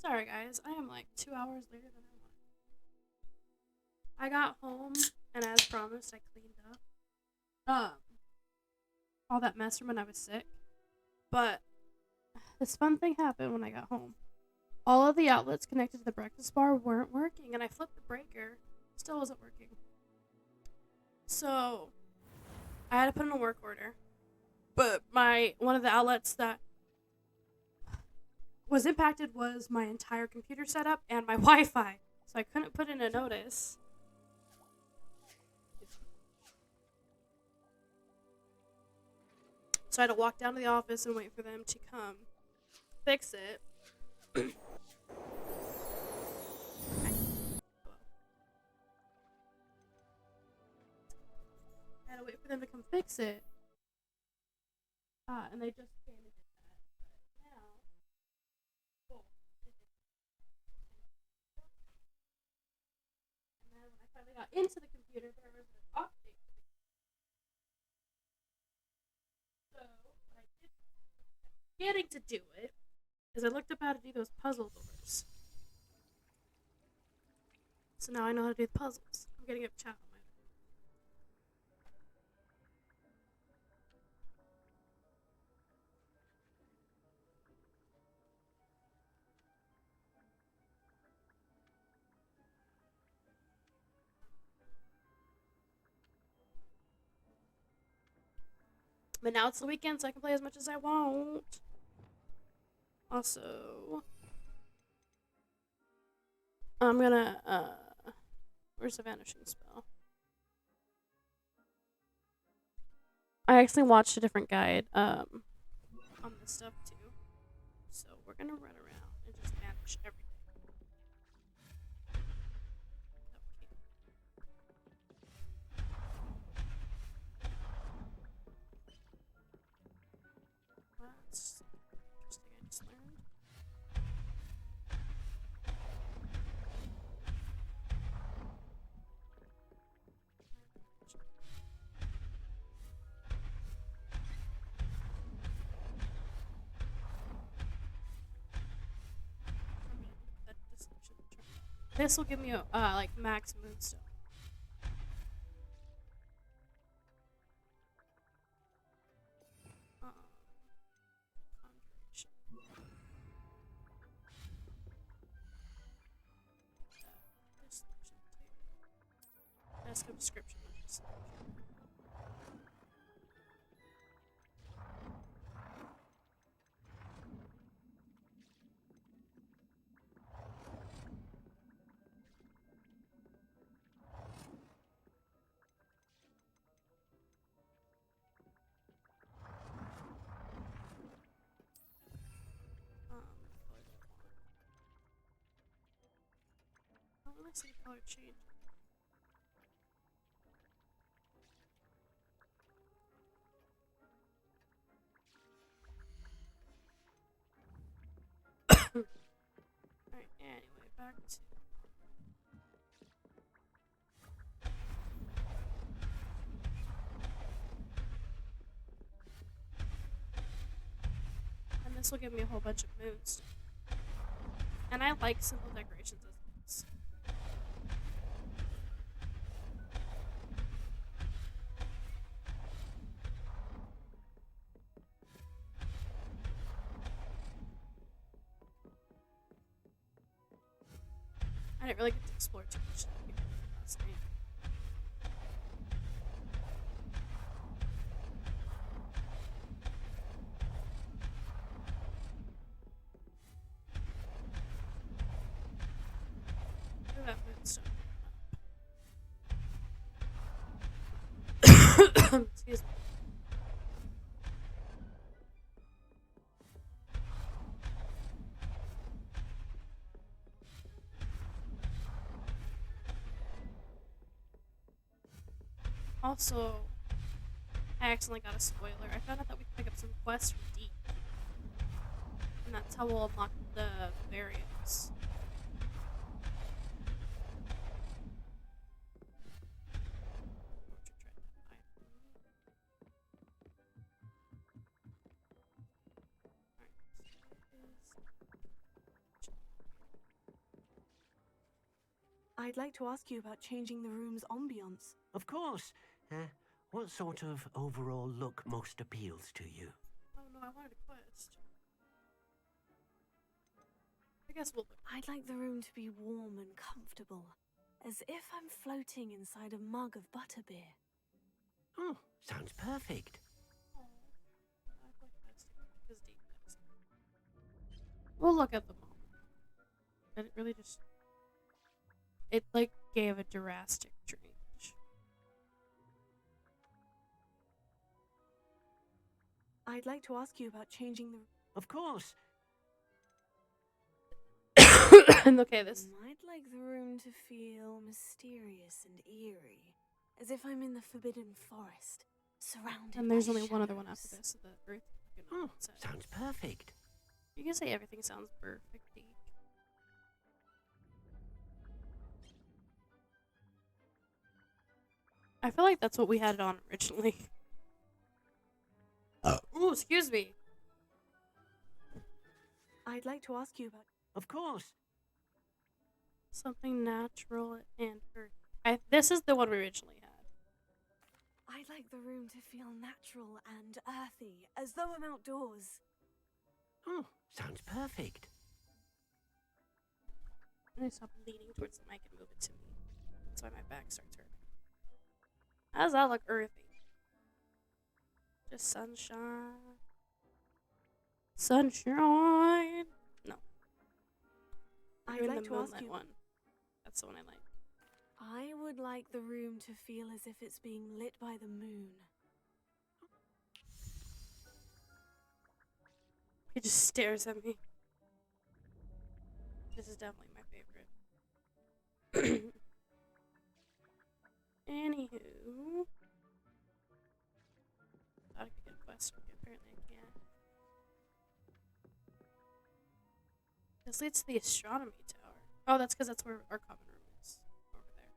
Sorry, guys. I am like 2 hours later than I wanted. I got home, and as promised, I cleaned up all that mess from when I was sick. But this fun thing happened when I got home. All of the outlets connected to the breakfast bar weren't working, and I flipped the breaker. Still wasn't working. So I had to put in a work order. But my one of the outlets that was impacted was my entire computer setup and my Wi-Fi. So I couldn't put in a notice. So I had to walk down to the office and wait for them to come fix it. I had to wait for them to come fix it. And they just came and did that. But now, cool. And then when I finally got into the computer, there was an update. So what I did, getting to do it, is I looked up how to do those puzzle doors. So now I know how to do the puzzles. I'm getting up chat on my. But now it's the weekend, so I can play as much as I want. Also, I'm gonna, where's the vanishing spell? I actually watched a different guide, on this stuff too. So we're gonna run around and just vanish everything. That's interesting, I just learned. This will give me a like max moonstone. Conjuration. Dissolution table. Desk of description. Color do I want? I don't really see the color change. Alright, anyway, back to. And this will give me a whole bunch of moons. And I like simple decorations as this. I didn't really get to explore too much last night. Look at that moonstone. Excuse me. Also, I accidentally got a spoiler. I found out that we can pick up some quests from Deep. And that's how we'll unlock the variants. I'd like to ask you about changing the room's ambiance. Of course. What sort of overall look most appeals to you? Oh no, I wanted a quest. I guess we'll. I'd like the room to be warm and comfortable, as if I'm floating inside a mug of butterbeer. Oh, sounds perfect. Oh, I like this. This deep next. We'll look at them all. And it really just. It like gave a drastic change. I'd like to ask you about changing the... Of course. Okay, this. I'd like the room to feel mysterious and eerie, as if I'm in the Forbidden Forest, surrounded And there's by only one other one after shadows. this, so the Earth. Oh, sounds perfect. You can say everything sounds perfect. I feel like that's what we had it on originally. Ooh, excuse me. I'd like to ask you about... Of course. Something natural and earth. This is the one we originally had. I'd like the room to feel natural and earthy, as though I'm outdoors. Oh, sounds perfect. I'm gonna stop leaning towards the mic and move it to me. That's why my back starts hurting. How does that look earthy? Just sunshine. Sunshine. No. I'd like to ask you... one. That's the one I like. I would like the room to feel as if it's being lit by the moon. He just stares at me. This is definitely my favorite. Anywho. Thought I could get a quest, but apparently I can't. This leads to the astronomy tower. Oh, that's because that's where our common room is. Over there.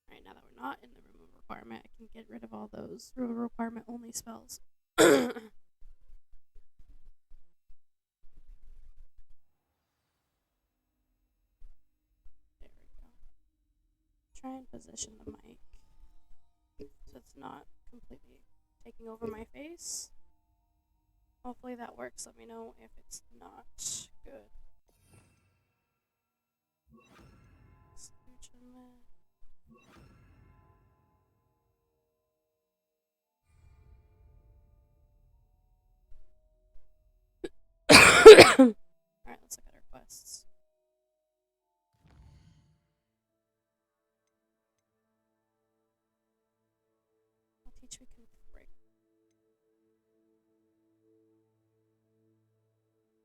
Alright, now that we're not in the room of requirement, I can get rid of all those room of requirement only spells. There we go. Try and position the mic so it's not completely taking over my face. Hopefully that works. Let me know if it's not good. Alright, let's look at our quests. I'll teach we can break.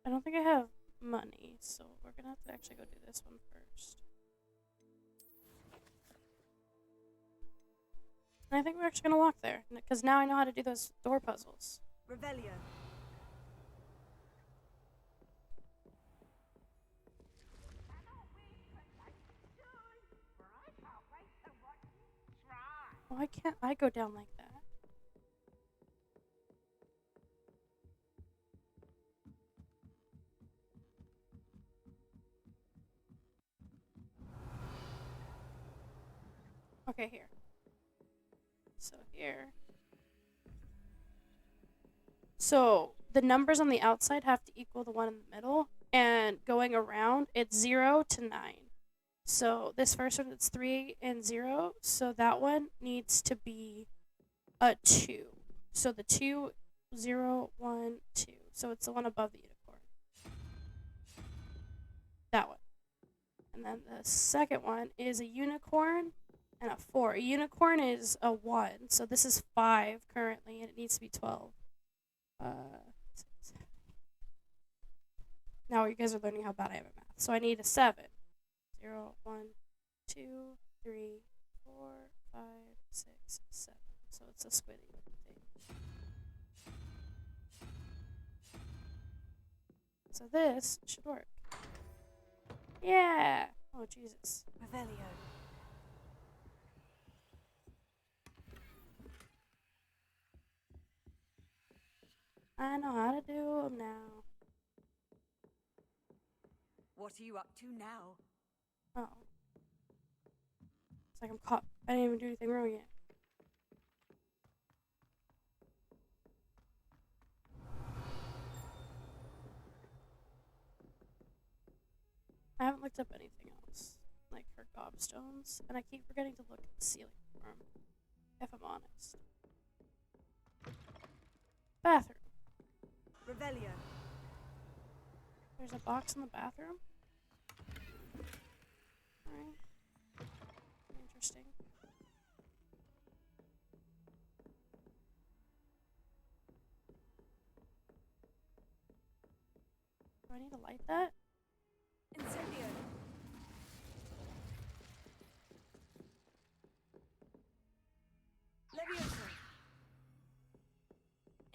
I don't think I have money, so we're gonna have to actually go do this one first. And I think we're actually gonna walk there, because now I know how to do those door puzzles. Revelio. Why can't I go down like that? Okay, here. So here. So the numbers on the outside have to equal the one in the middle, and going around, it's 0 to 9. So this first one, it's 3 and 0, so that one needs to be a 2. So the 2, 0, 1, 2. So it's the one above the unicorn. That one. And then the second one is a unicorn and a 4. A unicorn is a 1, so this is 5 currently, and it needs to be 12. Now you guys are learning how bad I am at math. So I need a 7. 0, 1, 2, 3, 4, 5, 6, 7. So it's a squiddy thing. So this should work. Yeah! Oh, Jesus. Revelio. I know how to do them now. What are you up to now? Oh. It's like I'm caught. I didn't even do anything wrong yet. I haven't looked up anything else, like for gobstones, and I keep forgetting to look at the ceiling for 'em, if I'm honest. Bathroom. Revelio. There's a box in the bathroom? Alright. Interesting. Do I need to light that? Incendio. Levioso.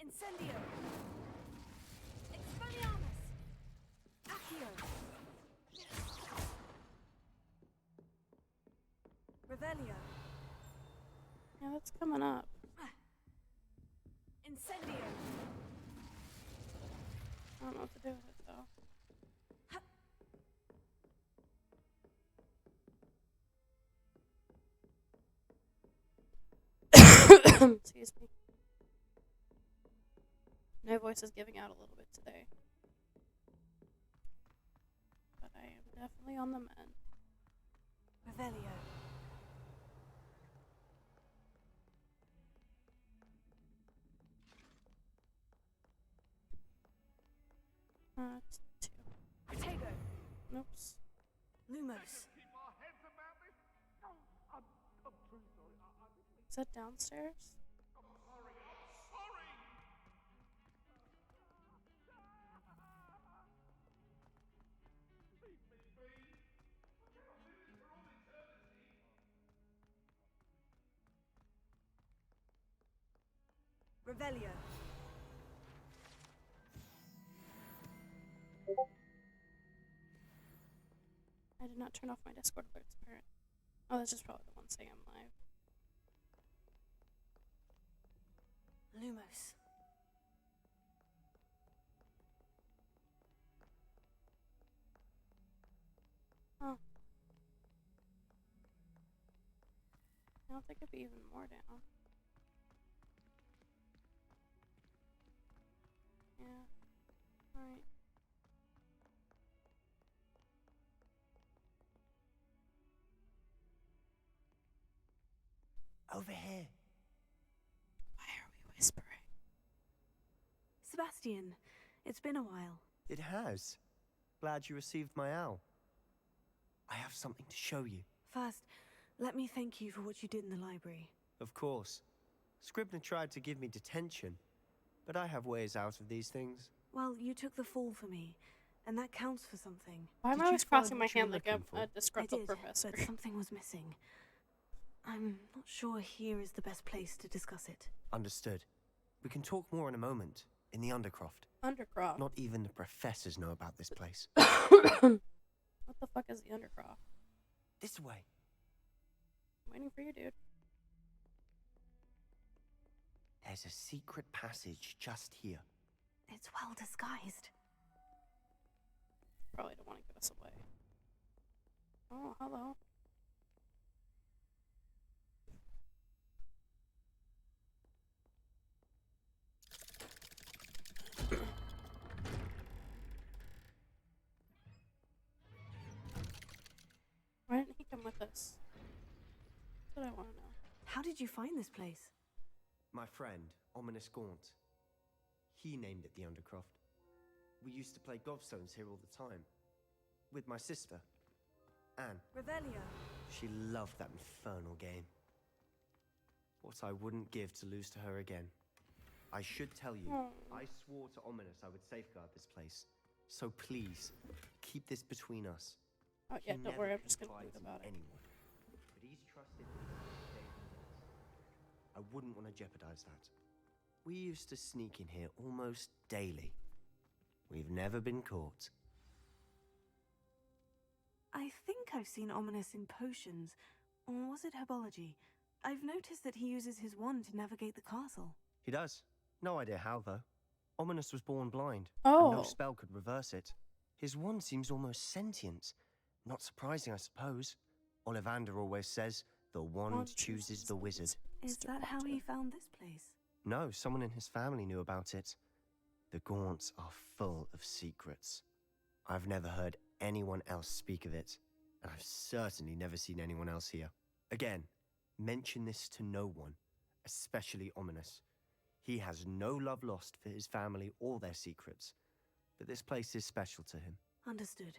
Incendio. Expelliarmus. Accio. Revelio. Yeah, that's coming up. Incendio. I don't know what to do with it, though. Excuse me. My voice is giving out a little bit today. But I am definitely on the mend. Revelio. Two. Protego. Oops. Lumos. Is that downstairs? Revelio. I did not turn off my Discord alerts, apparent. Oh, that's just probably the one saying I'm live. Lumos. Oh. I don't think it'd be even more down. Yeah. Alright. Over here. Why are we whispering? Sebastian, it's been a while. It has. Glad you received my owl. I have something to show you. First, let me thank you for what you did in the library. Of course. Scribner tried to give me detention, but I have ways out of these things. Well, you took the fall for me, and that counts for something. Why am Did I you always find crossing my what you were hand like looking a for? I disgruntled did, professor? but something was missing. I'm not sure here is the best place to discuss it. Understood. We can talk more in a moment, in the Undercroft. Undercroft. Not even the professors know about this place. What the fuck is the Undercroft? This way. I'm waiting for you, dude. There's a secret passage just here. It's well disguised. Probably don't want to give us away. Oh, hello. Why didn't he come with us? That's what I want to know. How did you find this place? My friend, Ominous Gaunt. He named it the Undercroft. We used to play gobstones here all the time. With my sister, Anne. Revelio. She loved that infernal game. What I wouldn't give to lose to her again. I should tell you, I swore to Ominous I would safeguard this place. So please, keep this between us. Oh, yeah, He don't never worry, I'm just gonna confides think in about it. anyone, but he's trusted me to save the I wouldn't want to jeopardize that. We used to sneak in here almost daily. We've never been caught. I think I've seen Ominous in potions. Or was it herbology? I've noticed that he uses his wand to navigate the castle. He does. No idea how, though. Ominous was born blind, and no Oh. spell could reverse it. His wand seems almost sentient. Not surprising, I suppose. Ollivander always says, the wand chooses the wizard. Is that how he found this place? No, someone in his family knew about it. The Gaunts are full of secrets. I've never heard anyone else speak of it, and I've certainly never seen anyone else here. Again, mention this to no one, especially Ominous. He has no love lost for his family or their secrets, but this place is special to him. Understood.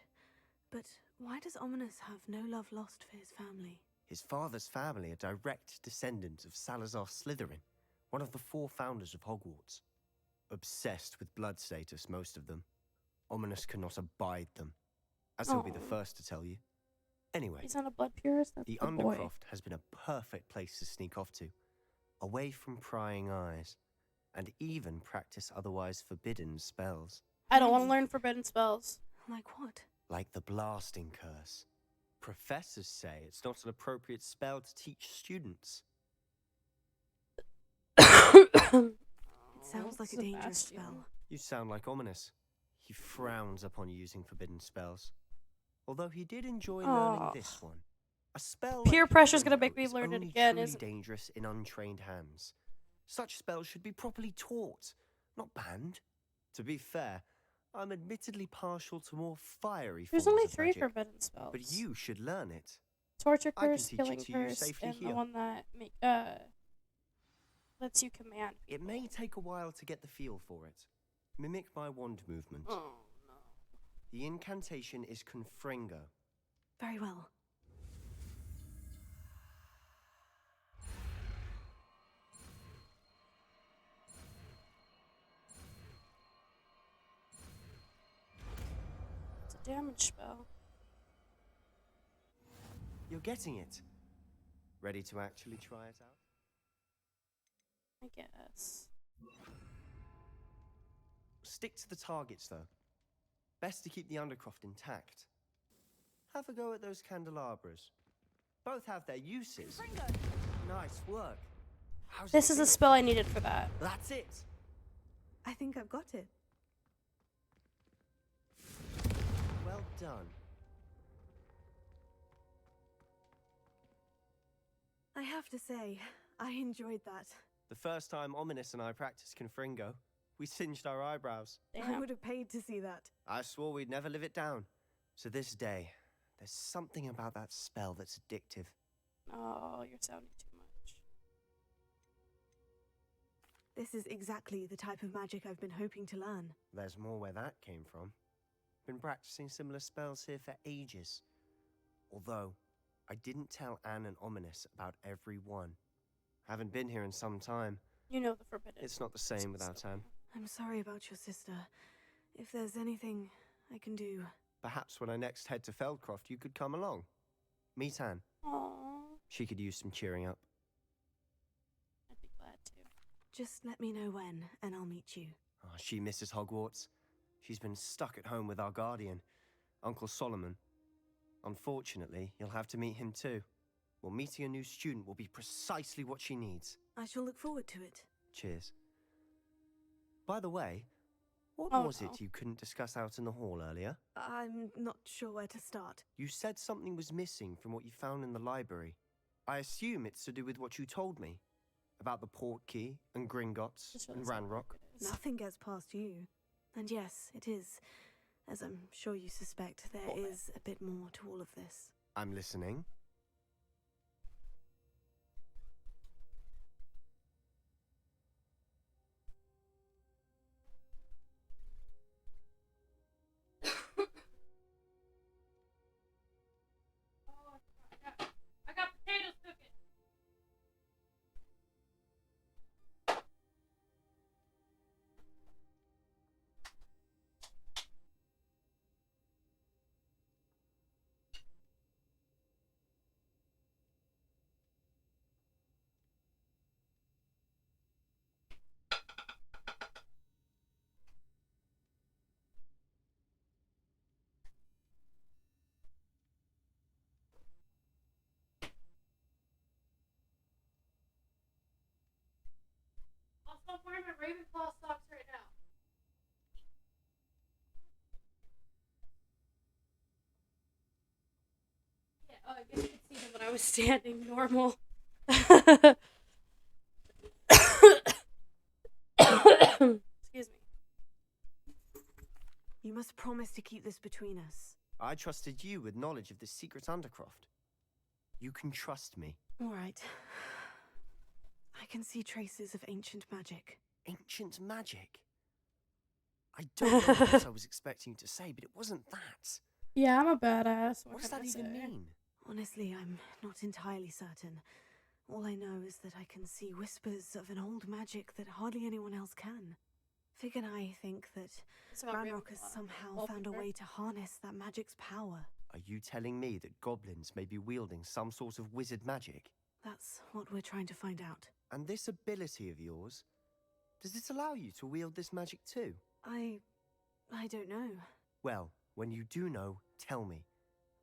But why does Ominous have no love lost for his family? His father's family are direct descendants of Salazar Slytherin, one of the 4 founders of Hogwarts. Obsessed with blood status, most of them. Ominous cannot abide them, as he'll be the first to tell you. Anyway, He's not a blood purist. That's the the boy. Undercroft has been a perfect place to sneak off to, away from prying eyes, and even practice otherwise forbidden spells. I don't want to learn forbidden spells. Like what? Like the blasting curse. Professors say it's not an appropriate spell to teach students. It sounds like a dangerous spell. You sound like Ominous. He frowns upon using forbidden spells. Although he did enjoy learning this one. A spell Peer like pressure's gonna Flamingo make me is learn it only again, truly isn't it? dangerous in untrained hands. Such spells should be properly taught, not banned. To be fair, I'm admittedly partial to more fiery There's forms only of 3 magic, forbidden spells. but you should learn it. Torture I can curse, teach it killing to you curse, safely and the here. one that lets you command It people. may take a while to get the feel for it. Mimic my wand movement. Oh no. The incantation is Confringo. Very well. It's a damage spell. You're getting it. Ready to actually try it out? I guess. Stick to the targets, though. Best to keep the Undercroft intact. Have a go at those candelabras. Both have their uses. Nice work. How's This it is a feel? spell I needed for that. That's it. I think I've got it. Well done. I have to say, I enjoyed that. The first time Ominous and I practiced Confringo, we singed our eyebrows. I Damn. would have paid to see that. I swore we'd never live it down. So this day, there's something about that spell that's addictive. Oh, you're sounding too much. This is exactly the type of magic I've been hoping to learn. There's more where that came from. Been practicing similar spells here for ages. Although, I didn't tell Anne and Ominous about every one. Haven't been here in some time. You know the forbidden. It's not the same without Anne. I'm sorry about your sister. If there's anything I can do... Perhaps when I next head to Feldcroft, you could come along. Meet Anne. Aww. She could use some cheering up. I'd be glad to. Just let me know when, and I'll meet you. Oh, she misses Hogwarts. She's been stuck at home with our guardian, Uncle Solomon. Unfortunately, you'll have to meet him too. Well, meeting a new student will be precisely what she needs. I shall look forward to it. Cheers. By the way, what Oh, was no. it you couldn't discuss out in the hall earlier? I'm not sure where to start. You said something was missing from what you found in the library. I assume it's to do with what you told me. About the Portkey and Gringotts This and really sounds Ranrock. like it is. Nothing gets past you. And yes, it is. As I'm sure you suspect, there is a bit more to all of this. I'm listening. I got potatoes cooking. I'll stop wearing my Ravenclaw socks right now. guess you could see them when I was standing normal. Excuse me. You must promise to keep this between us. I trusted you with knowledge of this secret undercroft. You can trust me. All right. I can see traces of ancient magic. Ancient magic? I don't know what else I was expecting to say, but it wasn't that. Yeah, I'm a badass. What does that even mean? Honestly, I'm not entirely certain. All I know is that I can see whispers of an old magic that hardly anyone else can. Fig and I think that Ranrock has somehow found a way to harness that magic's power. Are you telling me that goblins may be wielding some sort of wizard magic? That's what we're trying to find out. And this ability of yours, does it allow you to wield this magic too? I don't know. Well, when you do know, tell me.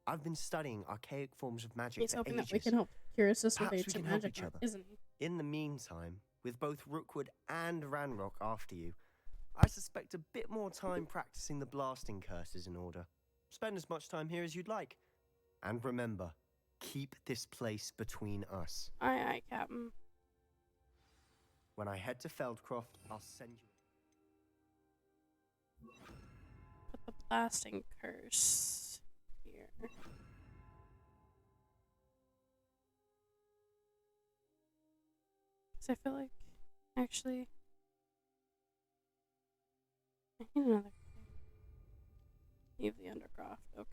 I've been studying archaic forms of magic He's for hoping ages. that we can help Curious with Perhaps we ancient can help magic, each other. isn't he? In the meantime, with both Rookwood and Ranrock after you, I suspect a bit more time practicing the blasting curse is in order. Spend as much time here as you'd like. And remember, keep this place between us. Aye, Captain. When I head to Feldcroft, I'll send you... Put the blasting curse here. Because I feel like, actually, I need another thing. Leave the undercroft, okay.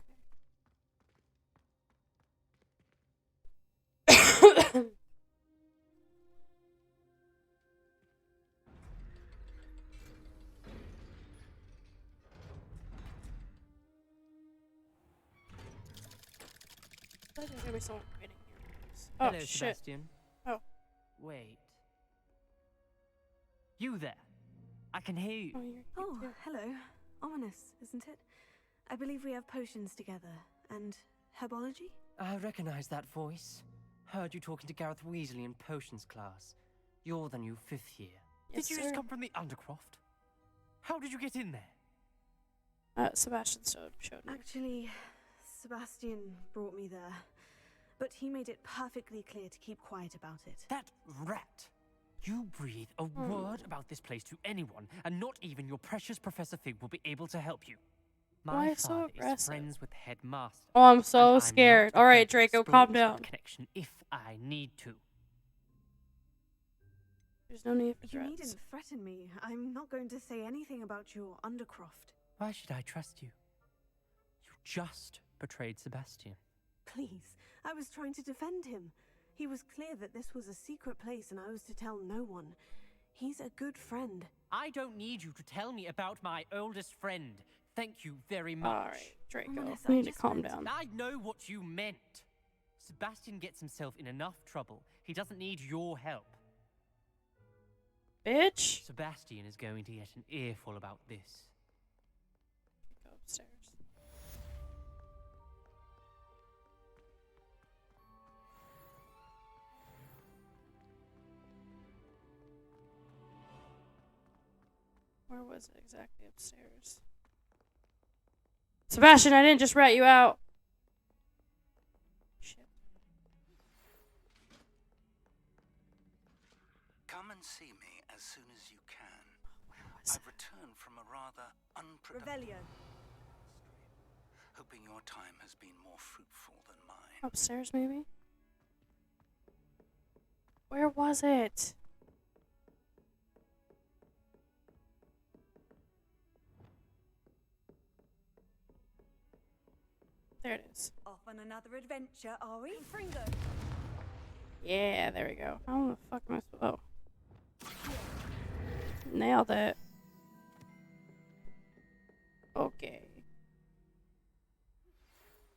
There's gonna be someone waiting here. Oh, Hello, shit. Sebastian. Oh. Wait. You there? I can hear you. Oh, you're Oh, here too. hello. Ominous, isn't it? I believe we have potions together. And herbology? I recognize that voice. Heard you talking to Gareth Weasley in potions class. You're the new 5th year. Yes, did you sir. just come from the Undercroft? How did you get in there? Sebastian showed me. Actually, Sebastian brought me there. But he made it perfectly clear to keep quiet about it. That rat! You breathe a word about this place to anyone, and not even your precious Professor Fig will be able to help you. Why My so father is aggressive? friends with the headmaster. Oh, I'm and so I'm scared. not All right, afraid to Draco, calm expose that down. connection if I need to. There's no need for You threats. needn't threaten me. I'm not going to say anything about your Undercroft. Why should I trust you? You just betrayed Sebastian. Please, I was trying to defend him. He was clear that this was a secret place and I was to tell no one. He's a good friend. I don't need you to tell me about my oldest friend. Thank you very much. All right, Draco, Ominous, you I need to just calm meant- down. I know what you meant. Sebastian gets himself in enough trouble. He doesn't need your help. Bitch. Sebastian is going to get an earful about this. Go upstairs. Where was it exactly? Upstairs. Sebastian, I didn't just rat you out. Shit. Come and see me as soon as you can. Where was I've returned from a rather unproductive Revelio. hoping your time has been more fruitful than mine. Upstairs, maybe? Where was it? There it is. Off on another adventure, are we? Fringo. Yeah, there we go. How the fuck am I supposed... Oh. Nailed it. Okay.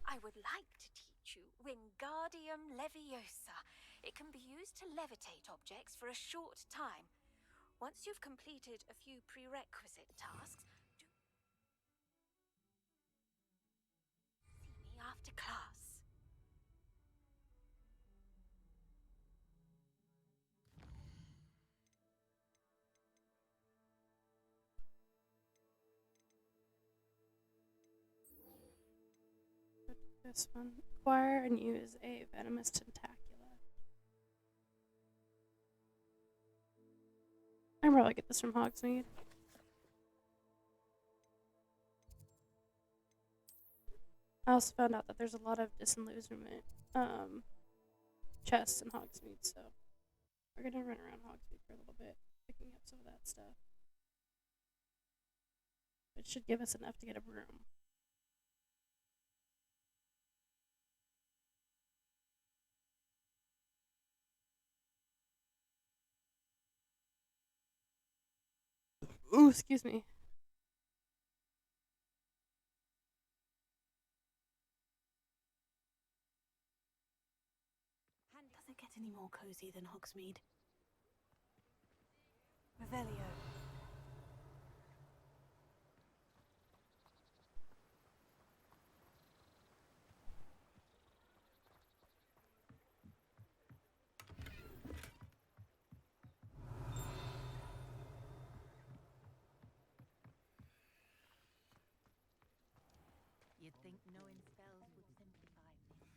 I would like to teach you Wingardium Leviosa. It can be used to levitate objects for a short time. Once you've completed a few prerequisite tasks, see me after class. This one. Acquire and use a venomous tentacula. I can probably get this from Hogsmeade. I also found out that there's a lot of disillusionment chests in Hogsmeade, so we're gonna run around Hogsmeade for a little bit, picking up some of that stuff. It should give us enough to get a broom. Ooh, excuse me. Does it get any more cozy than Hogsmeade? Revelio. You'd think knowing spells would simplify things.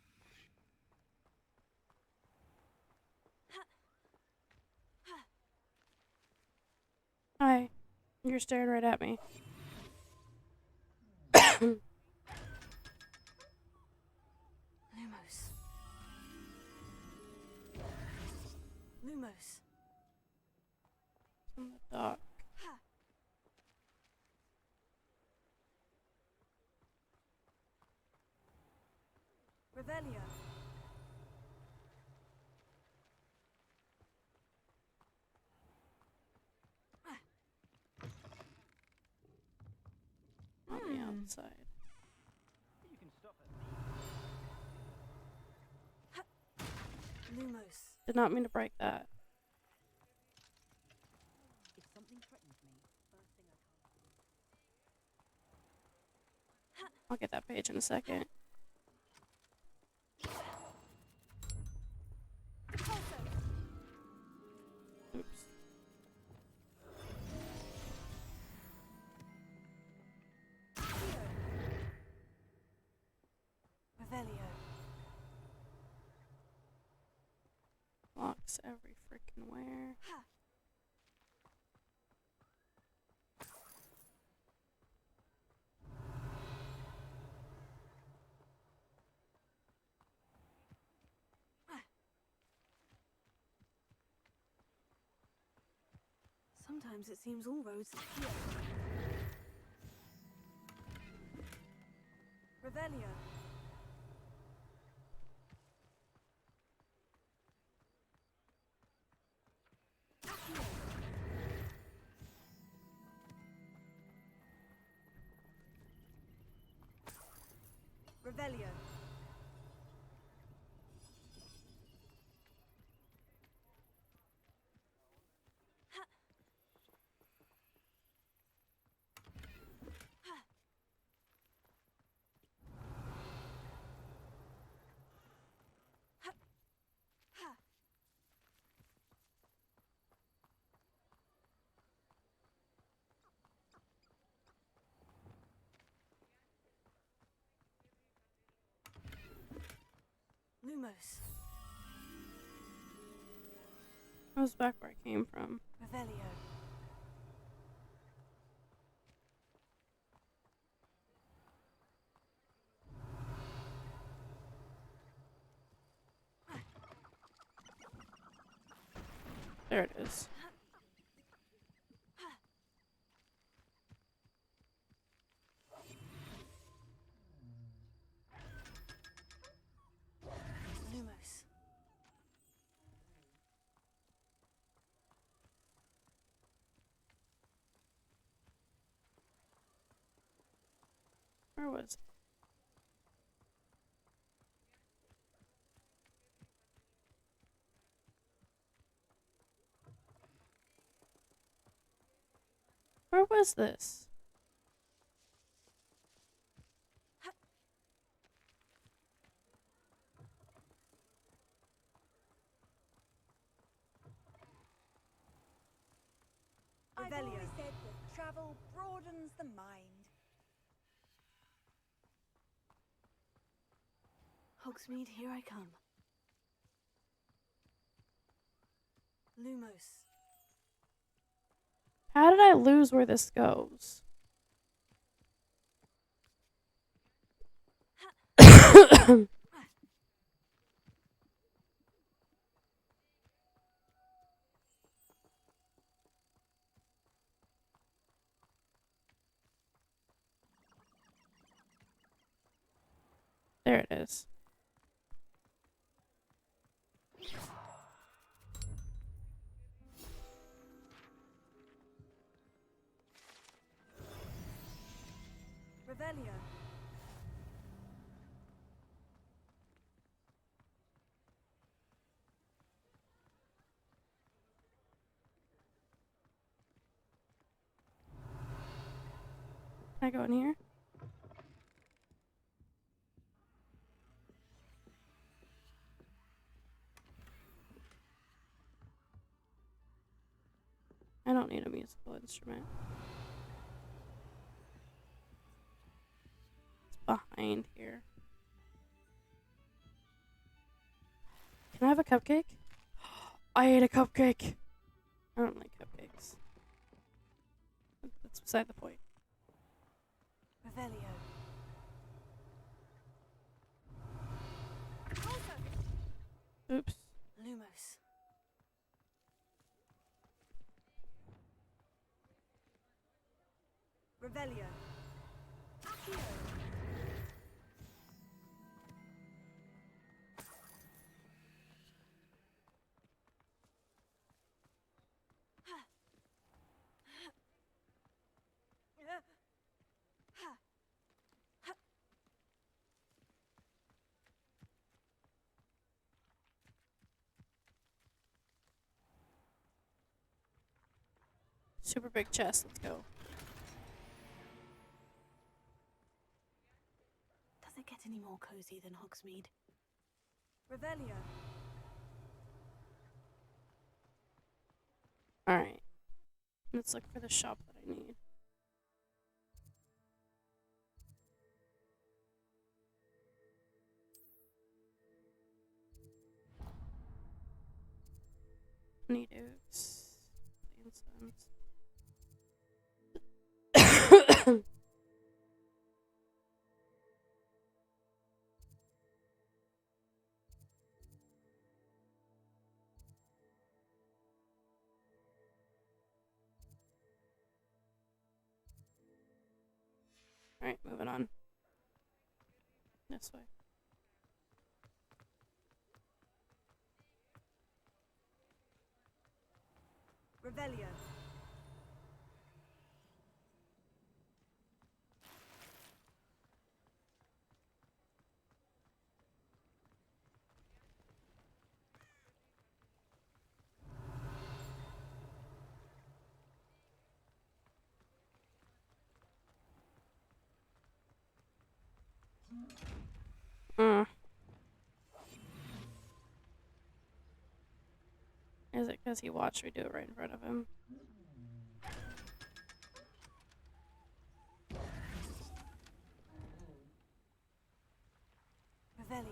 Hi. You're staring right at me. Lumos. Lumos. On the dock. Revelio. On the outside. You can stop it. Lumos. Did not mean to break that. If something threatens me, first thing I I'll get that page in a second. Oops. Revelio. Locks every freaking where. Sometimes it seems all roads lead here. Revelio. Revelio. Lumos. I was back where I came from. Revelio. There it is. Lumos. Where was? Where was this? I've Revelio. always said that travel broadens the mind. Hogsmeade, here I come. Lumos. How did I lose where this goes? There it is. Revelio. Can I go in here? I don't need a musical instrument. It's behind here. Can I have a cupcake? I ate a cupcake. I don't like cupcakes. That's beside the point. Revelio. Oops. Lumos. Revelio. Accio. Super big chest. Let's go. Does it get any more cozy than Hogsmeade? Revelio. Alright. Let's look for the shop that I need. Need oats. Incense. Alright, moving on. This way. Revelio. Is it because he watched me do it right in front of him? Revelio.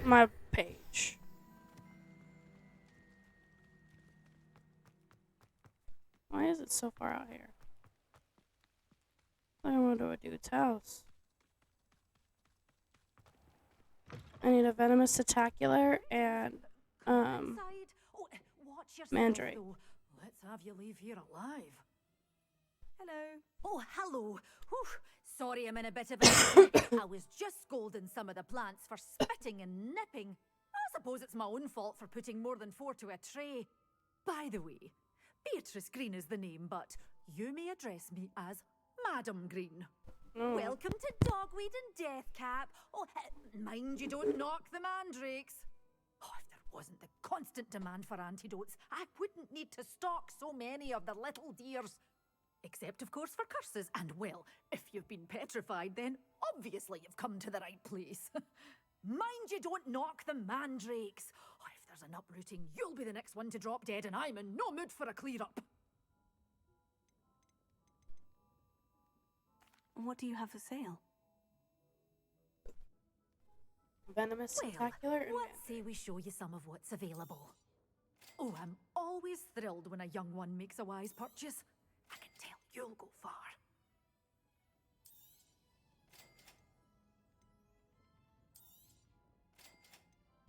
My page. Why is it so far out here? I don't want to go to a dude's house. I need a venomous tentacular and Oh, watch yourself, mandrake. though. Let's have you leave here alive. Hello. Oh, hello. Whew. Sorry I'm in a bit of a... I was just scolding some of the plants for spitting and nipping. I suppose it's my own fault for putting more than 4 to a tray. By the way, Beatrice Green is the name, but you may address me as Madam Green. Welcome to Dogweed and Deathcap. Oh, mind you don't knock the mandrakes. Oh, if there wasn't the constant demand for antidotes, I wouldn't need to stock so many of the little dears. Except, of course, for curses. And, well, if you've been petrified, then obviously you've come to the right place. Mind you don't knock the mandrakes. Oh, if there's an uprooting, you'll be the next one to drop dead, and I'm in no mood for a clear-up. What do you have for sale? Venomous Tentacular and let's say we show you some of what's available. Oh, I'm always thrilled when a young one makes a wise purchase. I can tell you'll go far.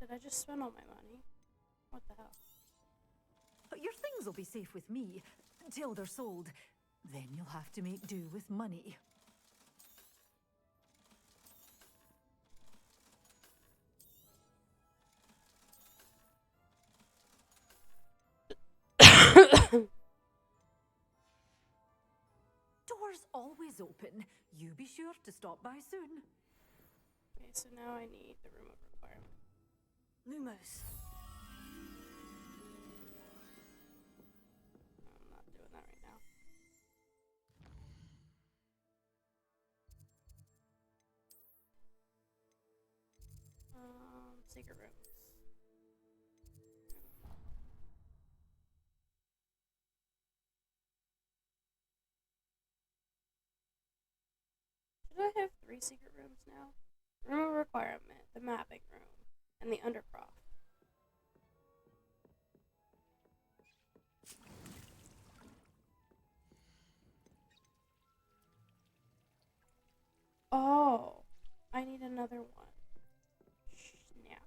Did I just spend all my money? What the hell? But your things will be safe with me until they're sold. Then you'll have to make do with money. Doors always open. You be sure to stop by soon. Okay, so now I need the room of requirement. Lumos. I'm not doing that right now. Secret rooms. Should I have 3 secret rooms now? Room of requirement, the mapping room, and the undercroft. Oh, I need another one. Snap.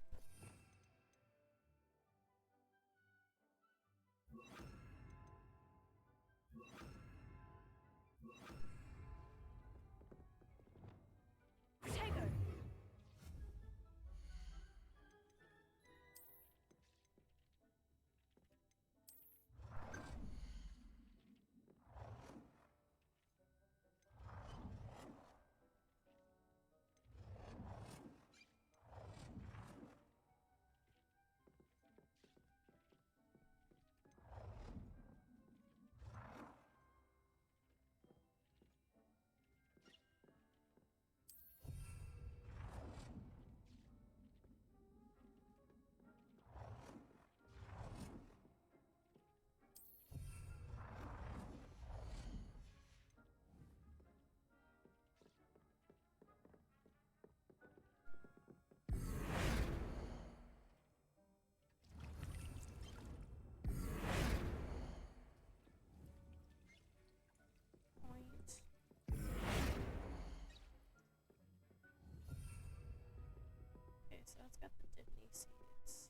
Okay, so it's got the Disney seeds.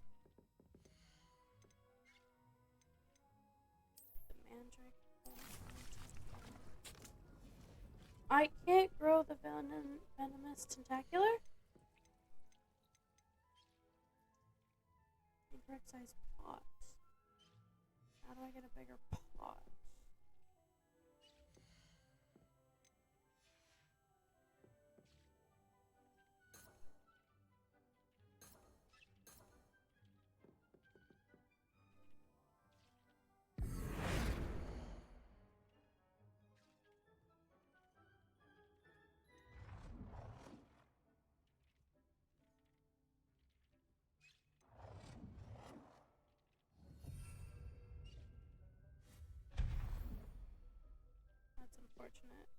The mandrake. I can't grow the venomous tentacular? Incorrect size pot. How do I get a bigger pot? That's unfortunate.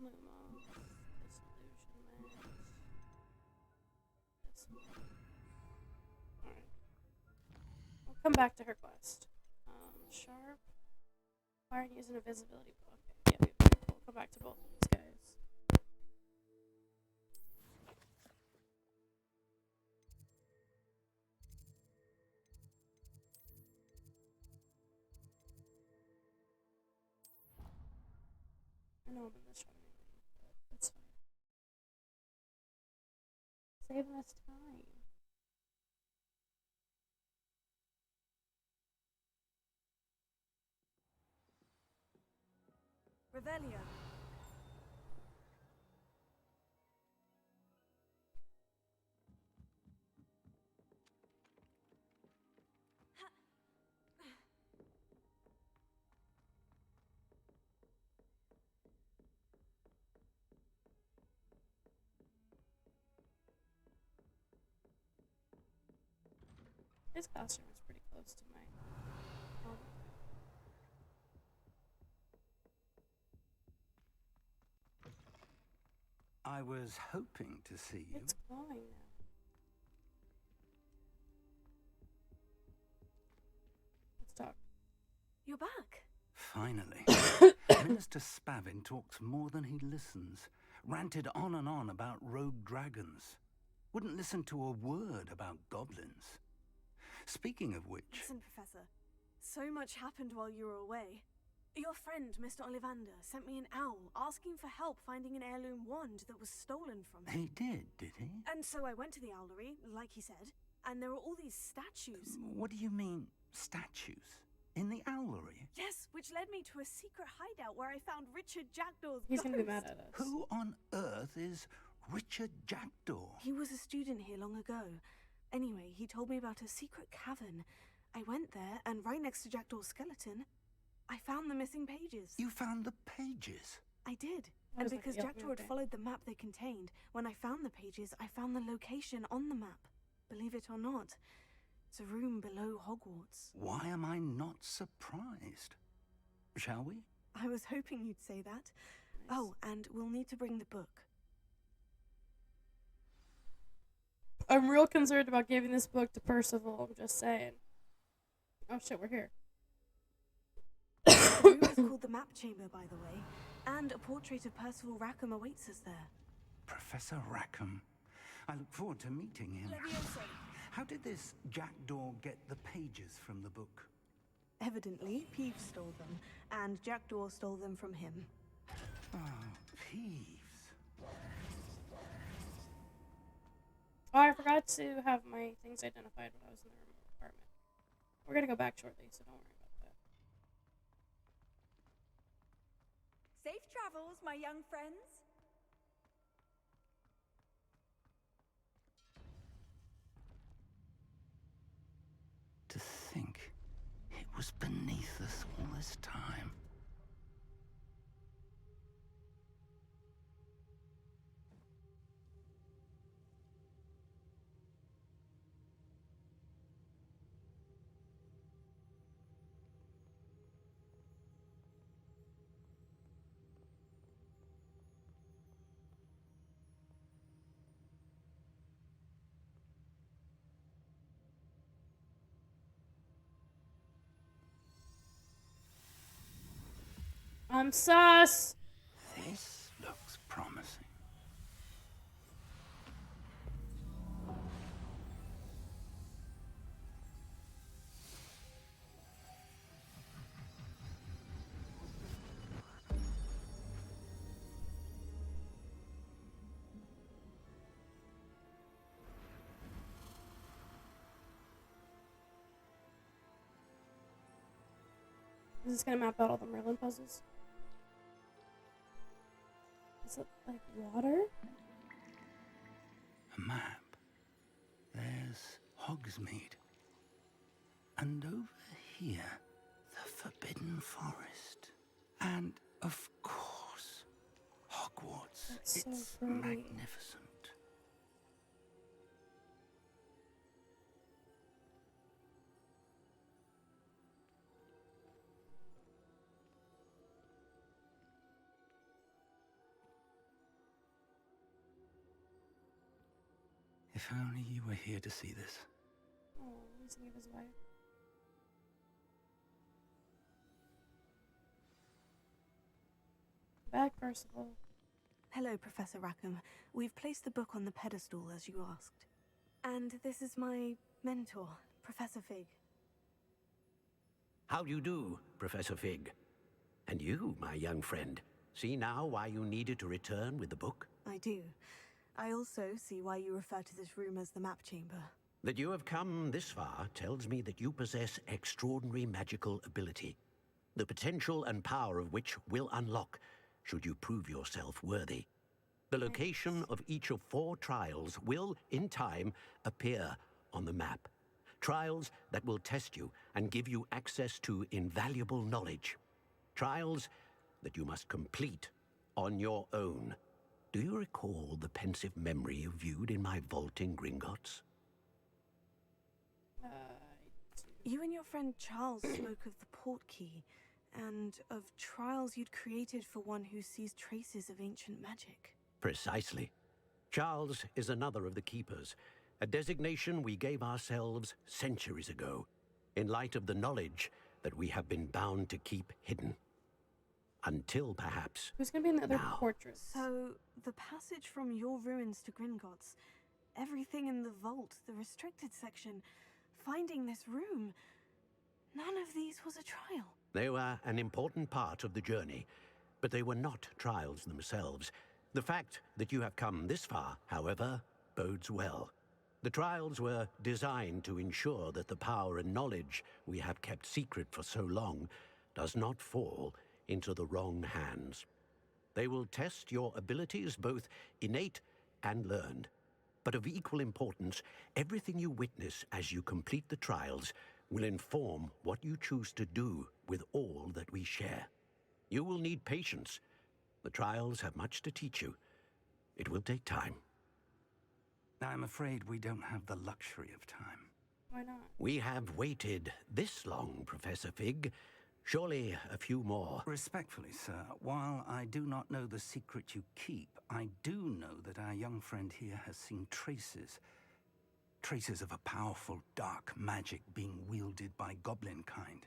Lumos, disillusionment. This one. Alright. We'll come back to her quest. Sharp. Fire and use an invisibility book. Okay, yeah, we'll come back to both of these guys. I know I'm in this running lane, but that's fine. Saving us time. Revelio. His costume is pretty close to mine. I was hoping to see you. It's glowing now. Let's talk. You're back. Finally. Minister Spavin talks more than he listens. Ranted on and on about rogue dragons. Wouldn't listen to a word about goblins. Speaking of which... Listen, Professor. So much happened while you were away. Your friend, Mr. Ollivander, sent me an owl asking for help finding an heirloom wand that was stolen from him. He did he? And so I went to the owlery, like he said, and there were all these statues. What do you mean, statues? In the owlery? Yes, which led me to a secret hideout where I found Richard Jackdaw's He's ghost. gonna be mad at us. Who on earth is Richard Jackdaw? He was a student here long ago. Anyway, he told me about a secret cavern. I went there, and right next to Jackdaw's skeleton, I found the missing pages. You found the pages? I did. I And was like, because yep, Jackdaw had okay. followed the map they contained, when I found the pages, I found the location on the map. Believe it or not, it's a room below Hogwarts. Why am I not surprised? Shall we? I was hoping you'd say that. Oh, and we'll need to bring the book. I'm real concerned about giving this book to Percival. I'm just saying. Oh shit, we're here. The room is called the Map Chamber, by the way, and a portrait of Percival Rackham awaits us there. Professor Rackham. I look forward to meeting him. Levioso. How did this Jackdaw get the pages from the book? Evidently, Peeves stole them, and Jackdaw stole them from him. Oh, Peeves. Oh, I forgot to have my things identified when I was in the remote apartment. We're gonna go back shortly, so don't worry about that. Safe travels, my young friends. To think it was beneath us all this time. I'm sus! This looks promising. Is this gonna map out all the Merlin puzzles? Is it like water? A map. There's Hogsmeade. And over here, the Forbidden Forest. And, of course, Hogwarts. That's so it's pretty. magnificent. If only you were here to see this. Oh, he's thinking of his wife. Back, Percival. Hello, Professor Rackham. We've placed the book on the pedestal, as you asked. And this is my mentor, Professor Fig. How do you do, Professor Fig? And you, my young friend, see now why you needed to return with the book? I do. I also see why you refer to this room as the Map Chamber. That you have come this far tells me that you possess extraordinary magical ability. the potential and power of which will unlock should you prove yourself worthy. The location of each of 4 trials will, in time, appear on the map. Trials that will test you and give you access to invaluable knowledge. Trials that you must complete on your own. Do you recall the pensive memory you viewed in my vault in Gringotts? You and your friend Charles spoke of the port key, and of trials you'd created for one who sees traces of ancient magic. Precisely. Charles is another of the Keepers, a designation we gave ourselves centuries ago, in light of the knowledge that we have been bound to keep hidden. Until, perhaps, Who's gonna be in the other now. portraits? So, the passage from your ruins to Gringotts, everything in the vault, the restricted section, finding this room, none of these was a trial. They were an important part of the journey, but they were not trials themselves. The fact that you have come this far, however, bodes well. The trials were designed to ensure that the power and knowledge we have kept secret for so long does not fall into the wrong hands. They will test your abilities, both innate and learned. But of equal importance, everything you witness as you complete the trials will inform what you choose to do with all that we share. You will need patience. The trials have much to teach you. It will take time. I'm afraid we don't have the luxury of time. Why not? We have waited this long, Professor Fig. Surely a few more. Respectfully, sir, while I do not know the secret you keep, I do know that our young friend here has seen traces of a powerful dark magic being wielded by goblin kind.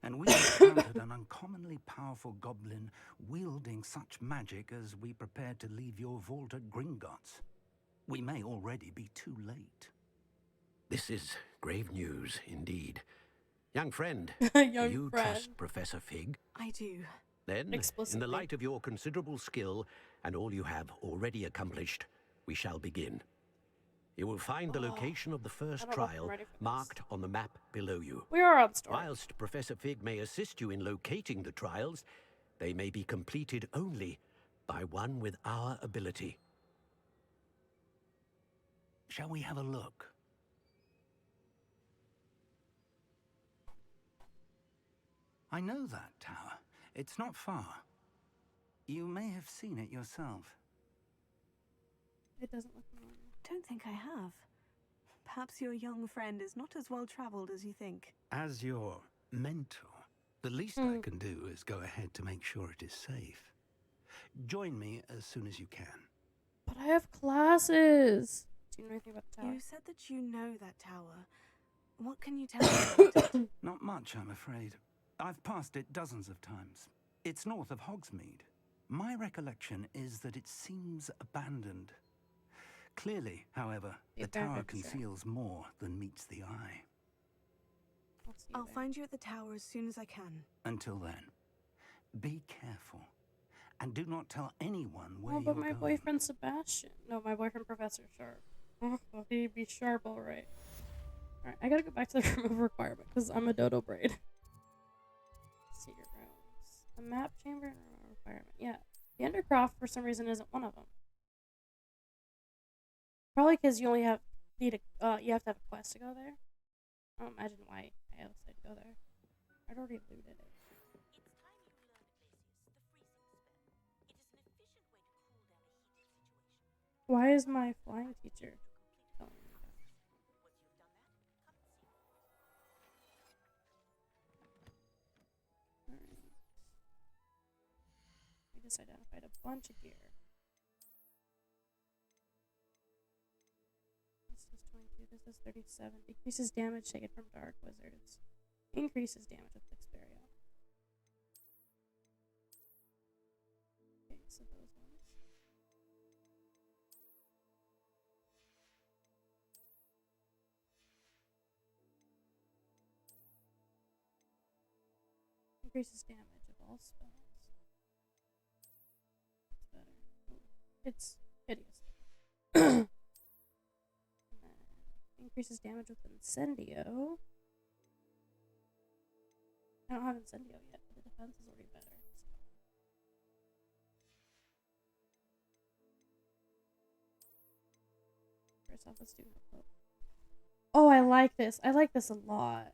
And we encountered an uncommonly powerful goblin wielding such magic as we prepared to leave your vault at Gringotts. We may already be too late. This is grave news, indeed. Young friend, Young do you friend. trust Professor Fig? I do. Then, in Explicitly. the light of your considerable skill and all you have already accomplished, we shall begin. You will find the location of the first I don't know if I'm trial ready for this. marked on the map below you. We are on story. Whilst Professor Fig may assist you in locating the trials, they may be completed only by one with our ability. Shall we have a look? I know that tower. It's not far. You may have seen it yourself. It doesn't look familiar. Don't think I have. Perhaps your young friend is not as well traveled as you think. As your mentor, the least I can do is go ahead to make sure it is safe. Join me as soon as you can. But I have classes. Do you know anything about the tower? You said that you know that tower. What can you tell me about it? Not much, I'm afraid. I've passed it dozens of times. It's north of Hogsmeade. My recollection is that it seems abandoned. Clearly, however, the tower conceals more than meets the eye. I'll find you at the tower as soon as I can. Until then, be careful. And do not tell anyone where Oh, but you're my going. boyfriend Sebastian. No, my boyfriend Professor Sharp. Oh, he'd be sharp, all right. Alright, I gotta go back to the remove requirement because I'm a dodo braid. Secret rooms. The map chamber and remove requirement. Yeah. The Undercroft, for some reason, isn't one of them. Probably because you only have you have to have a quest to go there. I don't imagine why I else I'd go there. I'd already looted it. Why is my flying teacher telling me that? Alright. We just identified a bunch of gear. This is 22, this is 37. Decreases damage taken from dark wizards. Increases damage with Xperia. Okay, so those ones. Increases damage of all spells. That's better. Ooh, it's hideous. And then increases damage with Incendio. I don't have Incendio yet, but it defense is already better. So. First off, let's do her. Oh, I like this. I like this a lot.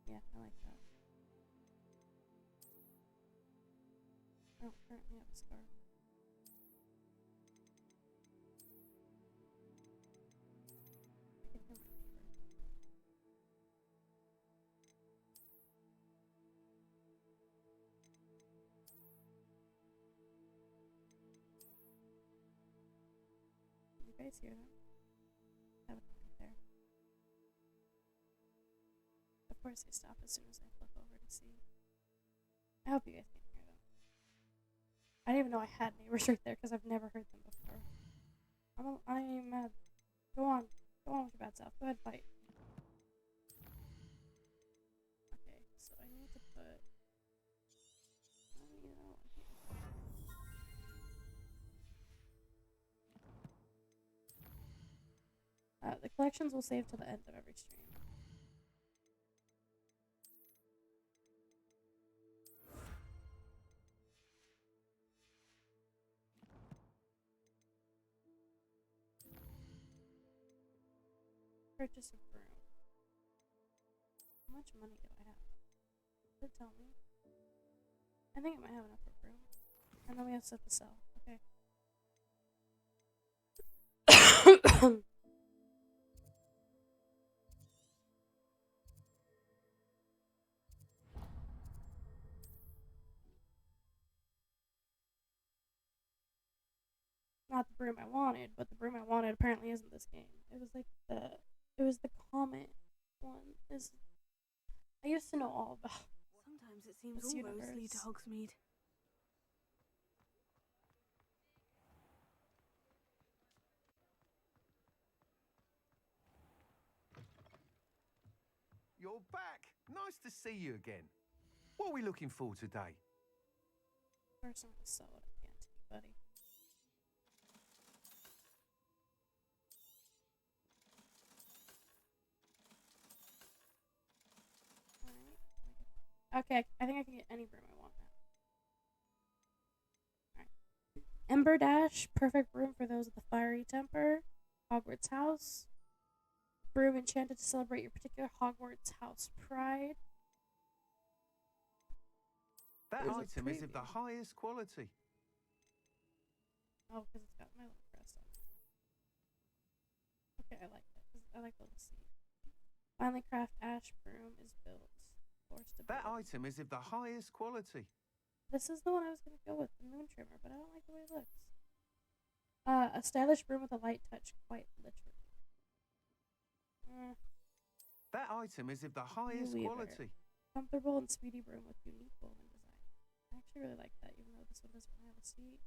Yeah, I like that. I don't currently have a scarf. You guys hear them? Have it right there. Of course, they stop as soon as I flip over to see. I hope you guys can hear them. I didn't even know I had neighbors right there because I've never heard them before. I ain't even mad. Go on. Go on with your bad self. Go ahead, fight. Okay, so I need to put. The collections will save till the end of every stream. Purchase a broom. How much money do I have? Does it tell me? I think it might have enough for a broom. And then we have stuff to sell. Okay. Not the broom I wanted, but the broom I wanted apparently isn't this game. It was like it was the Comet one. I used to know all about. Sometimes it seems all roads lead to Hogsmeade. You're back. Nice to see you again. What are we looking for today? First, I'm gonna sell it again to you, buddy. Alright. Okay, I think I can get any broom I want now. Alright. Ember Dash, perfect broom for those with the fiery temper. Hogwarts House. Broom enchanted to celebrate your particular Hogwarts house pride. That item is of the highest quality. Oh, because it's got my little crest on it. Okay, I like that. I like the little seed. Finally, craft ash broom is built. That item is of the highest quality. This is the one I was going to go with, the moon trimmer, but I don't like the way it looks. A stylish broom with a light touch, quite literally. That item is of the highest quality. Comfortable and speedy broom with unique woven design. I actually really like that, even though this one doesn't really have a seat.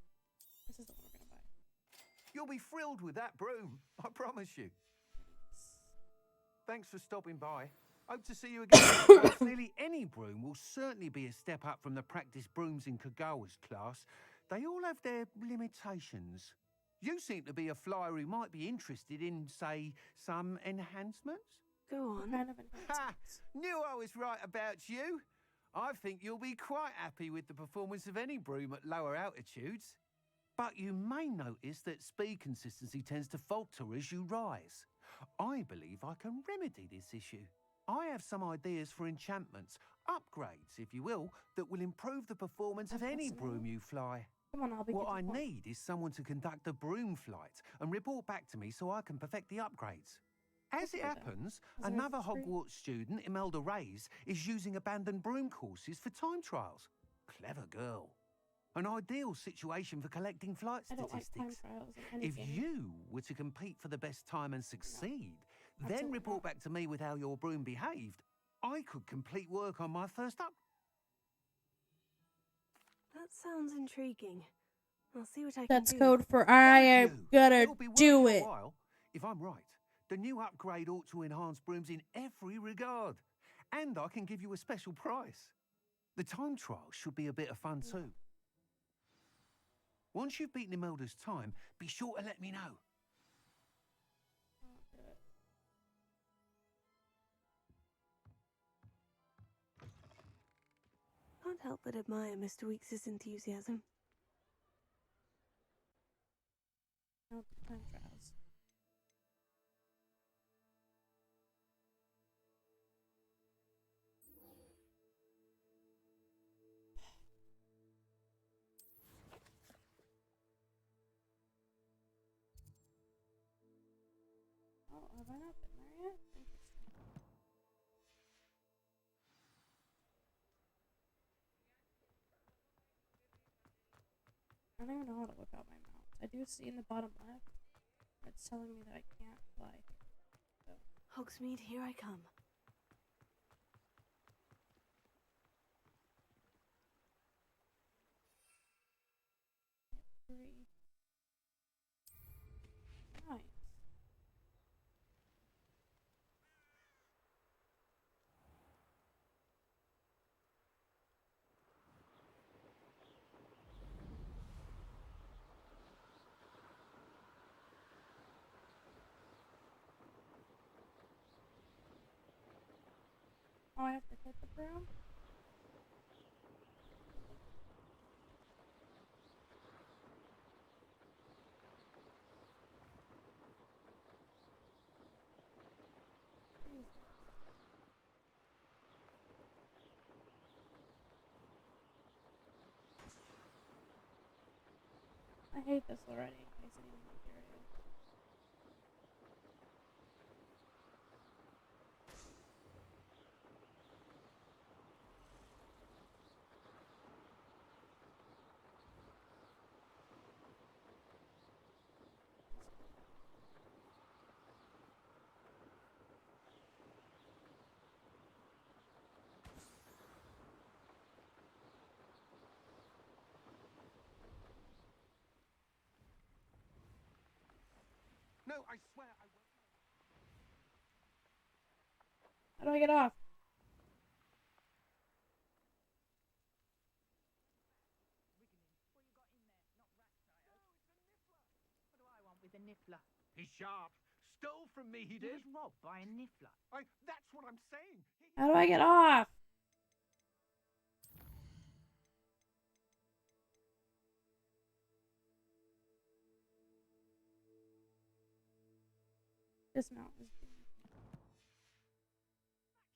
This is the one we're going to buy. You'll be thrilled with that broom, I promise you. Thanks for stopping by. Hope to see you again. Whilst nearly any broom will certainly be a step up from the practice brooms in Kagawa's class, they all have their limitations. You seem to be a flyer who might be interested in, say, some enhancements? Go on. Kind of enhancements. Ha! Knew I was right about you. I think you'll be quite happy with the performance of any broom at lower altitudes. But you may notice that speed consistency tends to falter as you rise. I believe I can remedy this issue. I have some ideas for enchantments, upgrades, if you will, that will improve the performance of any broom you fly. Come on, I'll be What I need is someone to conduct a broom flight and report back to me so I can perfect the upgrades. As it happens, another Hogwarts student, Imelda Reyes, is using abandoned broom courses for time trials. Clever girl. An ideal situation for collecting flight statistics. I don't like time trials in any If game. you were to compete for the best time and succeed, then report back to me with how your broom behaved, I could complete work on my first up. That sounds intriguing. I'll see what I can That's do. code for I am gonna do it. If I'm right, the new upgrade ought to enhance brooms in every regard. And I can give you a special price. The time trial should be a bit of fun too. Once you've beaten Imelda's time, be sure to let me know. I'll do it. Can't help but admire Mr. Weekes' enthusiasm. No time trials. Oh, have I not been there yet? Interesting. I don't even know how to whip out my mount. I do see in the bottom left, it's telling me that I can't fly here. So. Hogsmeade, here I come. Three. Nice. Oh, I have to hit the broom? Jesus. I hate this already, in case anyone's curious. No, I swear I won't. How do I get off? What do I want with a niffler? He's sharp. Stole from me, he He did. was robbed by a niffler. That's what I'm saying. How do I get off? This mount is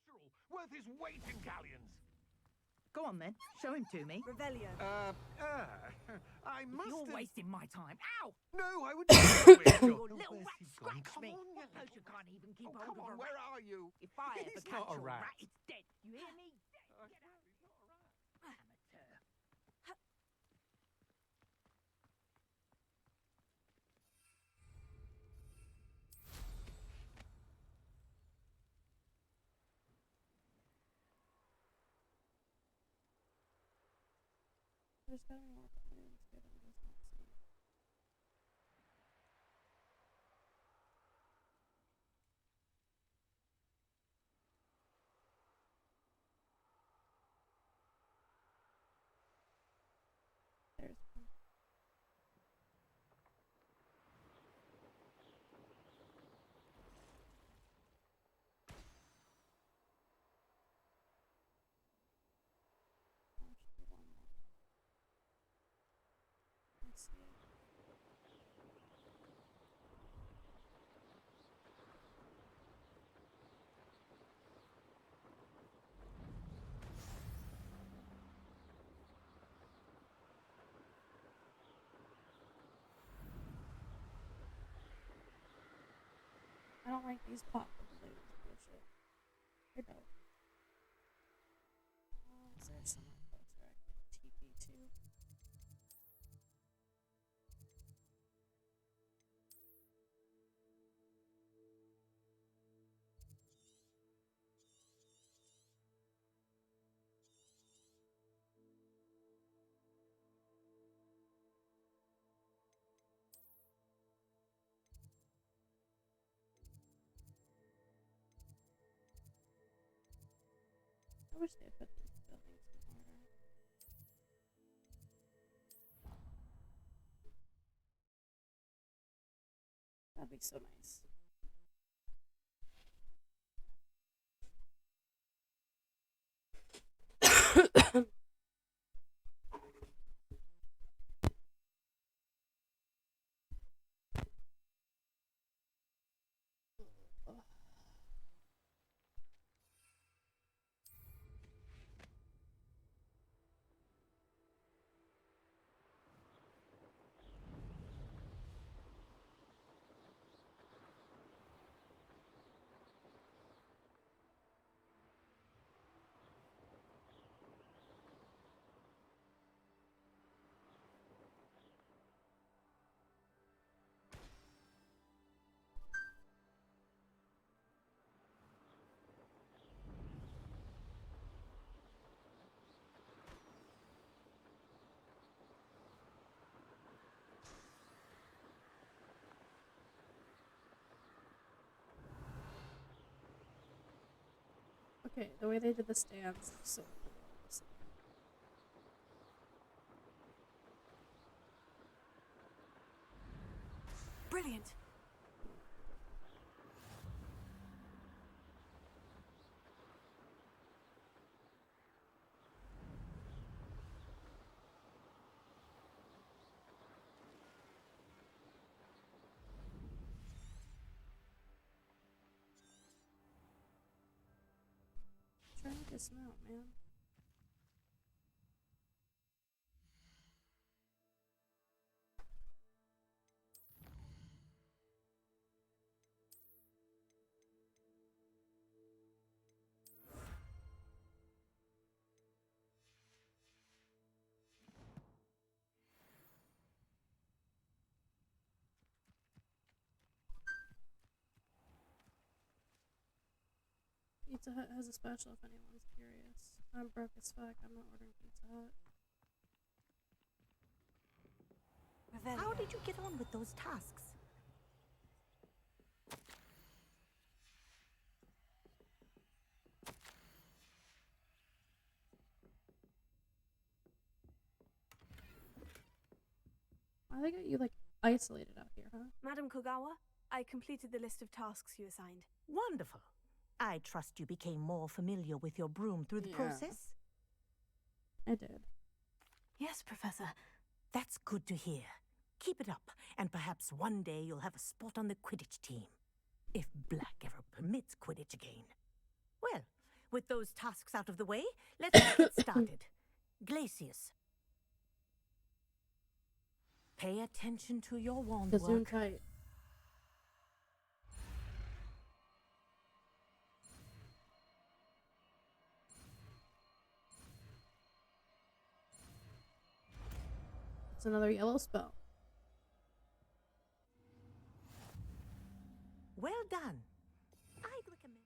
Natural, worth his weight in galleons. Go on then, show him to me. Revelio. I must You're have... wasting my time. Ow! No, I would never wish Your to. little Where's rat he gone? scratched Come me. on, What you knows you little- can't even keep Oh, hold come of on, a where rat? are you? If I ever He's catch not a your rat. rat, it's dead. You hear me? Dead. Get out. He's not a rat. Amateur. There's gotta be more balloons, but I'm just not seeing. There's one. There should be one more. I see it. I don't like these pop balloons. Bullshit. They're dope. Is there somewhere close where I can TP to? I wish they put these buildings in order. That'd be so nice. Okay, the way they did the stands, so Brilliant. trying to dismount, man. Pizza Hut has a special if anyone's curious. I'm broke as fuck. I'm not ordering Pizza Hut. How did you get on with those tasks? Why they got you like isolated out here, huh? Madam Kogawa, I completed the list of tasks you assigned. Wonderful. I trust you became more familiar with your broom through the process? I did. Yes, Professor. That's good to hear. Keep it up, and perhaps one day you'll have a spot on the Quidditch team. If Black ever permits Quidditch again. Well, with those tasks out of the way, let's get started. Glacius. Pay attention to your wand work. Tight. It's another yellow spell. Well done. I'd recommend.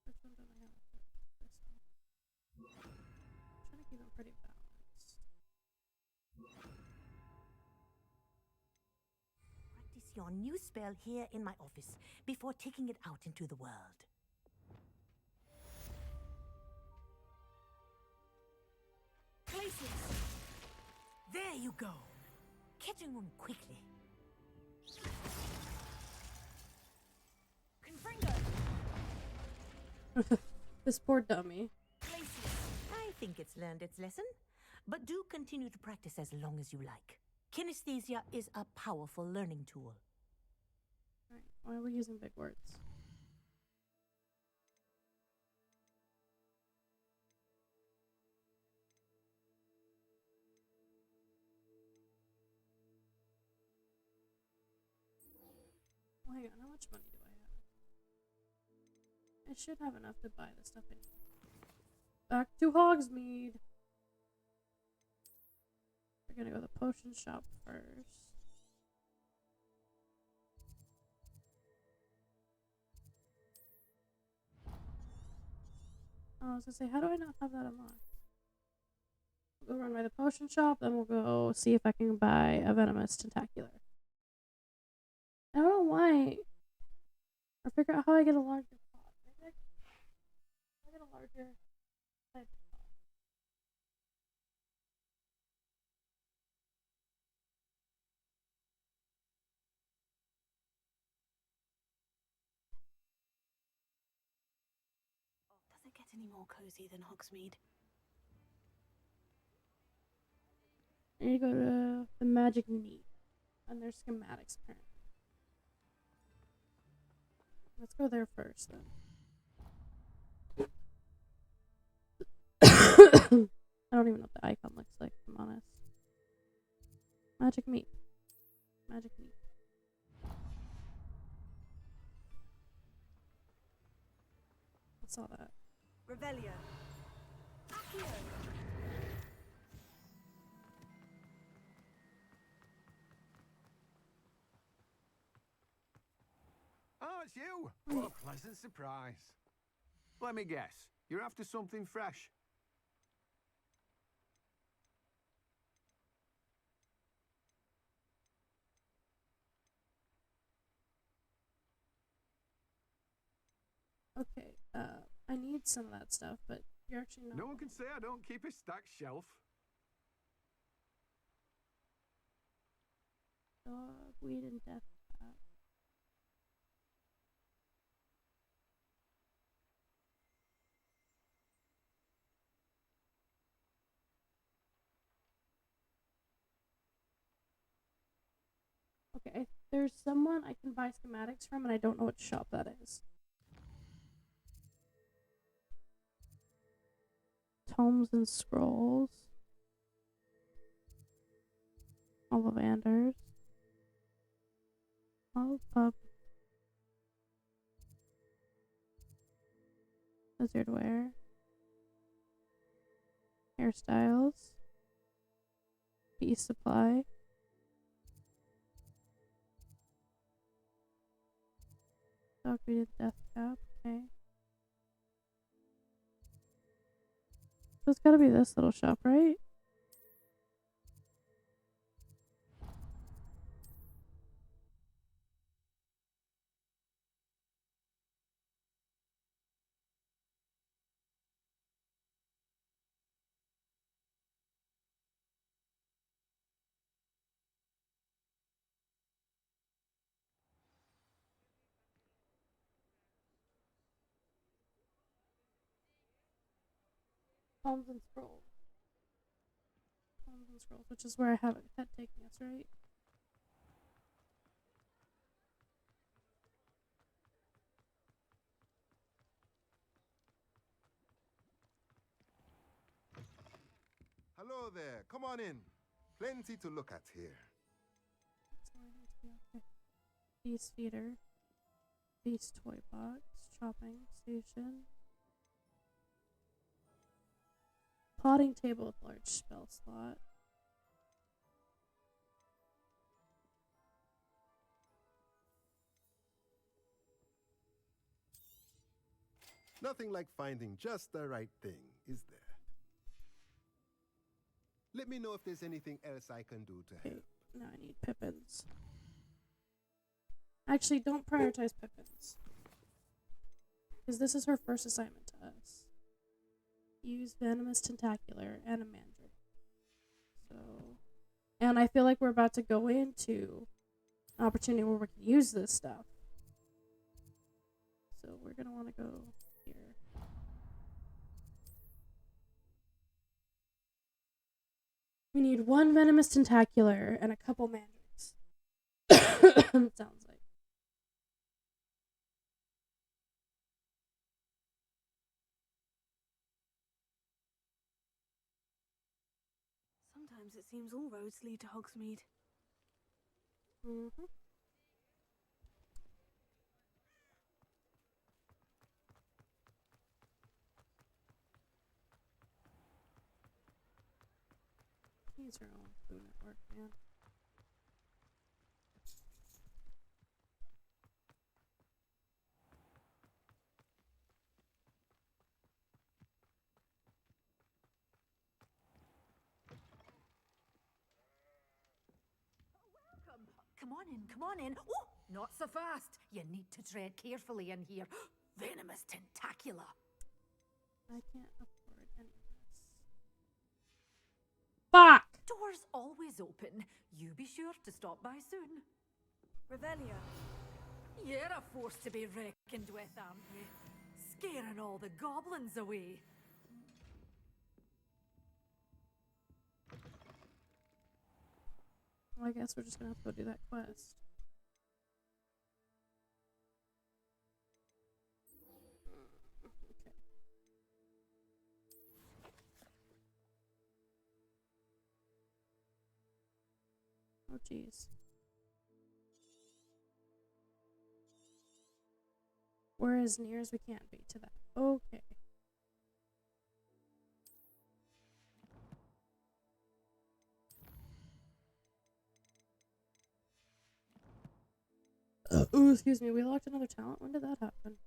Which one did I have? This one. I'm trying to keep them pretty balanced. Practice your new spell here in my office before taking it out into the world. Places! There you go. Catching them quickly. This poor dummy. Places. I think it's learned its lesson, but do continue to practice as long as you like. Kinesthesia is a powerful learning tool. Alright, why are we using big words? Well, hang on, how much money do I have? I should have enough to buy the stuff I need. Back to Hogsmeade. We're gonna go to the potion shop first. Oh, I was gonna say, how do I not have that unlocked? We'll go run by the potion shop, then we'll go see if I can buy a venomous tentacular. I don't know why Or figure out how I get a larger pot. Maybe I get a larger type of pot. Does it get any more cozy than Hogsmeade? I need to go to the Magic Neat. And their schematics apparently. Let's go there first then. I don't even know what the icon looks like, if I'm honest. Magic Meat. Magic Meat. I saw that. Revelio. Accio. Oh, it's you! What a pleasant surprise. Let me guess, you're after something fresh. Okay, I need some of that stuff, but you're actually not. No one can say I don't keep a stacked shelf. Dog, weed, and death cap. Okay, there's someone I can buy schematics from, and I don't know which shop that is. Tomes and Scrolls. Ollivanders. Olive Pub. Lizard Wear. Hairstyles. Beast Supply. Dogweed Death Cap. Okay. So it's gotta be this little shop, right? Tomes and Scrolls. Tomes and Scrolls, which is where I have it taking us, right? Hello there. Come on in. Plenty to look at here. Beast Feeder. Beast Toy Box. Shopping Station. Potting Table with large spell slot. Nothing like finding just the right thing, is there? Let me know if there's anything else I can do to help. Now I need Pippins. Actually, don't prioritize Pippins. Because this is her first assignment to us. Use Venomous Tentacular and a Mandrake. So... And I feel like we're about to go into an opportunity where we can use this stuff. So we're going to want to go here. We need one Venomous Tentacular and a couple Mandrakes. Sounds like. Sometimes it seems all roads lead to Hogsmeade. Mm-hmm. He's her own Food Network, man. Come on in, come on in. Oh! not so fast. You need to tread carefully in here. Venomous tentacula. I can't afford any of this. Fuck! Doors always open. You be sure to stop by soon. Revelio. You're a force to be reckoned with, aren't you? Scaring all the goblins away. Well, I guess we're just gonna have to go do that quest. Okay. Oh, jeez. We're as near as we can be to that. Okay. Ooh, excuse me. We locked another talent. When did that happen?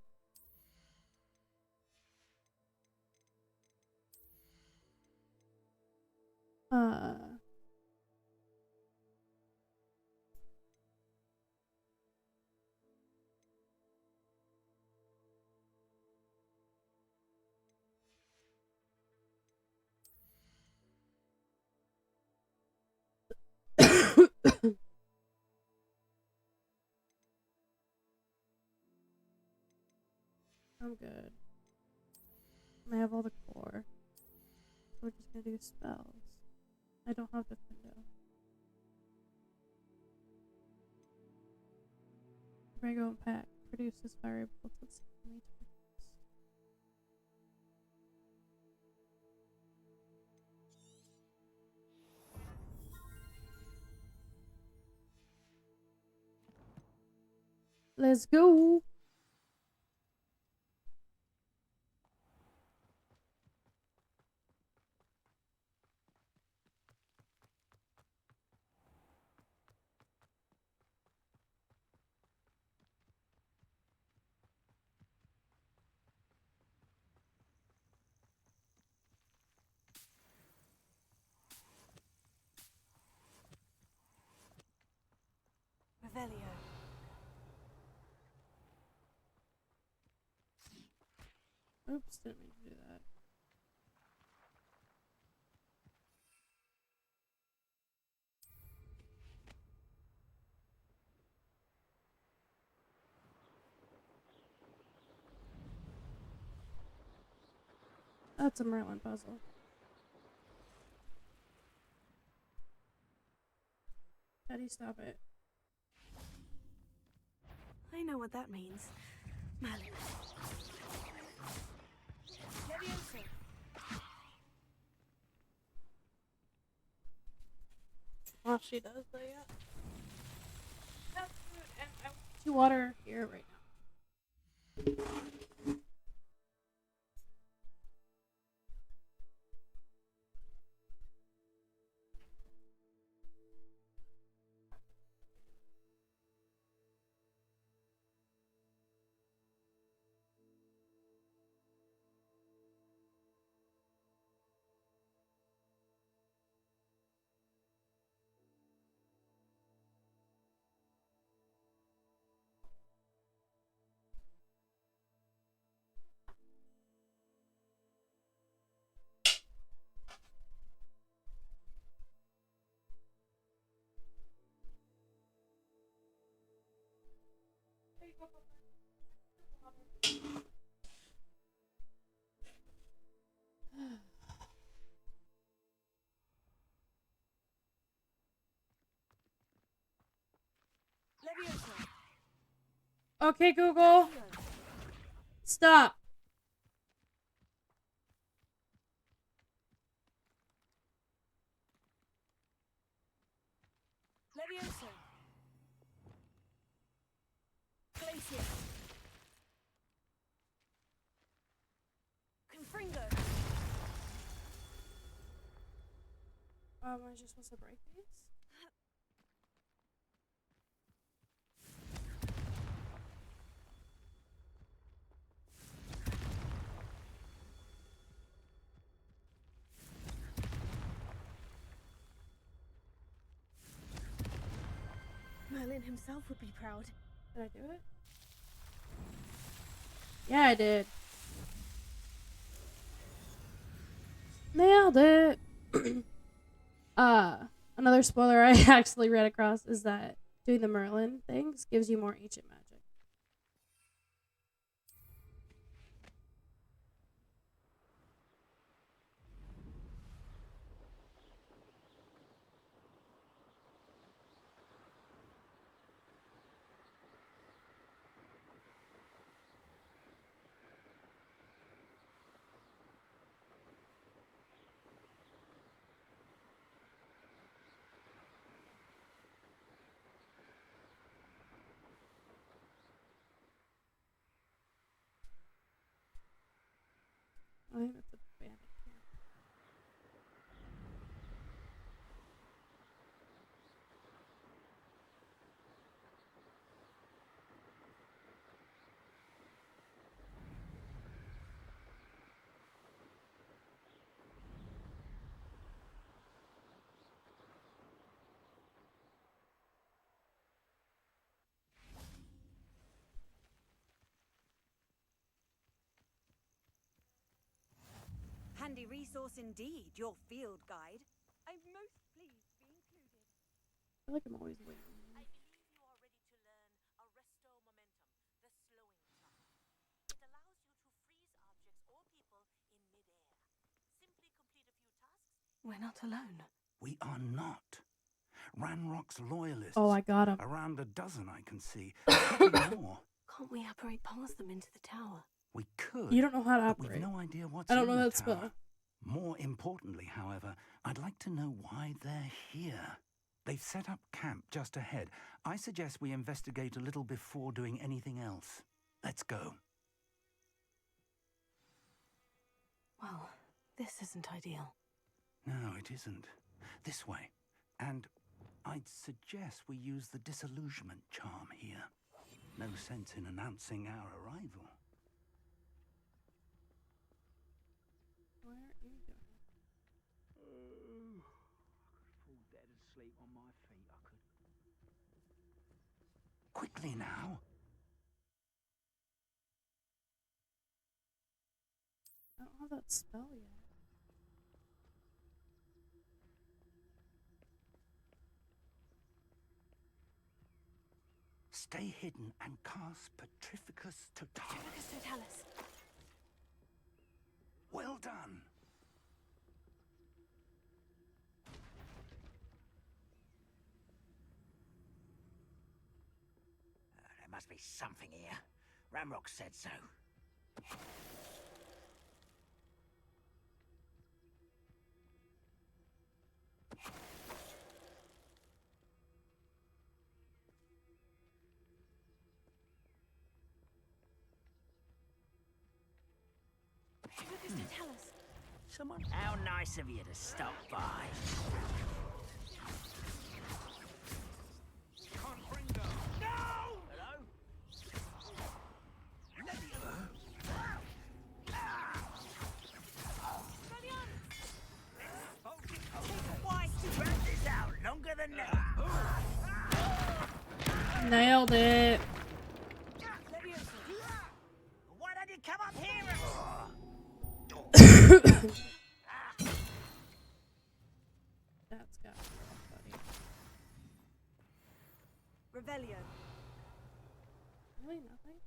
I'm good. I have all the core. We're just gonna do spells. I don't have Defendo. Brago and Pack produces fiery bolts with 6 targets. Let's go! Revelio. Oops, didn't mean to do that. That's a Merlin puzzle. Betty, stop it. I know what that means. Merlin. Leviosa. Well, she does, but yeah. That's good, and I want to water here right now. Leviosa. Okay, Google. Stop. Leviosa. Glacier. Confringo. Am I just supposed to break these? Merlin himself would be proud. Did I do it? Yeah, I did. Nailed it. Another spoiler I actually read across is that doing the Merlin things gives you more ancient magic. I think that's a bandit camp. Handy resource indeed, your field guide. I'm most pleased to be included. I feel like I'm always waiting. I believe you are ready to learn Arresto Momentum, the slowing charm. It allows you to freeze objects or people in midair. Simply complete a few tasks. We're not alone. We are not. Ranrock's loyalists. Oh, I got him. Around a dozen I can see. Probably more. Can't we apparate past them into the tower? We could. You don't know how to but operate. we've no idea what's I don't in know the that tower. spell. More importantly, however, I'd like to know why they're here. They've set up camp just ahead. I suggest we investigate a little before doing anything else. Let's go. Well, this isn't ideal. No, it isn't. This way. And I'd suggest we use the disillusionment charm here. No sense in announcing our arrival. Why aren't you doing it? I could fall dead asleep on my feet, I could. Quickly now. I don't have that spell yet. Stay hidden and cast Petrificus Totalis. Petrificus Totalis. Well done. There must be something here. Ramrock said so. Petrificus Totalis. Someone? How nice of you to stop by. Can't bring them. No! Hello? Why drag this out longer than never? Nailed it. Why don't you come up here and... That's got to be rough, buddy. Revelio. Really nothing?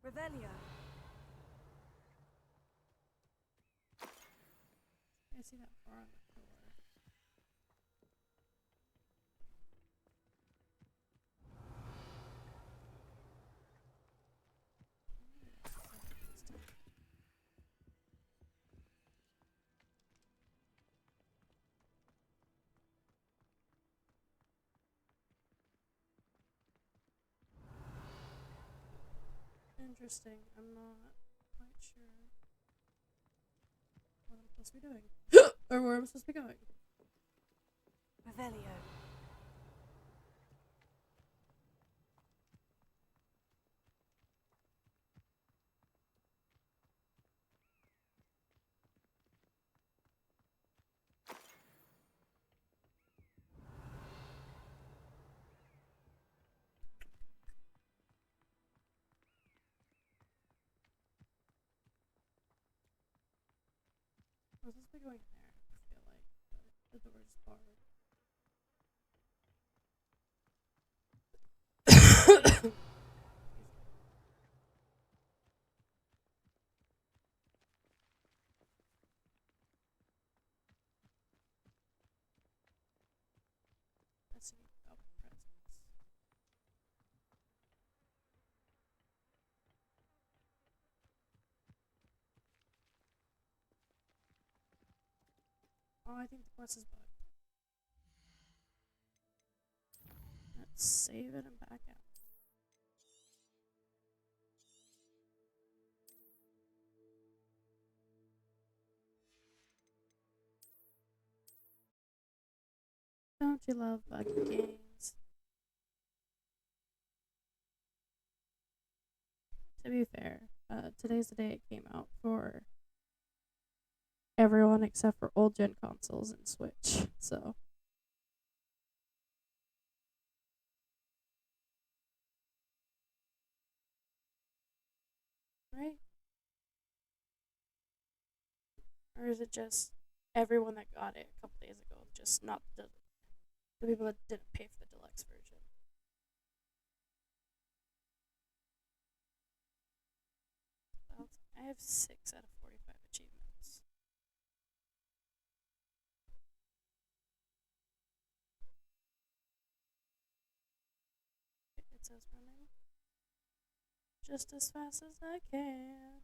Revelio. I see that far on the door. Interesting. I'm not quite sure what I'm supposed to be doing. Or where I'm supposed to be going. Revelio. I was supposed to be going there, I feel like, but the door's barred. Let's see. Oh, presents. Oh, I think the quest is bugged. Let's save it and back out. Don't you love buggy games? To be fair, today's the day it came out for everyone except for old gen consoles and Switch. So right? Or is it just everyone that got it a couple days ago, just not the people that didn't pay for the deluxe version? Well, I have 6 out of 45 achievements. It says running just as fast as I can.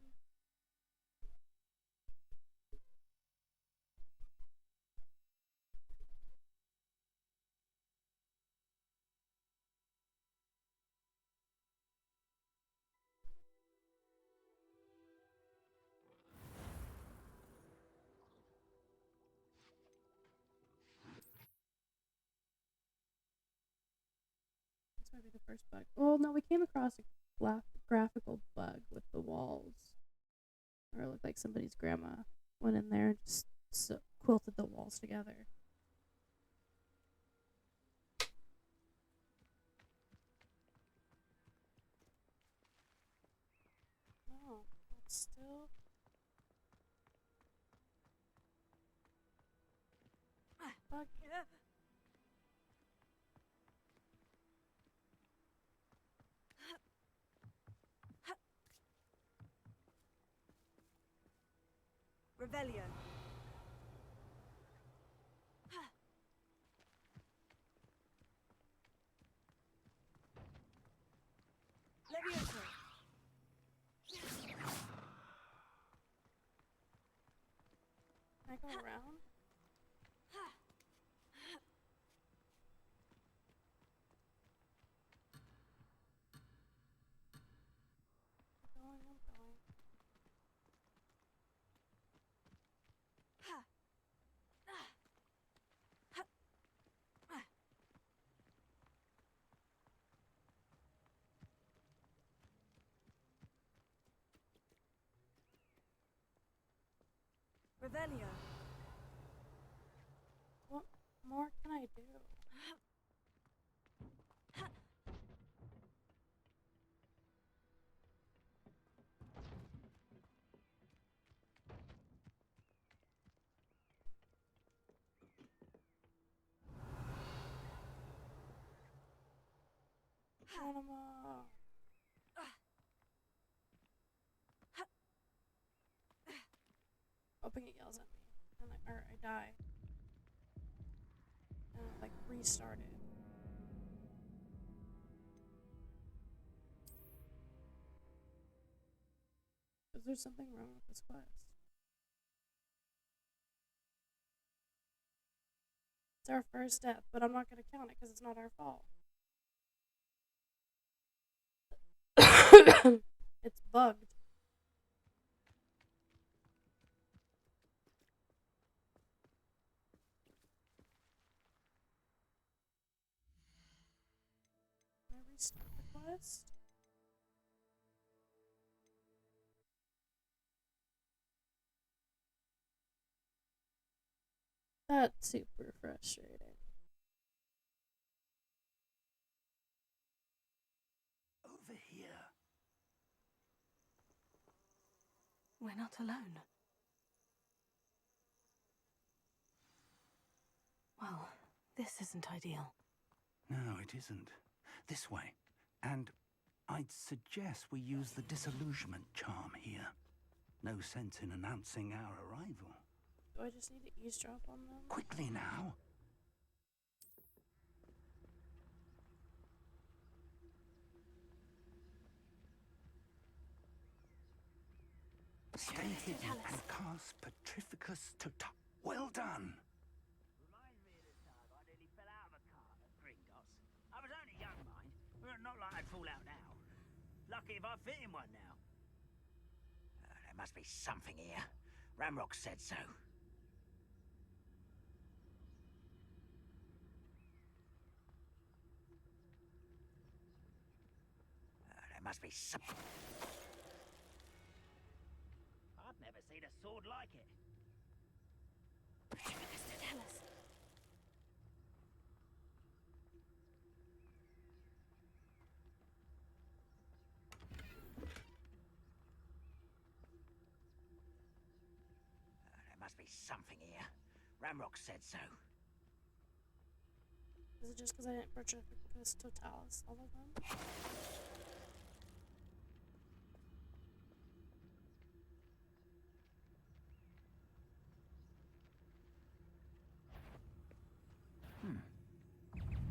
This might be the first bug. Well, no, we came across a graphical bug with the walls. Or it looked like somebody's grandma went in there and just quilted the walls together. No, it's still... Bug. Revelio. Levioso. Can I go around? I'm going. Revelio. What more can I do? Anima. Hoping it yells at me, and I die, and I restart it. Is there something wrong with this quest? It's our first death, but I'm not gonna count it because it's not our fault. It's bugged. Can I restart the quest? That's super frustrating. Over here. We're not alone. Well, this isn't ideal. No, it isn't. This way. And I'd suggest we use the disillusionment charm here. No sense in announcing our arrival. Do I just need to eavesdrop on them? Quickly now. Stay hidden and cast Petrificus Tota. Well done. Reminds me of the time I nearly fell out of a cart at Gringotts. I was only young, mind. Not like I'd fall out now. Lucky if I fit in one now. There must be something here. Ramrock said so. There must be some... I've never seen a sword like it. Tell us. There must be something here. Ramrock said so. Is it just because I didn't purchase Totalis all of them?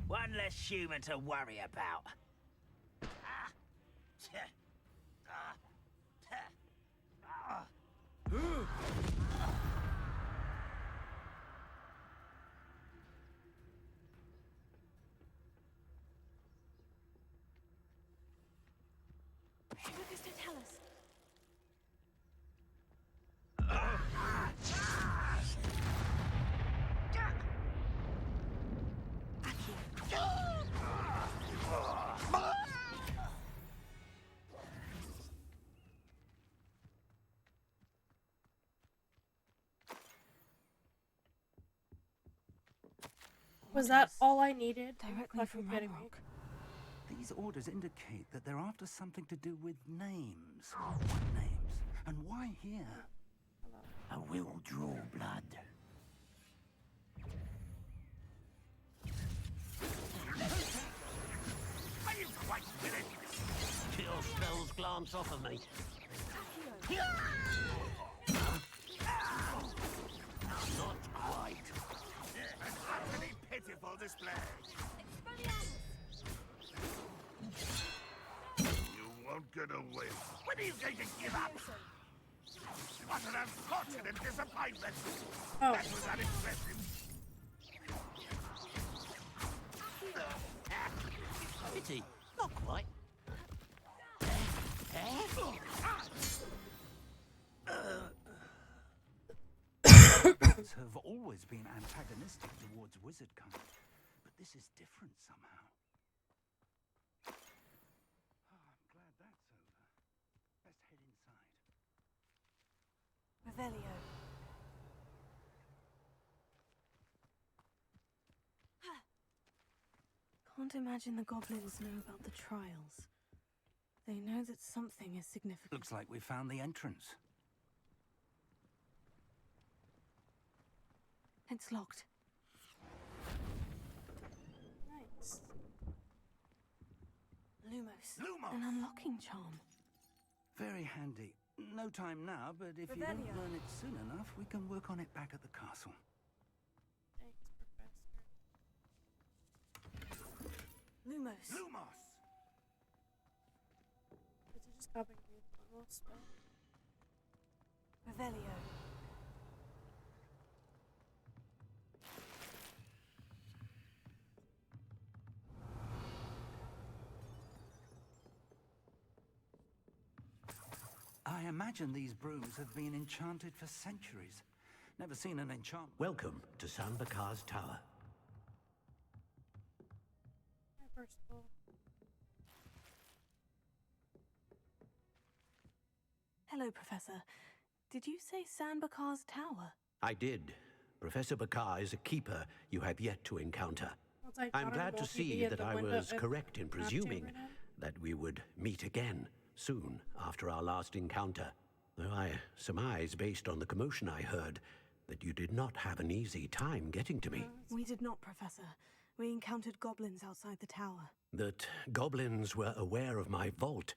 One less human to worry about. Ah. Tell us. Was that all I needed? Directly from Ramrock. These orders indicate that they're after something to do with names. What names? And why here? I will draw blood. Are you quite finished? Your spells glance off of me. Not quite. An utterly pitiful display. You won't get away. When are you going to give up? What an unfortunate disappointment. Oh. That was unexpected. Pity. Not quite. Wizards have always been antagonistic towards wizard kind, but this is different somehow. Oh, I'm glad that's over. Let's head inside. Revelio. Can't imagine the goblins know about the trials. They know that something is significant. Looks like we found the entrance. It's locked. Nice. Lumos. An unlocking charm. Very handy. No time now, but if you don't learn it soon enough, we can work on it back at the castle. Thanks, Professor. Lumos. Lumos! Did you just copy me normal spell? Revelio. imagine these brooms have been enchanted for centuries. Never seen an enchantment. Welcome to San Bakar's tower. First of all. Hello, Professor. Did you say San Bakar's tower? I did. Professor Bakar is a keeper you have yet to encounter. I'm glad to see that I was correct in presuming that we would meet again soon after our last encounter. Though I surmise, based on the commotion I heard, that you did not have an easy time getting to me. We did not, Professor. We encountered goblins outside the tower. That goblins were aware of my vault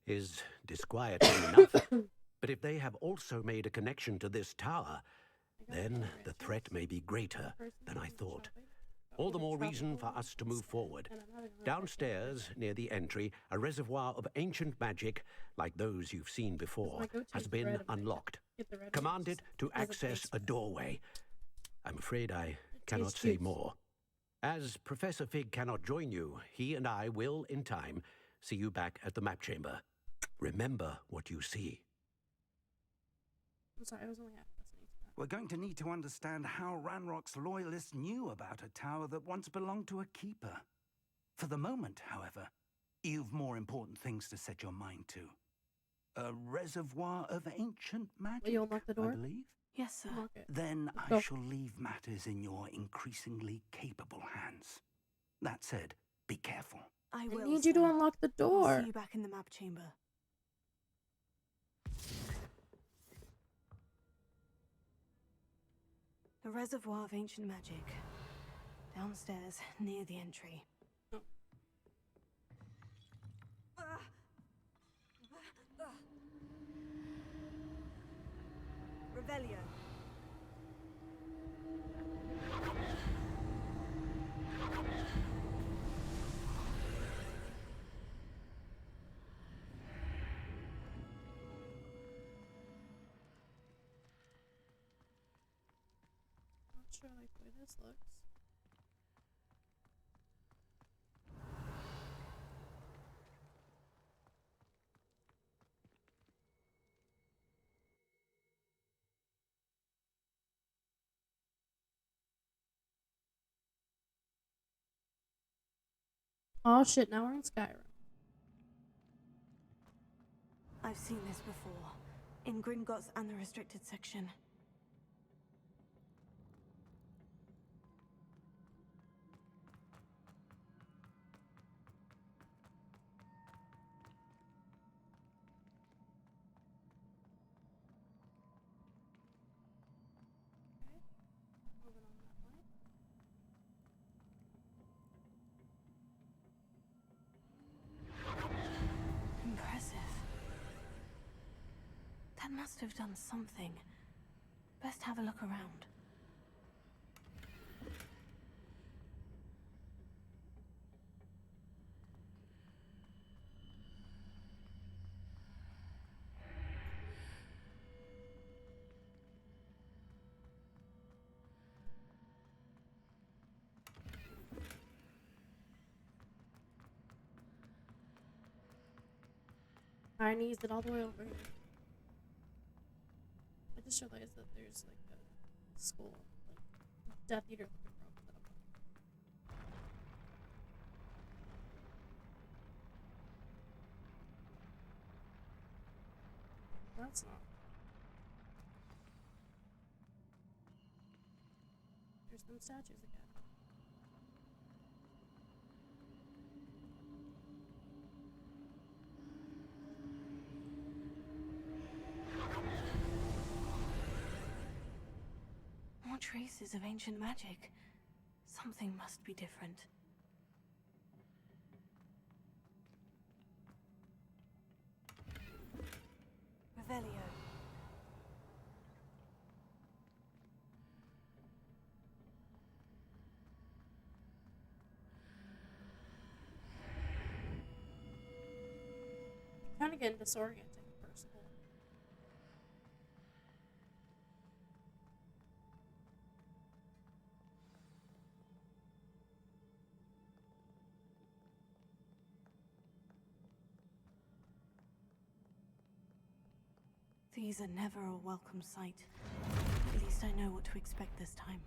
is disquieting enough. But if they have also made a connection to this tower, then the threat may be greater than I thought. All the more reason for us to move forward. Downstairs, near the entry, a reservoir of ancient magic, like those you've seen before, has been unlocked. Commanded to access a doorway. I'm afraid I cannot say more. As Professor Fig cannot join you, he and I will, in time, see you back at the map chamber. Remember what you see. I'm sorry, I was only half listening to that. We're going to need to understand how Ranrock's loyalists knew about a tower that once belonged to a keeper. For the moment, however, you've more important things to set your mind to. A reservoir of ancient magic, Will you unlock the door? I believe? Yes, sir. Then I shall leave matters in your increasingly capable hands. That said, be careful. I will. I need you to unlock the door. I'll see you back in the map chamber. The reservoir of ancient magic. Downstairs, near the entry. Revelio. Not sure like the way this looks. Oh shit, now we're in Skyrim. I've seen this before. In Gringotts and the restricted section. Moving on that way. Impressive. That must have done something. Best have a look around. I needs it all the way over here. I just realized that there's like a school, like Death Eater looking room that I'm That's not. There's them statues again. More traces of ancient magic. Something must be different. Revelio. Kind of getting disorienting, first of all. These are never a welcome sight. At least I know what to expect this time.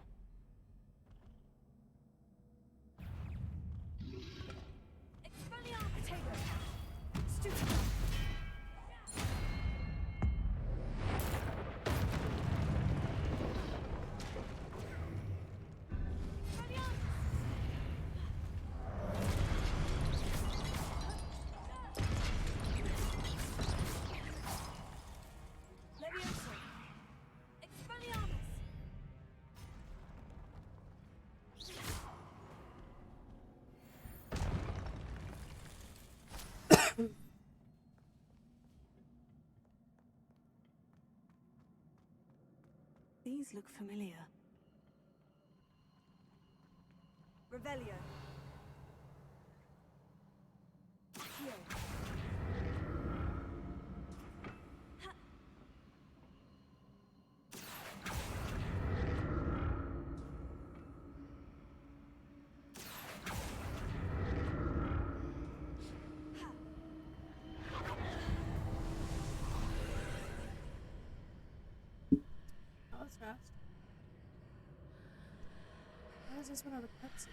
These look familiar. Revelio. Accio. That was fast. Why is this one on a cutscene?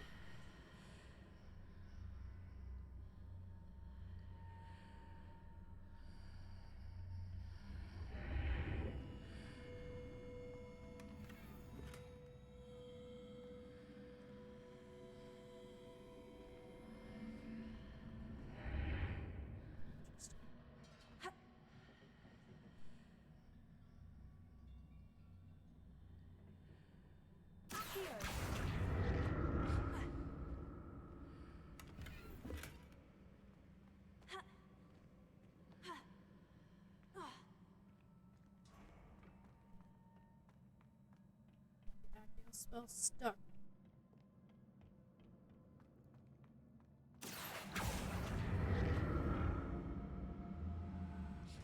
Spell stuck.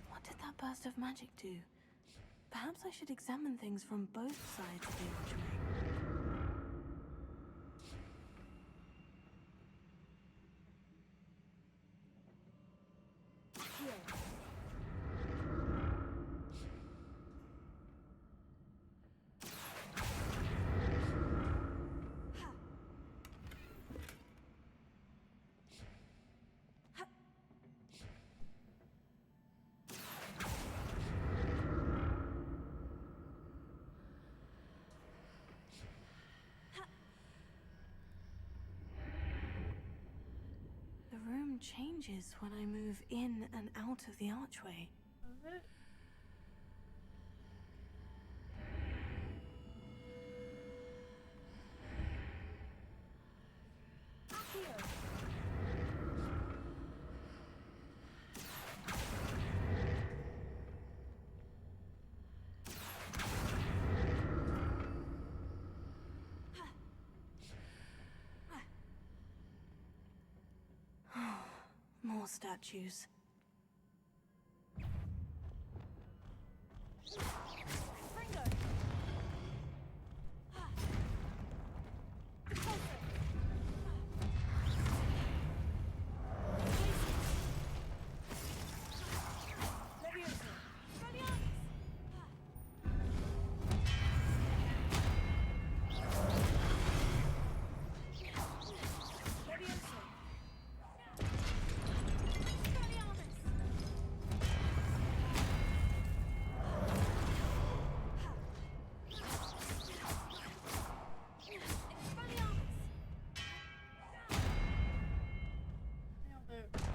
What did that burst of magic do? Perhaps I should examine things from both sides of the archway. The room changes when I move in and out of the archway. More statues.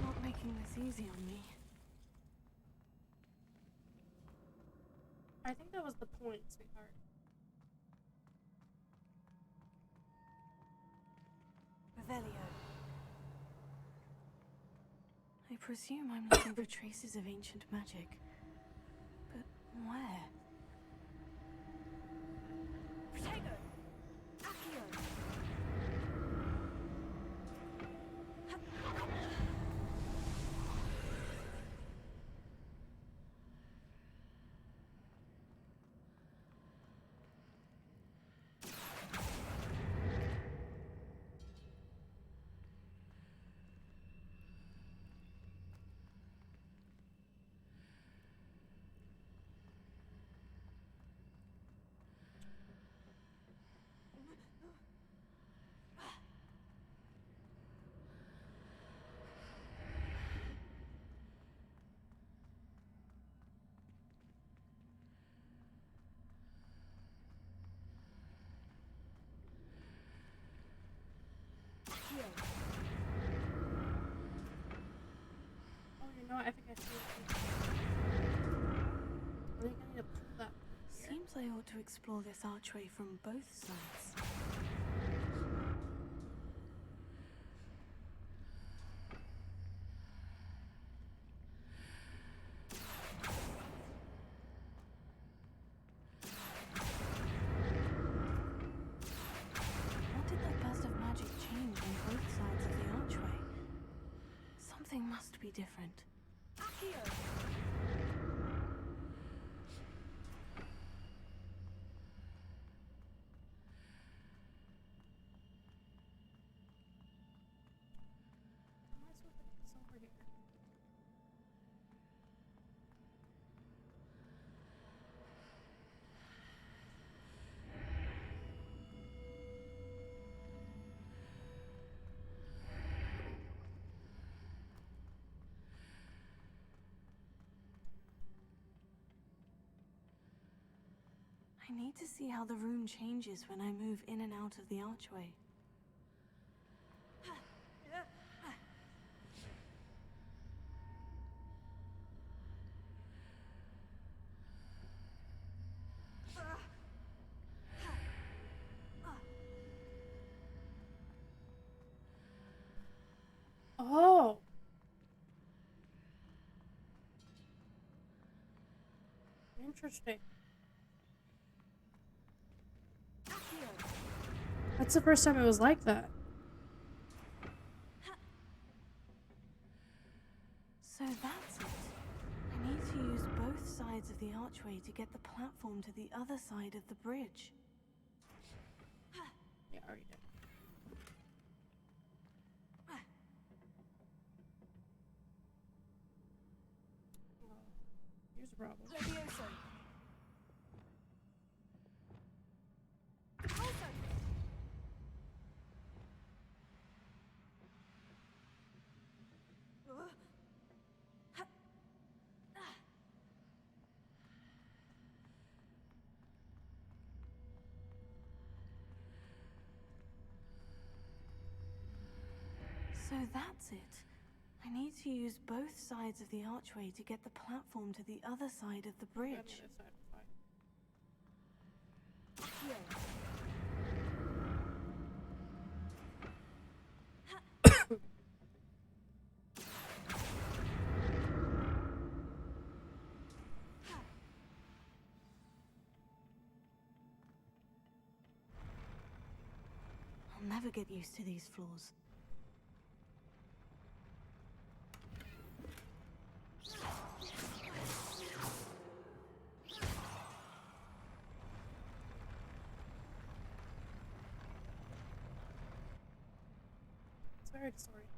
Not making this easy on me. I think that was the point, sweetheart. Revelio. I presume I'm looking for traces of ancient magic. But where? Protego. Accio. You know, I think I see it. Are they going to pull that? Seems I ought to explore this archway from both sides. What did that burst of magic change on both sides of the archway? Something must be different. Accio! Am I supposed to put this over here? I need to see how the room changes when I move in and out of the archway. Oh. Interesting. That's the first time it was like that. So that's it. I need to use both sides of the archway to get the platform to the other side of the bridge. Yeah, I already did. Well, here's a problem. Levioso! So that's it. I need to use both sides of the archway to get the platform to the other side of the bridge. I'll never get used to these floors. It's very disorienting.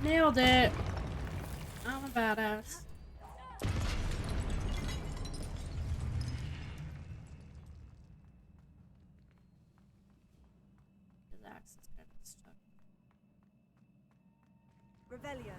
Nailed it. I'm a badass. His axe is kind of stuck. Revelio.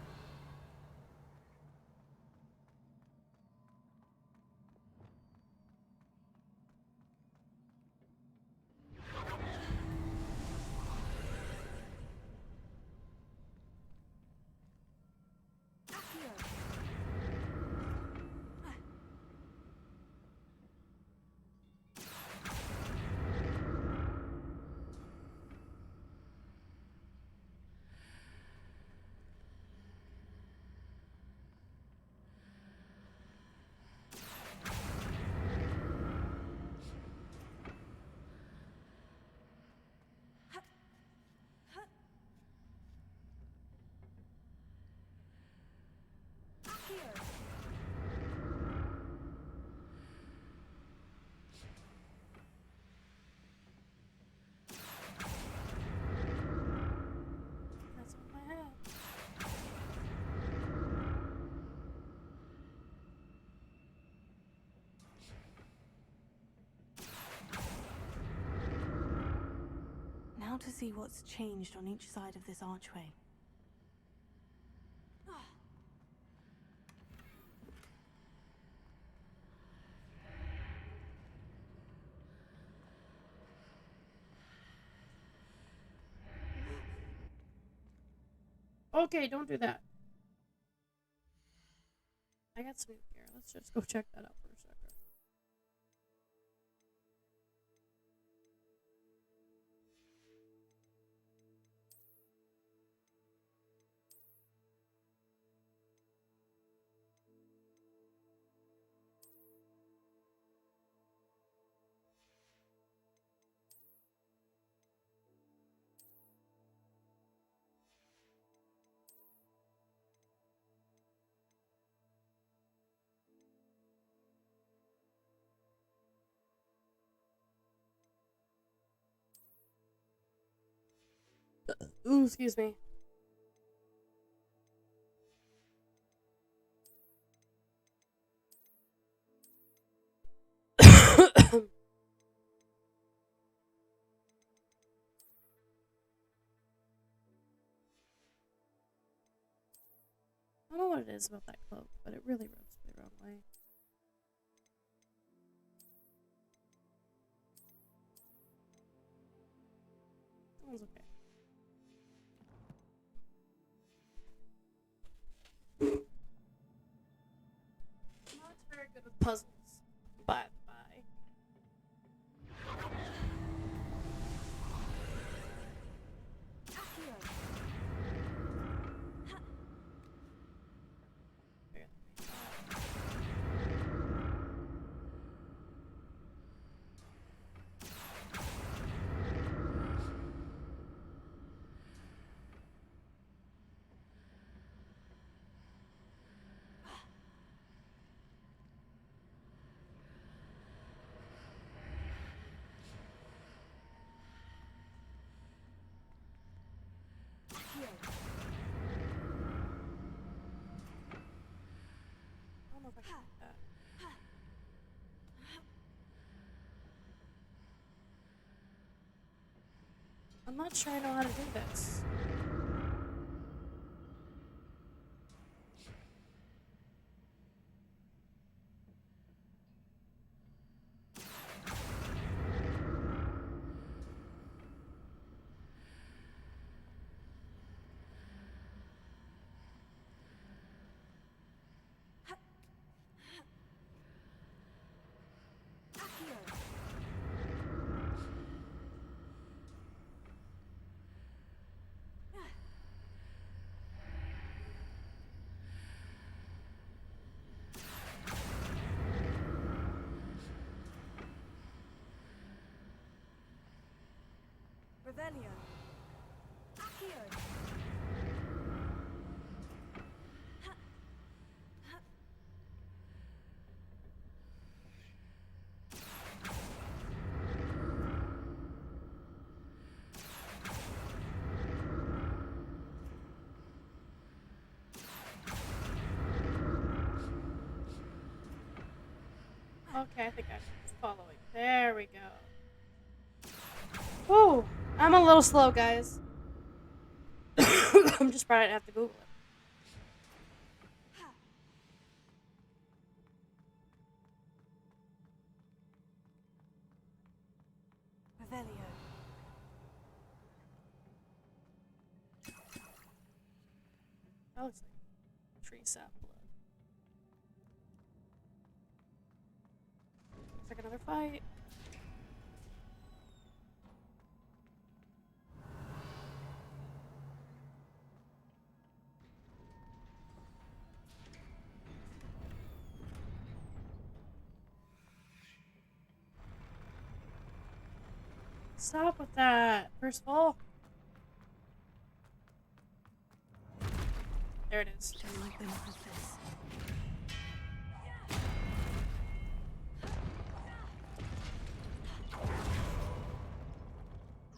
to see what's changed on each side of this archway. Okay, don't do that. I got some here. Let's just go check that out for a second. Ooh, excuse me. I don't know what it is about that cloak, but it really rubs me the wrong way. That one's okay. Not very good with puzzles, by the by. I don't know if I can do that. I'm not sure I know how to do this. Revelio. Accio. Okay, I think I'm following. There we go. Whoa! I'm a little slow, guys. I'm just probably gonna have to Google it. Revelio. That looks like tree sap blood. Looks like another fight. Stop with that. First of all. There it is. Don't like them with this.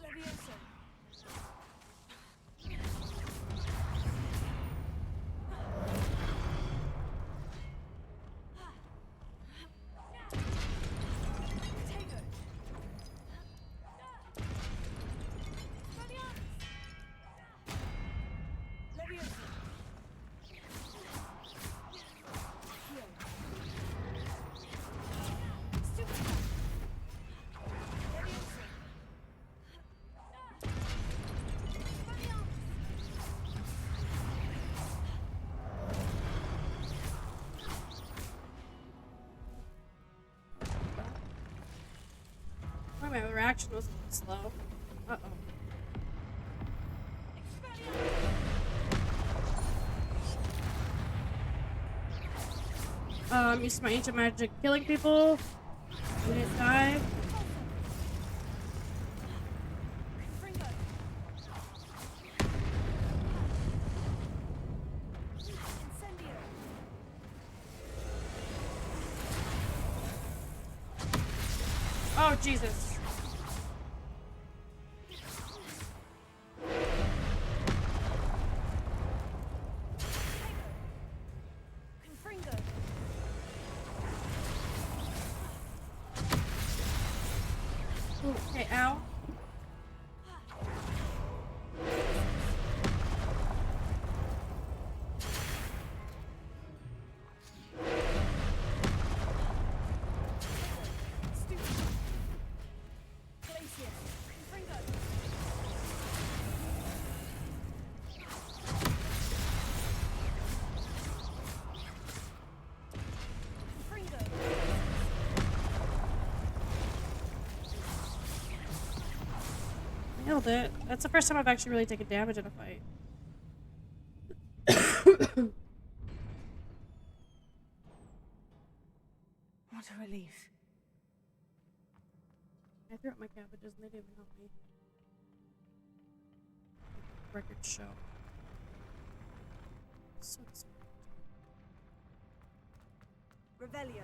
Levioso. Potato. Why my reaction was a little slow. Uh-oh. Use my ancient magic killing people. Didn't die. Oh, Jesus. Okay, ow. Nailed it. That's the first time I've actually really taken damage in a fight. What a relief. I threw out my cabbages and they didn't even help me. Records show. So disappointing. Revelio.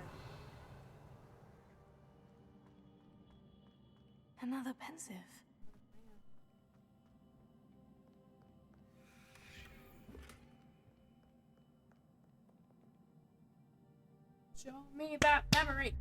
Another pensive. Show me that memory.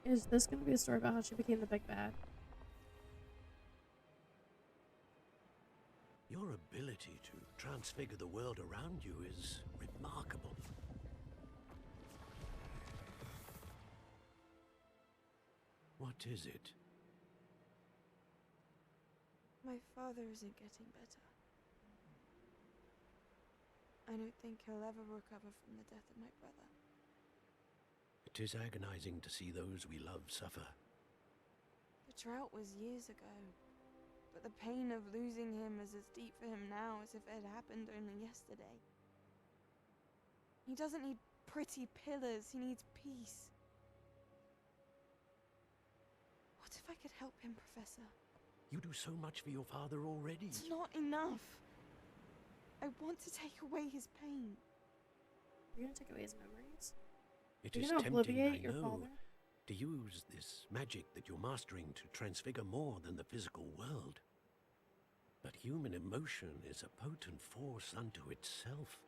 Is this going to be a story about how she became the big bad? Your ability to transfigure the world around you is remarkable. What is it? My father isn't getting better. I don't think he'll ever recover from the death of my brother. It is agonizing to see those we love suffer. The drought was years ago, but the pain of losing him is as deep for him now as if it had happened only yesterday. He doesn't need pretty pillars, he needs peace. What if I could help him, Professor? You do so much for your father already. It's not enough. I want to take away his pain. You're gonna take away his memories? It You're is gonna tempting, obliviate I your know, father? to use this magic that you're mastering to transfigure more than the physical world. But human emotion is a potent force unto itself.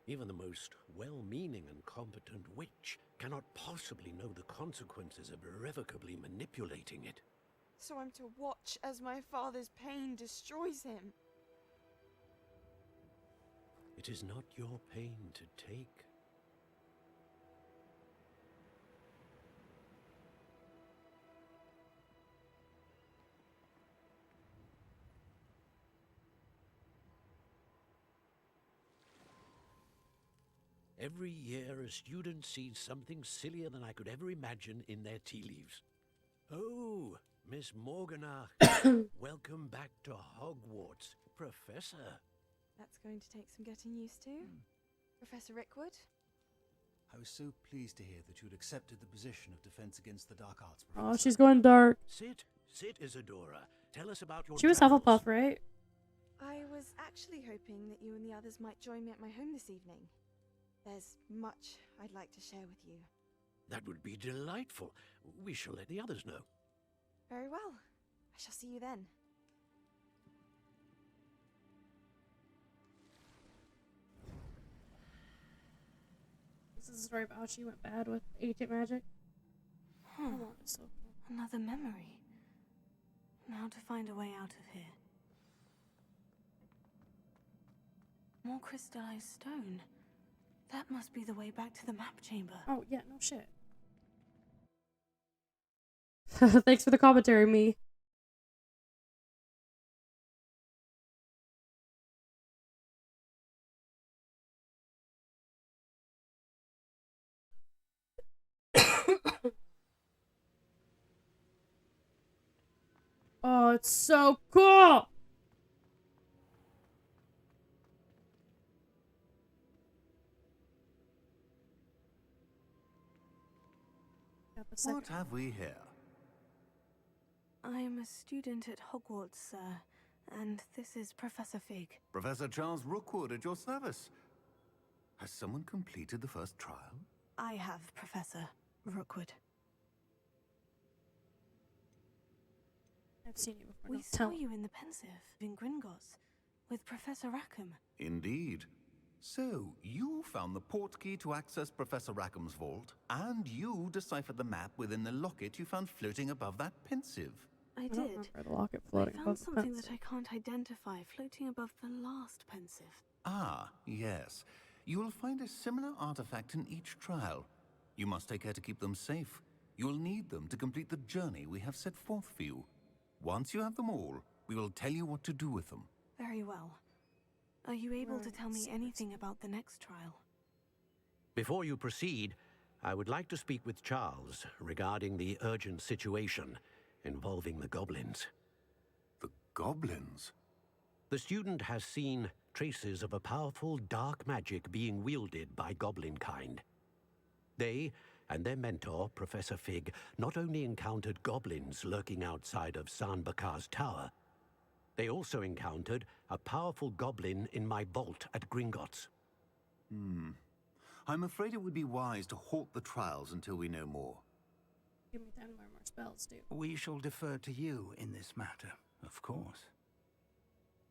Even the most well-meaning and competent witch cannot possibly know the consequences of irrevocably manipulating it. So I'm to watch as my father's pain destroys him. It is not your pain to take. Every year, a student sees something sillier than I could ever imagine in their tea leaves. Oh, Miss Morganach, welcome back to Hogwarts, Professor. That's going to take some getting used to. Professor Rickwood? I was so pleased to hear that you'd accepted the position of Defense Against the Dark Arts, Oh, Professor. she's going dark. Sit, Isadora. Tell us about your She was travels. Hufflepuff, right? I was actually hoping that you and the others might join me at my home this evening. There's much I'd like to share with you. That would be delightful. We shall let the others know. Very well. I shall see you then. This is a story about how she went bad with ancient magic. Huh. Oh, it's so cool. Another memory. Now to find a way out of here. More crystallized stone. That must be the way back to the map chamber. Oh, yeah, no shit. Thanks for the commentary, me. Oh, it's so cool! What have we here? I am a student at Hogwarts, sir, and this is Professor Fig. Professor Charles Rookwood at your service. Has someone completed the first trial? I have, Professor Rookwood. I've seen you before. We saw you in the Pensive in Gringotts with Professor Rackham. Indeed. So, you found the portkey to access Professor Rackham's vault, and you deciphered the map within the locket you found floating above that Pensive. I don't did. remember the locket floating I found above the something Pensive. that I can't identify floating above the last Pensive. Ah, yes. You will find a similar artifact in each trial. You must take care to keep them safe. You'll need them to complete the journey we have set forth for you. Once you have them all, we will tell you what to do with them. Very well. Are you able to tell me anything about the next trial? Before you proceed, I would like to speak with Charles regarding the urgent situation involving the goblins. The goblins? The student has seen traces of a powerful dark magic being wielded by goblin kind. They and their mentor, Professor Fig, not only encountered goblins lurking outside of Sanbakar's tower, they also encountered a powerful goblin in my vault at Gringotts. I'm afraid it would be wise to halt the trials until we know more. Give me 10 more spells, dude. We shall defer to you in this matter, of course.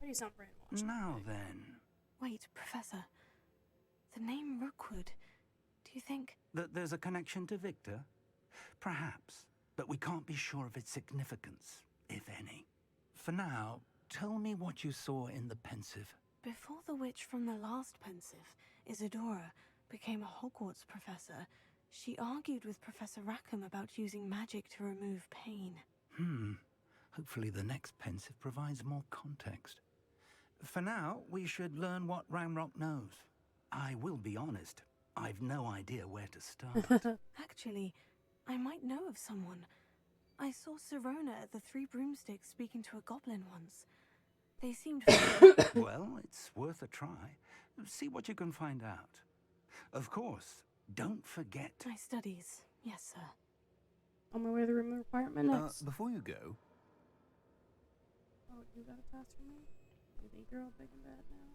Why do you sound brainwashed? Now then. Wait, Professor. The name Rookwood. Do you think... That there's a connection to Victor? Perhaps, but we can't be sure of its significance, if any. For now, tell me what you saw in the Pensive. Before the witch from the last Pensive, Isadora, became a Hogwarts professor, she argued with Professor Rackham about using magic to remove pain. Hopefully the next Pensive provides more context. For now, we should learn what Ramrock knows. I will be honest, I've no idea where to start. Actually, I might know of someone. I saw Sirona at the Three Broomsticks speaking to a goblin once. They seemed... Well, it's worth a try. See what you can find out. Of course, don't forget... My studies, yes, sir. On my way to the room requirement next. Before you go... Oh, you got a task for me? You think you're all big and bad now?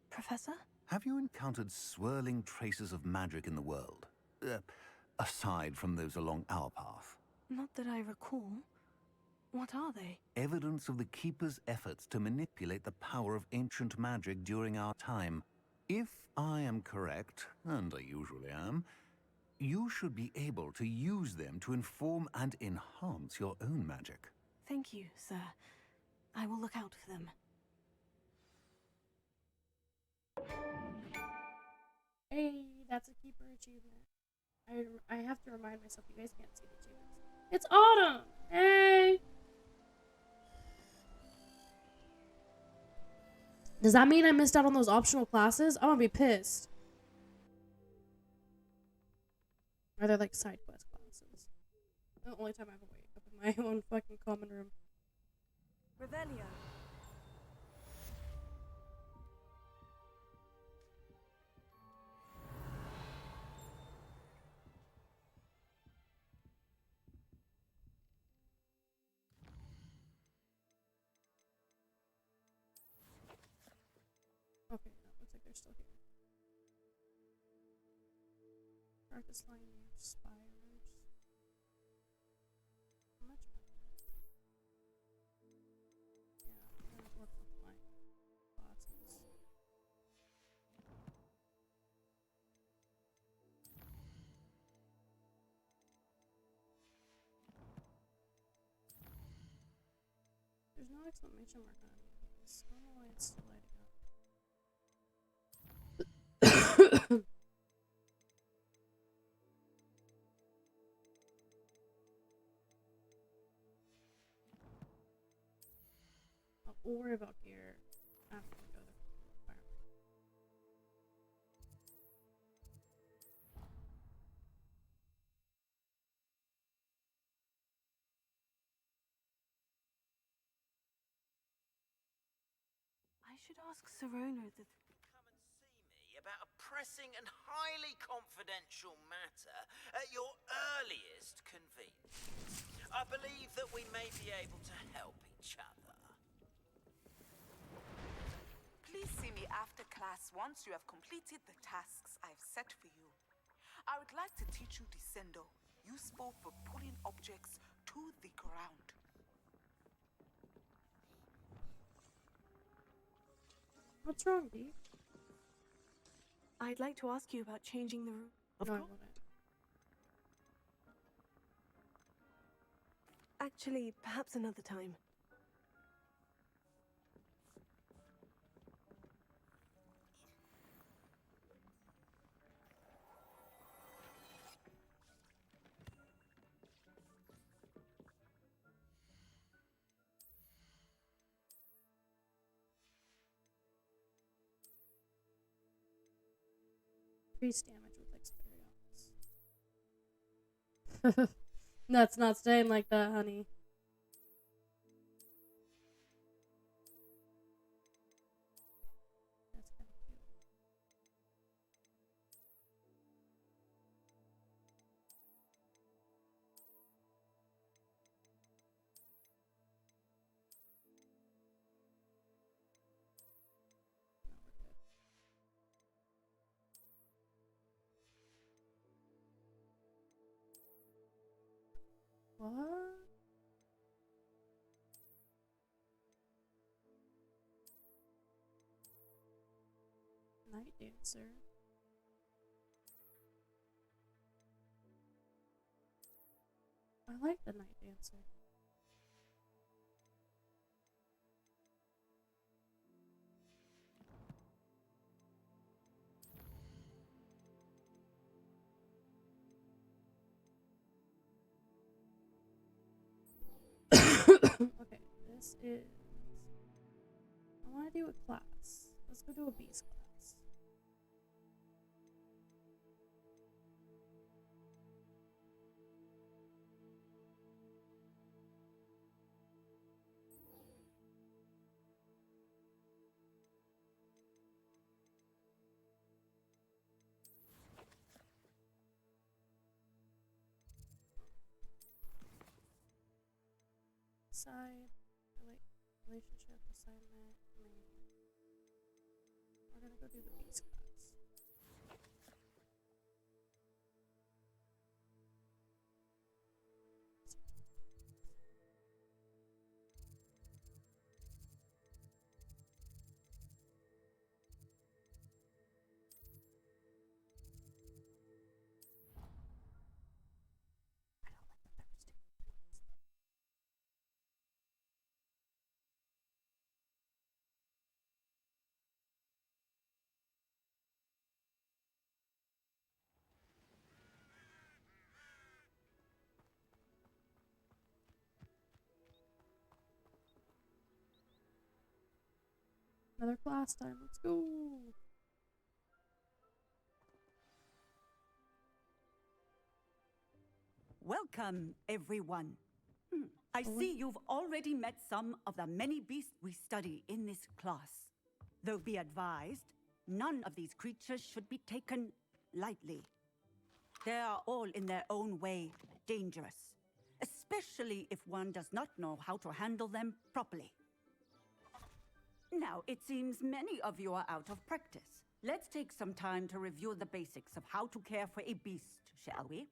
Professor? Have you encountered swirling traces of magic in the world? Aside from those along our path? Not that I recall. What are they? Evidence of the Keeper's efforts to manipulate the power of ancient magic during our time. If I am correct, and I usually am, you should be able to use them to inform and enhance your own magic. Thank you, sir. I will look out for them. Hey, that's a keeper achievement. I have to remind myself you guys can't see the achievements. It's autumn! Hey! Does that mean I missed out on those optional classes? I'm gonna be pissed. Are they like side quest classes? The only time I have to wait up in my own fucking common room. Revelio. Okay, no, looks like they're still here. Practice line spires. How much? Yeah, I'm gonna work with my bosses. There's no exclamation mark on any of this. I don't know why it's still lighting up. We'll worry about gear after we go to the requirement. I should ask Sirona the... Come and see me about a pressing and highly confidential matter at your earliest convenience. I believe that we may be able to help each other. Please see me after class once you have completed the tasks I've set for you. I would like to teach you Descendo, useful for pulling objects to the ground. What's wrong, Dee? I'd like to ask you about changing the room. No, I wouldn't. Actually, perhaps another time. Increase damage with Experience. That's not staying like that, honey. That's kind of cute. What? Night Dancer. I like the Night Dancer. Okay, this is... I want to do a class. Let's go do a beast class. Side, relationship, assignment, main. We're gonna go do the beast class. Another class time. Let's go. Welcome, everyone. I see you've already met some of the many beasts we study in this class. Though be advised, none of these creatures should be taken lightly. They are all in their own way dangerous, especially if one does not know how to handle them properly. Now, it seems many of you are out of practice. Let's take some time to review the basics of how to care for a beast, shall we?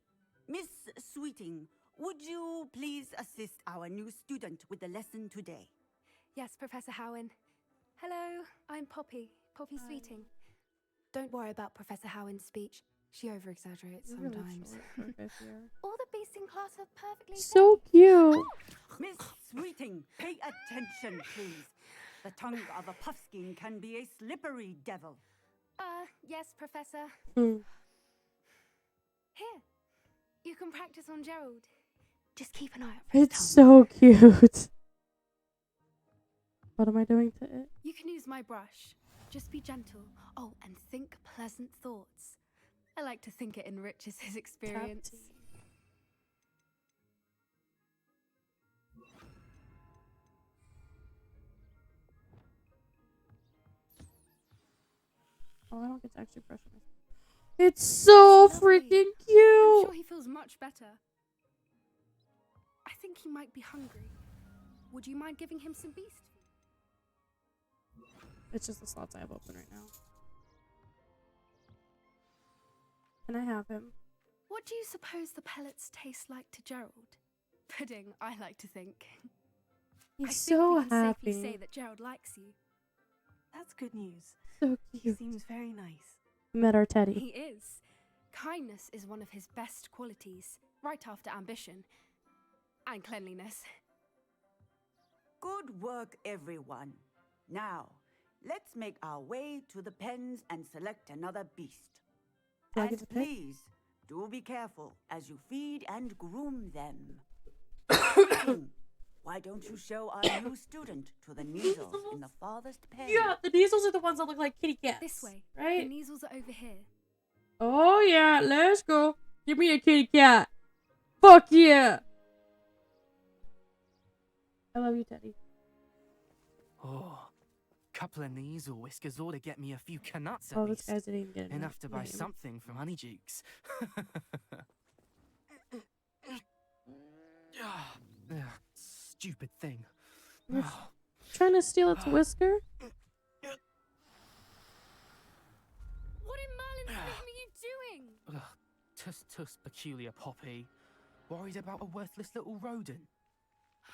Miss Sweeting, would you please assist our new student with the lesson today? Yes, Professor Howen. Hello, I'm Poppy Sweeting. Don't worry about Professor Howen's speech. She over-exaggerates sometimes. Really short, All the the beasts in class are perfectly So cute. Miss Sweeting, pay attention, please. The tongue of a puffskein can be a slippery devil. Yes, Professor. Hmm. Here, you can practice on Gerald. Just keep an eye out for his It's tongue. so cute. What am I doing to it? You can use my brush. Just be gentle. Oh, and think pleasant thoughts. I like to think it enriches his experience. Oh, I don't get to actually brush my. It's so freaking I'm cute. sure he feels much better. I think he might be hungry. Would you mind giving him some beast food? It's just the slots I have open right now. Can I have him? What do you suppose the pellets taste like to Gerald? Pudding, I like to think. He's I think so we can happy. safely say that Gerald likes you. That's good news. So He cute. seems very nice. Met our Teddy. He is. Kindness is one of his best qualities, right after ambition and cleanliness. Good work, everyone. Now, let's make our way to the pens and select another beast. Do I get And to pick? please, do be careful as you feed and groom them. Why don't you show our new student to the needles in the farthest pen? Yeah, the Diesels are the ones that look like kitty cats. This way. Right? The measles are over here. Oh yeah, let's go. Give me a kitty cat. Fuck yeah. I love you, Teddy. Oh, couple of Neasel whiskers ought to get me a few canuts at Oh, this least. guy didn't even get a Enough to buy name. something from Honeydukes. Stupid thing. You're trying to steal its whisker? What in Merlin's name are you doing? Tuss, peculiar Poppy. Worried about a worthless little rodent.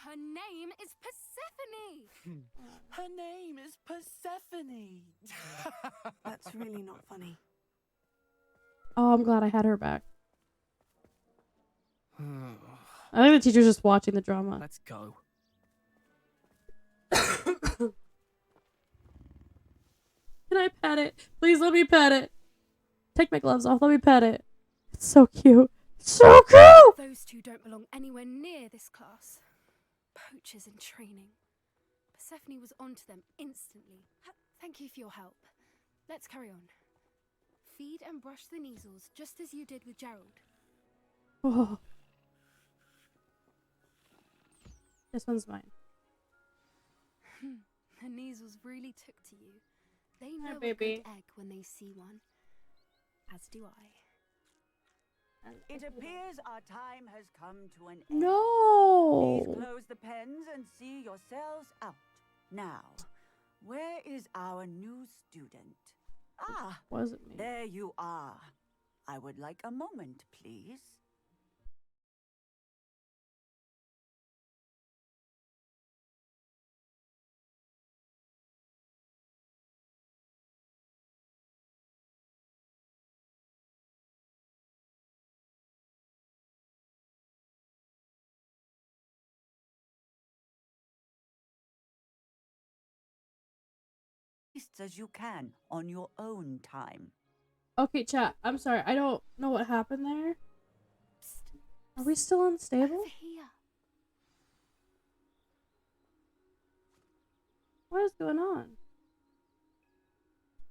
Her name is Persephone. Her name is Persephone. That's really not funny. Oh, I'm glad I had her back. I think the teacher's just watching the drama. Let's go. Can I pet it? Please let me pet it. Take my gloves off. Let me pet it. It's so cute. So cute! Those two don't belong anywhere near this class. Poachers in training. Persephone was onto them instantly. Thank you for your help. Let's carry on. Feed and brush the Neasels just as you did with Gerald. Oh. This one's mine. The Neasels really took to you. They know Hi, a baby. good egg when they see one. As do I. It appears our time has come to an end. No! Please close the pens and see yourselves out. Now, where is our new student? Ah, Wasn't me. there you are. I would like a moment, please. As you can on your own time. Okay, chat. I'm sorry. I don't know what happened there. Are we still unstable? Over here. What is going on?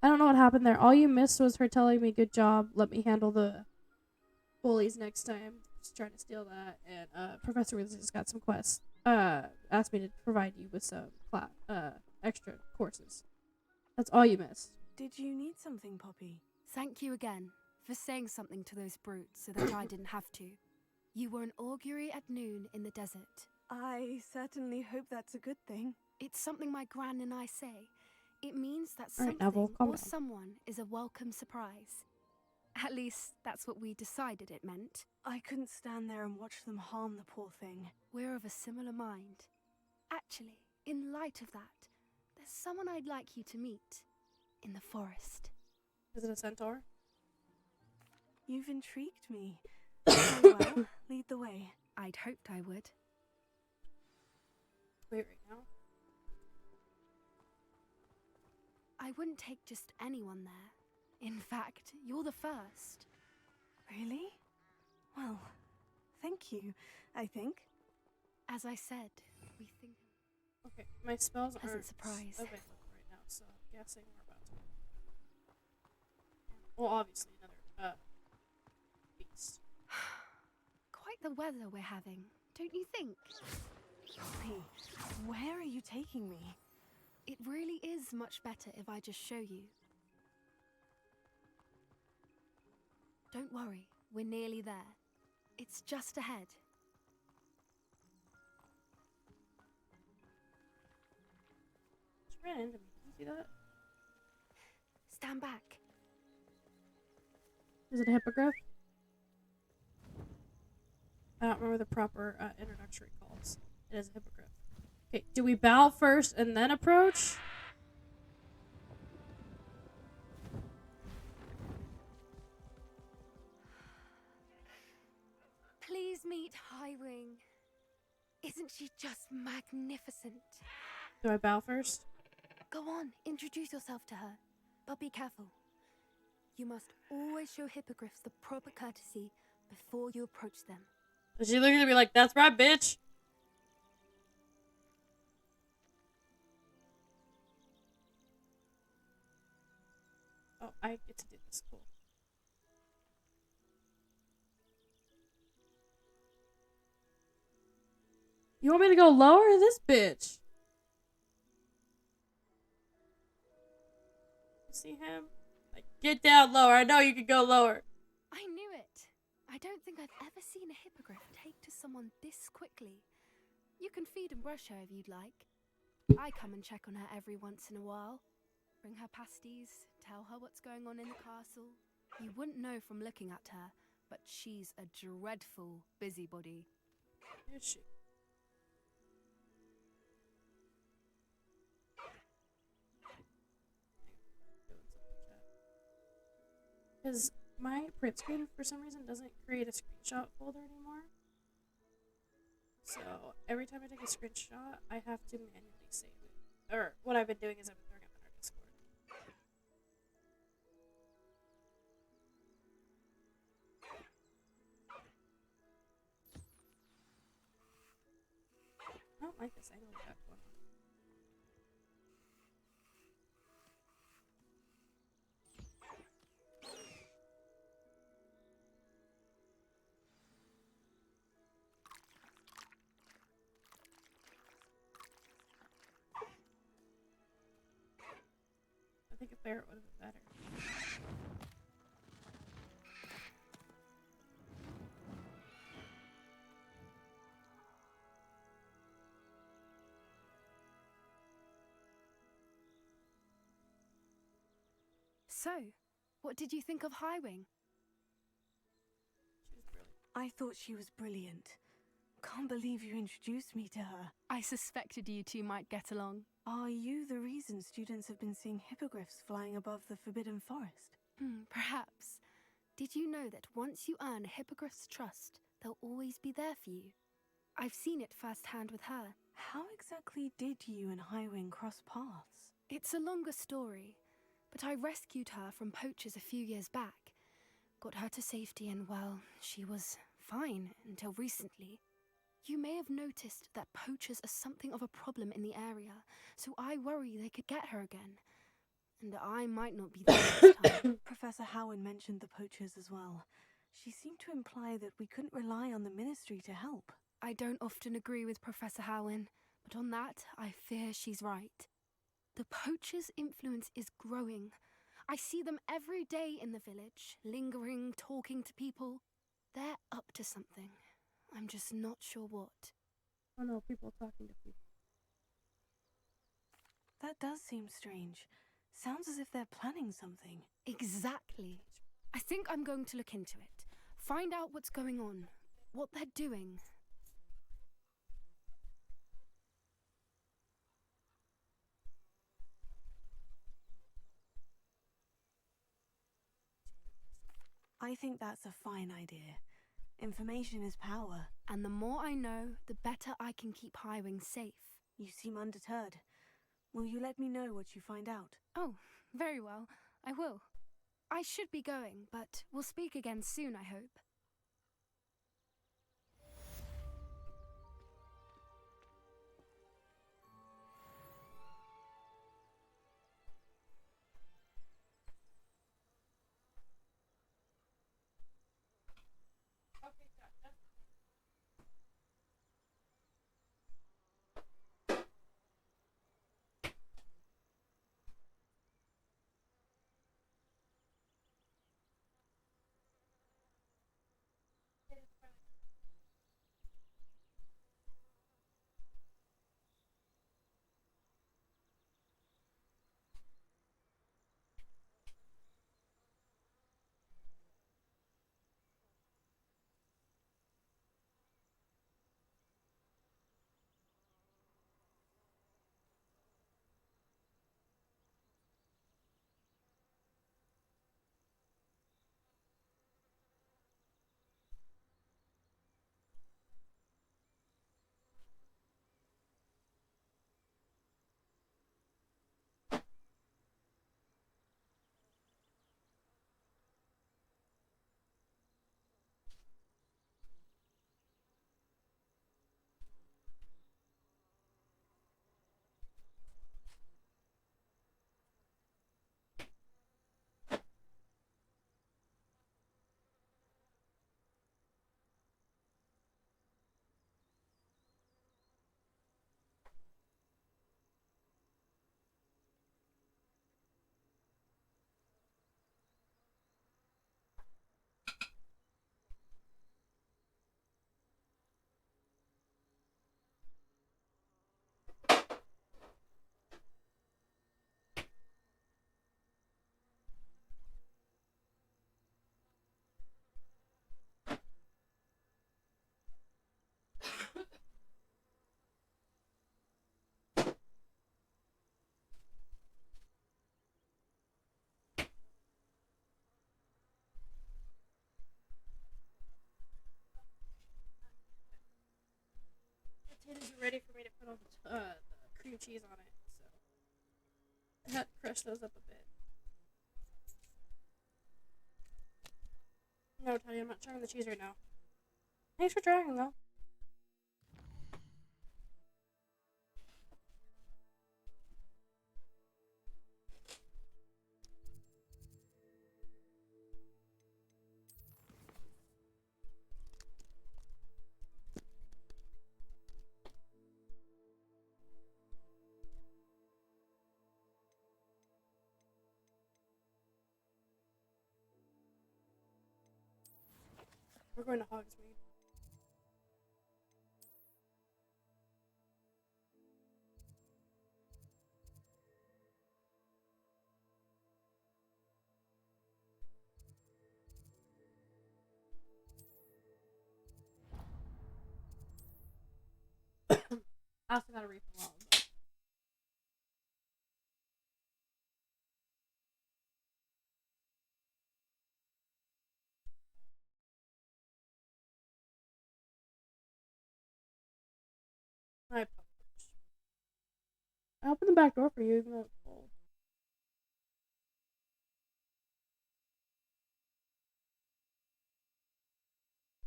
I don't know what happened there. All you missed was her telling me, good job, let me handle the bullies next time. Just trying to steal that. And Professor Wizard just got some quests. Asked me to provide you with some extra courses. That's all you missed. Did you need something, Poppy? Thank you again for saying something to those brutes so that I didn't have to. You were an augury at noon in the desert. I certainly hope that's a good thing. It's something my gran and I say. It means that All right, something Neville, calm or down. someone is a welcome surprise. At least, that's what we decided it meant. I couldn't stand there and watch them harm the poor thing. We're of a similar mind. Actually, in light of that, there's someone I'd like you to meet. In the forest. Is it a centaur? You've intrigued me. Very well. Lead the way. I'd hoped I would. Wait right now. I wouldn't take just anyone there. In fact, you're the first. Really? Well, thank you, I think. As I said, we think... Okay, my spells As a aren't surprise. available right now, so I'm guessing we're about to... Well, obviously, another, beast. Quite the weather we're having, don't you think? Holly, where are you taking me? It really is much better if I just show you. Don't worry, we're nearly there. It's just ahead. She ran into me. Can you see that? Stand back. Is it a hippogriff? I don't remember the proper introductory calls. It is a hippogriff. Okay, do we bow first and then approach? Please meet Highwing. Isn't she just magnificent? Do I bow first? Go on, introduce yourself to her. But be careful. You must always show hippogriffs the proper courtesy before you approach them. And she looked at me like, that's right, bitch. Oh, I get to do this. Cool. You want me to go lower? This bitch. You see him? Like, get down lower. I know you can go lower. I knew it. I don't think I've ever seen a hippogriff take to someone this quickly. You can feed and brush her if you'd like. I come and check on her every once in a while. Bring her pasties, tell her what's going on in the castle. You wouldn't know from looking at her, but she's a dreadful busybody. Is she? Because my print screen, for some reason, doesn't create a screenshot folder anymore. So every time I take a screenshot, I have to manually save it. Or what I've been doing is I've been throwing it in our Discord. I don't like this angle we got going on. I think a ferret would have been better. So, what did you think of Highwing? She was brilliant. I thought she was brilliant. Can't believe you introduced me to her. I suspected you two might get along. Are you the reason students have been seeing hippogriffs flying above the Forbidden Forest? Perhaps. Did you know that once you earn a hippogriff's trust, they'll always be there for you? I've seen it firsthand with her. How exactly did you and Highwing cross paths? It's a longer story, but I rescued her from poachers a few years back. Got her to safety and, well, she was fine until recently. You may have noticed that poachers are something of a problem in the area, so I worry they could get her again. And I might not be there this time. Professor Howin mentioned the poachers as well. She seemed to imply that we couldn't rely on the Ministry to help. I don't often agree with Professor Howin, but on that, I fear she's right. The poachers' influence is growing. I see them every day in the village, lingering, talking to people. They're up to something. I'm just not sure what. Oh no, people talking to people. That does seem strange. Sounds as if they're planning something. Exactly. I think I'm going to look into it. Find out what's going on. What they're doing. I think that's a fine idea. Information is power. And the more I know, the better I can keep Highwing safe. You seem undeterred. Will you let me know what you find out? Oh, very well. I will. I should be going, but we'll speak again soon, I hope. Potatoes are ready for me to put all the cream cheese on it, so I had to crush those up a bit. No, Teddy, I'm not trying the cheese right now. Thanks for trying, though. We're going to Hogsmeade. I also got a refill while I was there. I apologize. I opened the back door for you, even though it's cold.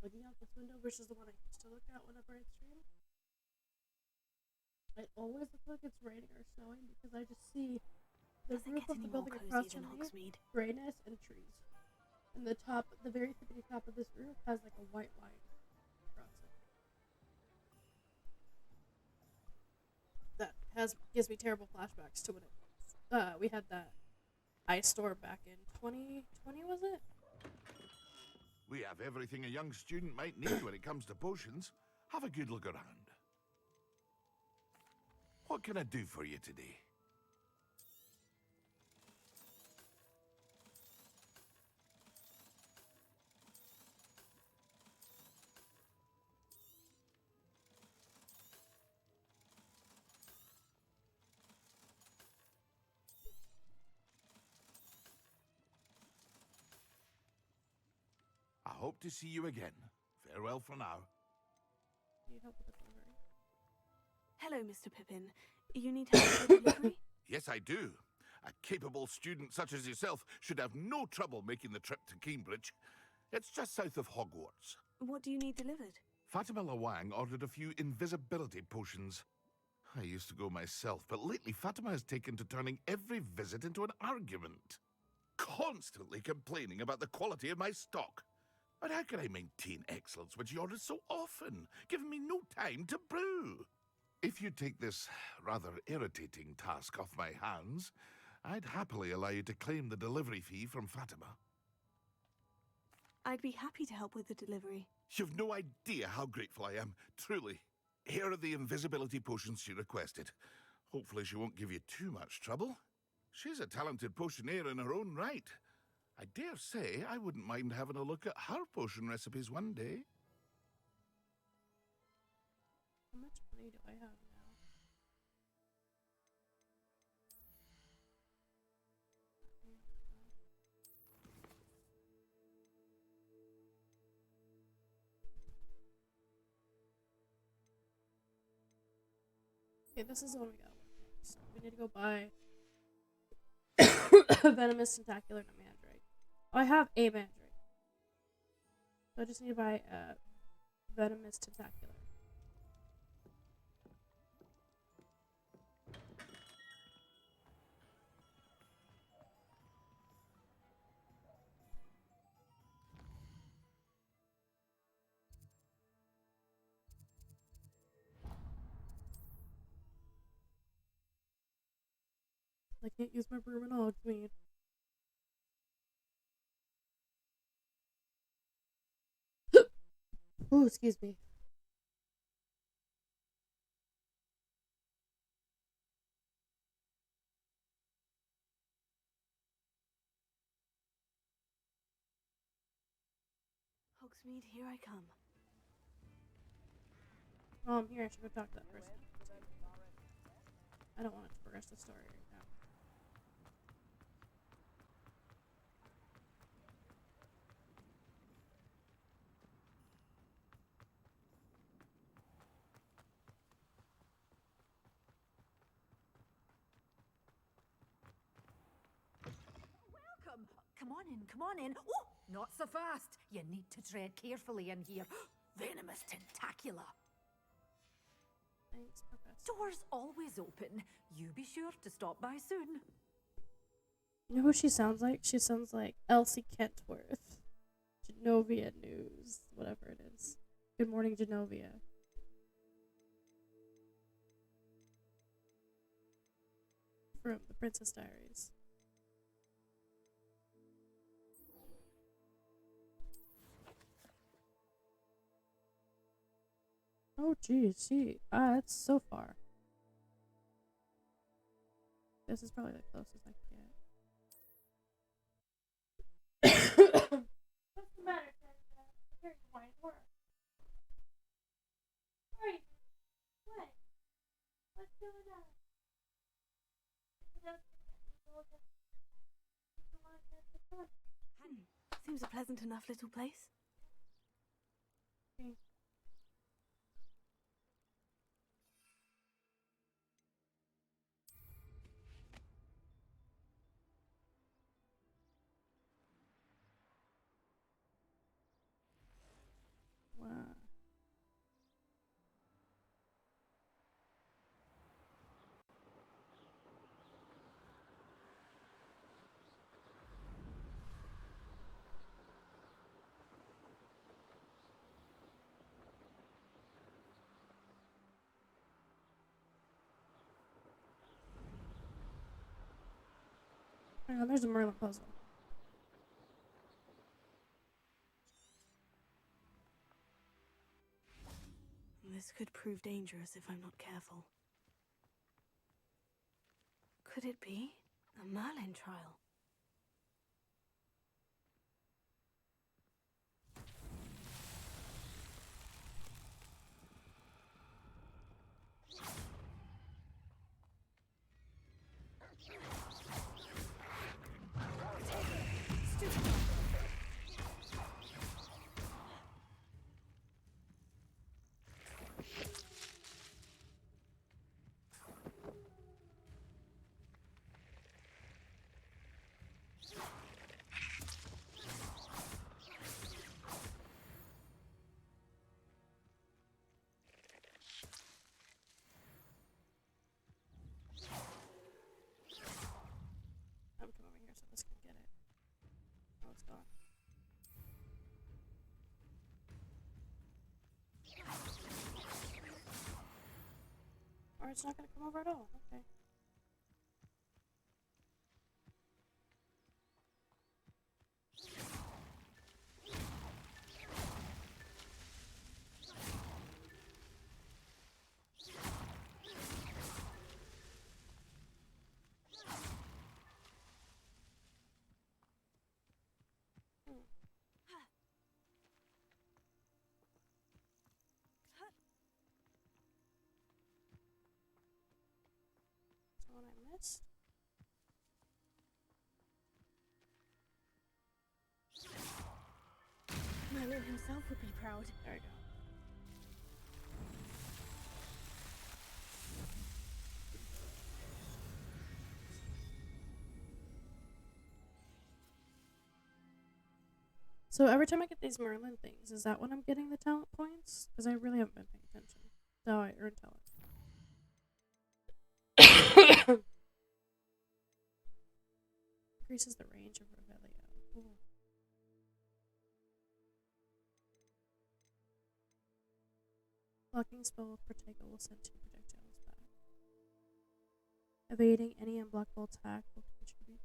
Looking out this window versus the one I used to look out whenever I stream. It always looks like it's raining or snowing because I just see the roof of the building across from me, grayness and trees. And the top, the very tippity top of this roof has like a white line across it. That gives me terrible flashbacks to when we had that ice storm back in 2020, was it? We have everything a young student might need when it comes to potions. Have a good look around. What can I do for you today? I hope to see you again Farewell for now. Need help with the delivery. Hello, Mr. Pippin. You need help with the delivery? Yes, I do. A capable student such as yourself should have no trouble making the trip to Cambridge. It's just south of Hogwarts. What do you need delivered? Fatima Lawang ordered a few invisibility potions. I used to go myself, but lately Fatima has taken to turning every visit into an argument. Constantly complaining about the quality of my stock. But how can I maintain excellence when she orders so often, giving me no time to brew? If you take this rather irritating task off my hands, I'd happily allow you to claim the delivery fee from Fatima. I'd be happy to help with the delivery. You've no idea how grateful I am, truly. Here are the invisibility potions she requested. Hopefully she won't give you too much trouble. She's a talented potioneer in her own right. I dare say I wouldn't mind having a look at her potion recipes one day. How much money do I have now? Okay, this is the one we gotta work on. So we need to go buy a venomous tentacular and a mandrake. Oh, I have a mandrake. So I just need to buy a venomous tentacular. I can't use my broom and Hogsmeade. Oh, excuse me. Hogsmeade, here I come. Oh, I'm here. I should go talk to that person. I don't want it to progress the story right now. Welcome. Come on in, come on in. Oh, not so fast. You need to tread carefully in here. Venomous tentacular. Thanks, Professor. Doors always open. You be sure to stop by soon. You know who she sounds like? She sounds like Elsie Kentworth. Genovia News, whatever it is. Good morning, Genovia. From The Princess Diaries. Oh, geez, it's so far. This is probably the closest I can get. What's the matter, Santa? I'm here to find work. Where are you? What? What's going on? Seems a pleasant enough little place. Wow. Hang on, there's a Merlin puzzle. This could prove dangerous if I'm not careful. Could it be a Merlin trial? it's gone. Or it's not gonna come over at all. Okay. One I missed. Merlin himself would be proud. There we go. So every time I get these Merlin things, is that when I'm getting the talent points? Because I really haven't been paying attention. No, I earn talent. Increases the range of Revelio. Ooh. Blocking spell with Protego will send 2 projectiles back. Evading any unblockable attack will contribute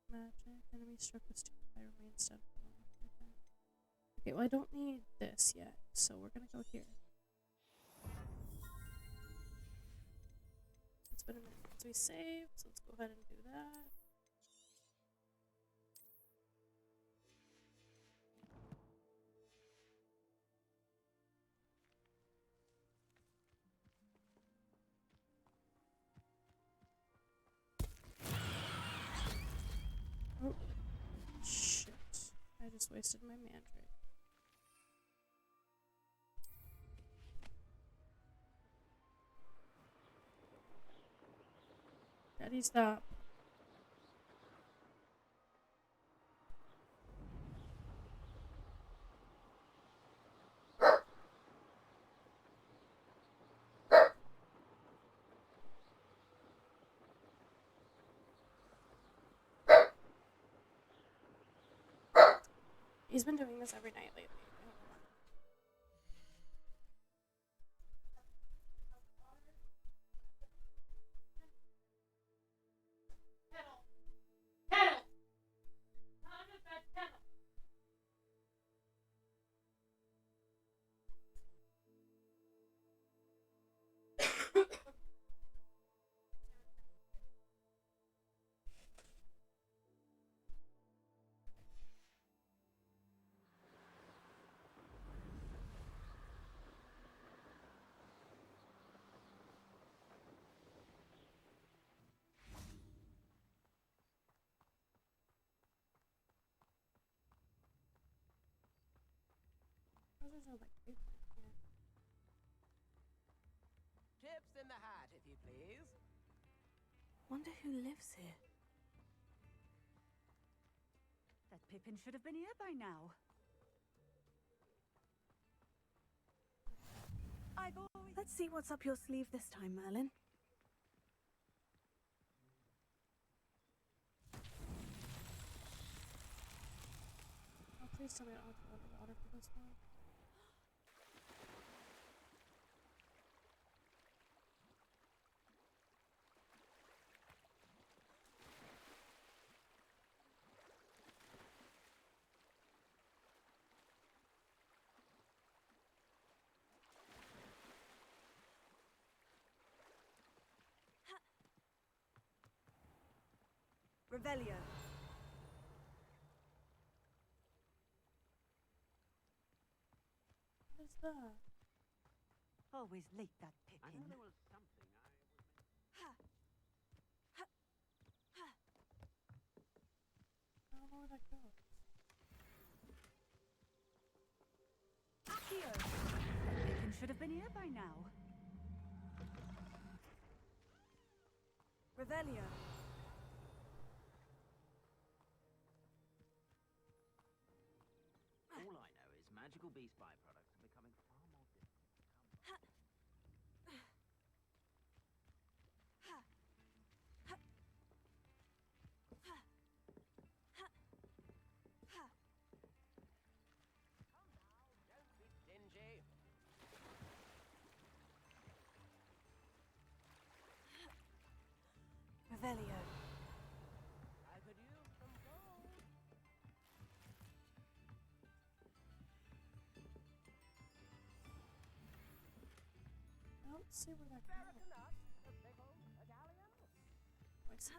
to magic. Enemy struck with stupid fire remains stunned. Okay, well I don't need this yet, so we're gonna go here. It's been a minute since we saved, so let's go ahead and do that. Oh, shit. I just wasted my mandrake. Daddy, stop. He's been doing this every night lately. I don't know why. There's no like big one here. Chips in the hat, if you please. Wonder who lives here. That Pippin should have been here by now. Let's see what's up your sleeve this time, Merlin. Oh, please tell me I don't have to go underwater for this one. Revelio. What is that? Always late, that Pippin. I know there was something I was... I don't know where that goes. Accio! That Pippin should have been here by now. Revelio. All I know is magical beast byproducts are becoming far more difficult to come by. Revelio. I could use some gold. I don't see where that American goes. nut, a pickle, a galleon. Oh, I see.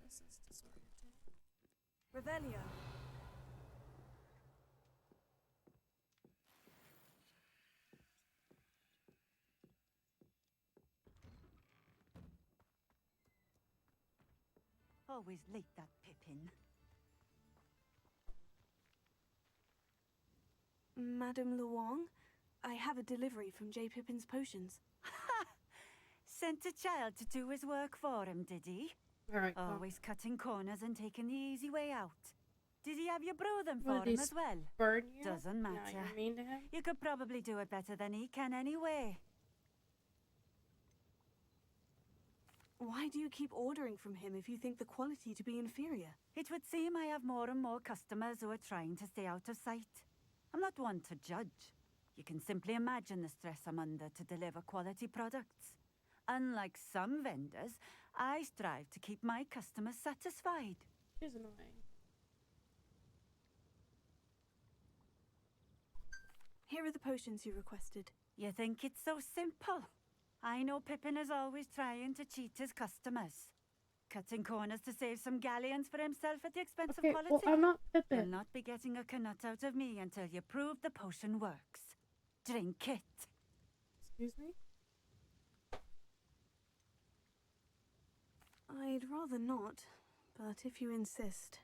This is disorienting. Revelio. Always late, that Pippin. Madame Luong, I have a delivery from J. Pippin's Potions. Ha! Sent a child to do his work for him, did he? Alright, Always cutting corners and taking the easy way out. Did he have you brew them What, for did him he as well? burn you? Doesn't Now matter. you're mean to him? You could probably do it better than he can anyway. Why do you keep ordering from him if you think the quality to be inferior? It would seem I have more and more customers who are trying to stay out of sight. I'm not one to judge. You can simply imagine the stress I'm under to deliver quality products. Unlike some vendors, I strive to keep my customers satisfied. She's annoying. Here are the potions you requested. You think it's so simple? I know Pippin is always trying to cheat his customers. Cutting corners to save some galleons for himself at the expense of quality. Well, I'm not Pippin. You'll not be getting a knut out of me until you prove the potion works. Drink it. Excuse me? I'd rather not, but if you insist.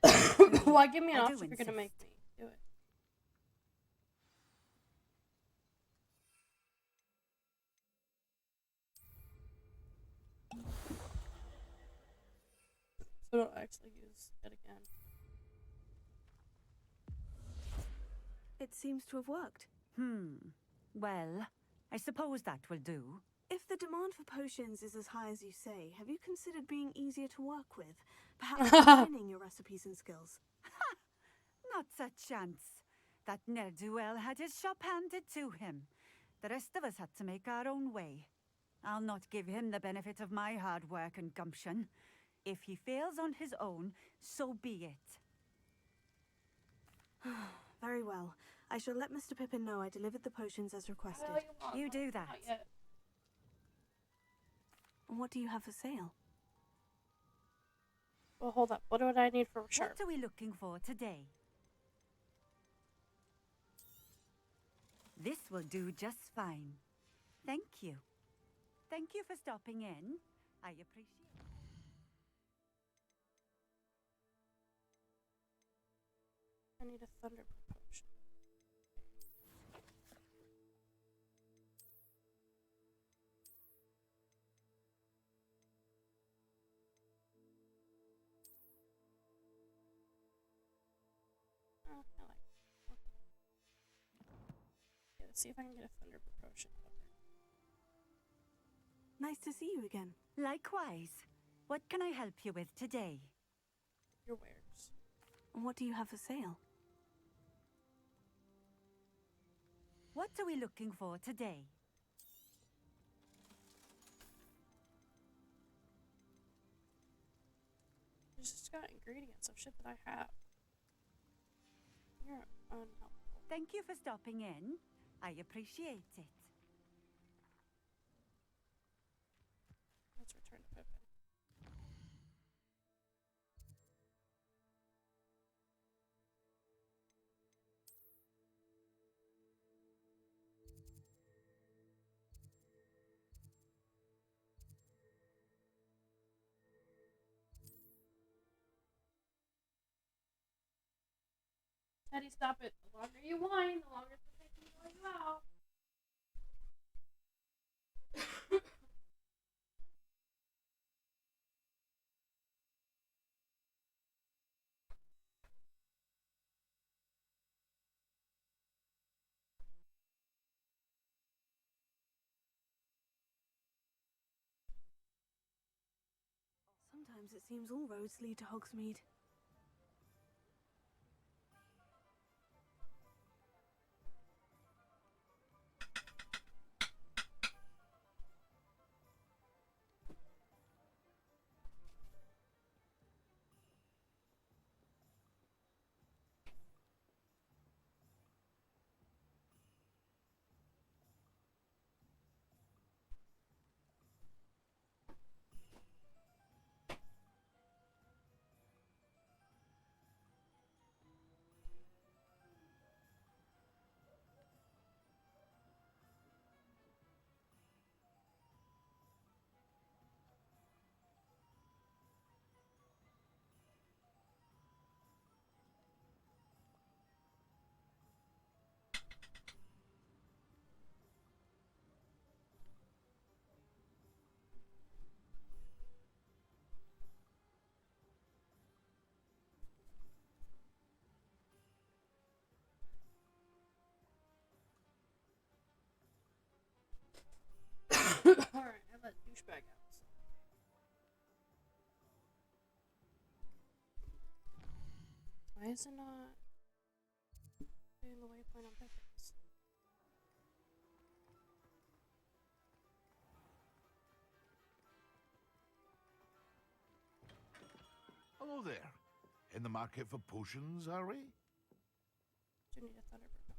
Why give me an I option do if you're gonna make insist. me do it? So don't actually use it again. It seems to have worked. Well, I suppose that will do. If the demand for potions is as high as you say, have you considered being easier to work with? Perhaps refining your recipes and skills? Not a chance. That ne'er-do-well had his shop handed to him. The rest of us had to make our own way. I'll not give him the benefit of my hard work and gumption. If he fails on his own, so be it. Very well. I shall let Mr. Pippin know I delivered the potions as requested. You do that. Not yet. What do you have for sale? Well, hold up. What do I need for sharp? What are we looking for today? This will do just fine. Thank you. Thank you for stopping in. I appreciate it. I need a thunder potion. Oh, I like it. Okay, let's see if I can get a thunder potion. Nice to see you again. Likewise. What can I help you with today? Your wares. What do you have for sale? What are we looking for today? It's just got ingredients of shit that I have. You're unhelpful. Thank you for stopping in. I appreciate it. Let's return to Pippin. Teddy, stop it. The longer you whine, the longer it's going to take me to let you out. Sometimes it seems all roads lead to Hogsmeade. Alright, I let douchebag out. Why is it not doing the waypoint on Pippins? Hello there. In the market for potions, are we? Do need a Thunderbird potion.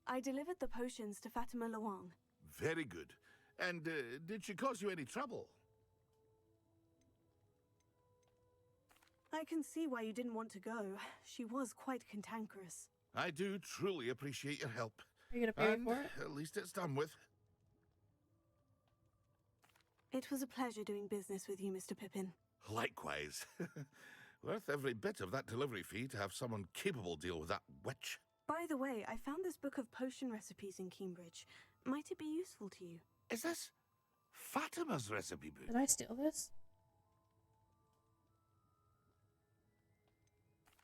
I delivered the potions to Fatima Luang. Very good. And did she cause you any trouble? I can see why you didn't want to go. She was quite cantankerous. I do truly appreciate your help. Are you gonna pay for it? At least it's done with. It was a pleasure doing business with you, Mr. Pippin. Likewise. Worth every bit of that delivery fee to have someone capable deal with that witch. By the way, I found this book of potion recipes in Cambridge. Might it be useful to you? Is this Fatima's recipe book? Did I steal this?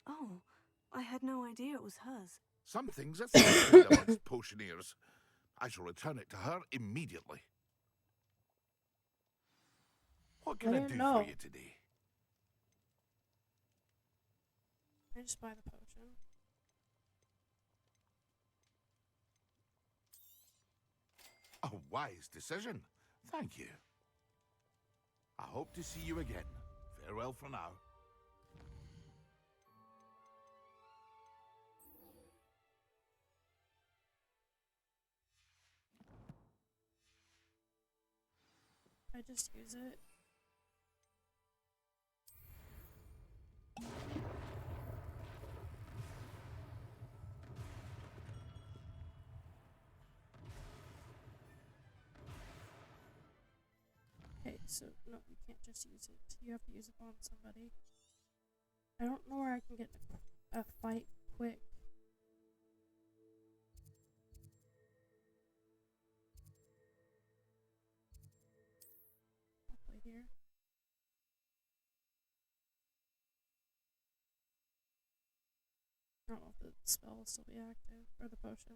Oh, I had no idea it was hers. Some things are sacred amongst potioneers. I shall return it to her immediately. What can I do for you today? I just buy the potion. A wise decision. Thank you. I hope to see you again. Farewell for now. I just use it. Okay, so no, you can't just use it. You have to use it on somebody. I don't know where I can get a fight quick. I'll play here. I don't know if the spell will still be active, or the potion.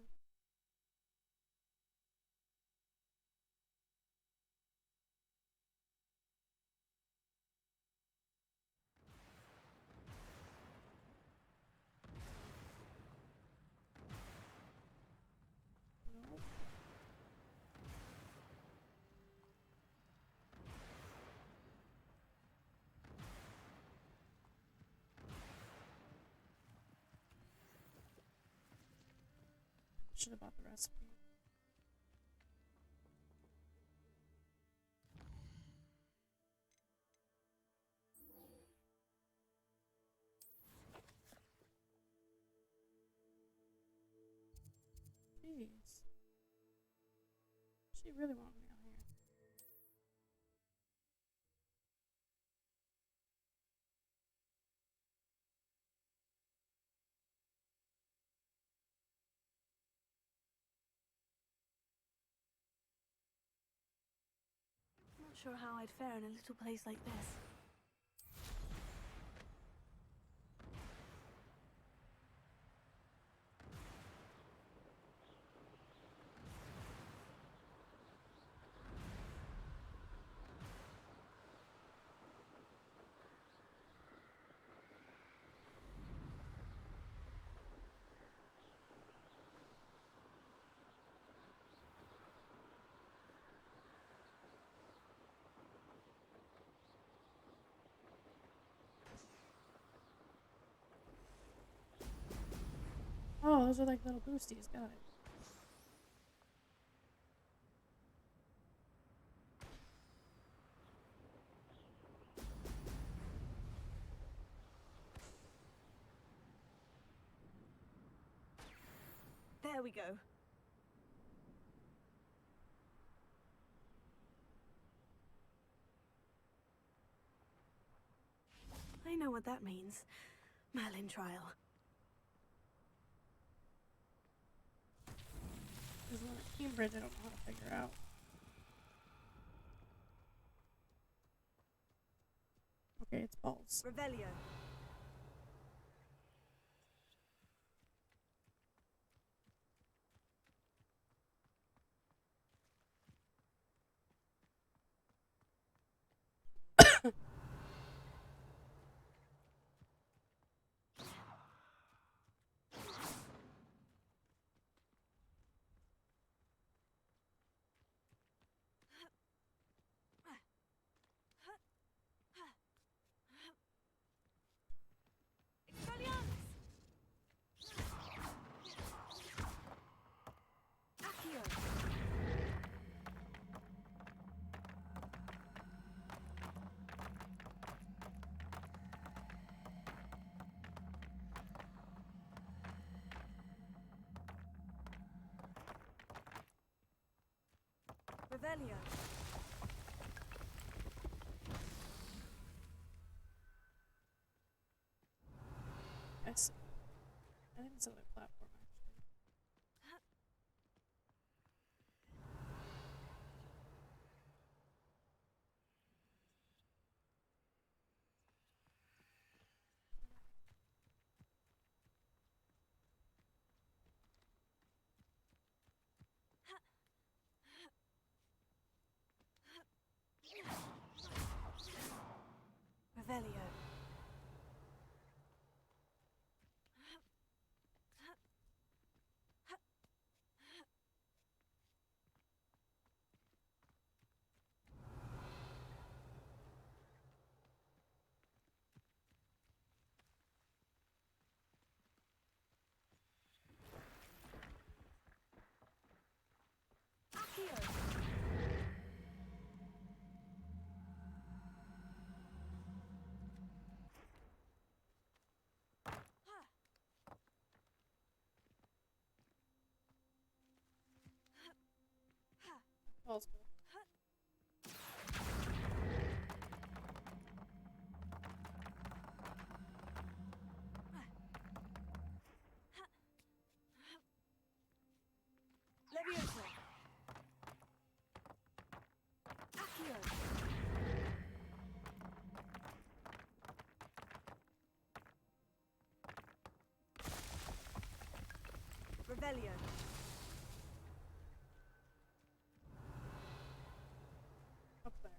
Nope. Should have bought the recipe. Jeez. She really wanted me out here. Not sure how I'd fare in a little place like this. those are like little boosties. Got it. There we go. I know what that means. Merlin trial. There's one at Cambridge I don't know how to figure out. Okay, it's balls. Revelio. Revelio. I see. I think it's another platform actually. Revelio. Balls. Levioso. Accio. Revelio. Up there.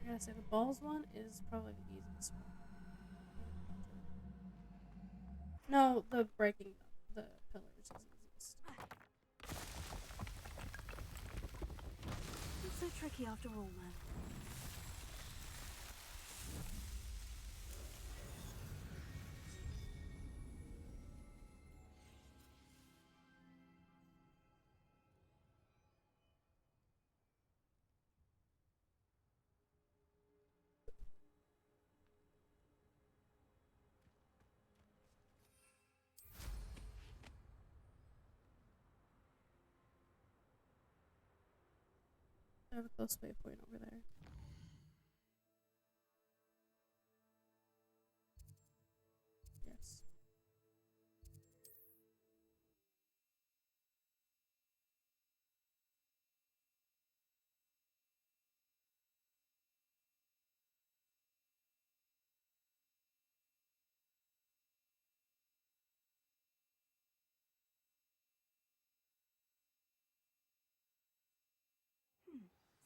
I gotta say the balls one is probably the easiest one. No, the breaking the pillars is easiest. It's so tricky after all, man. I have a close waypoint over there. Yes.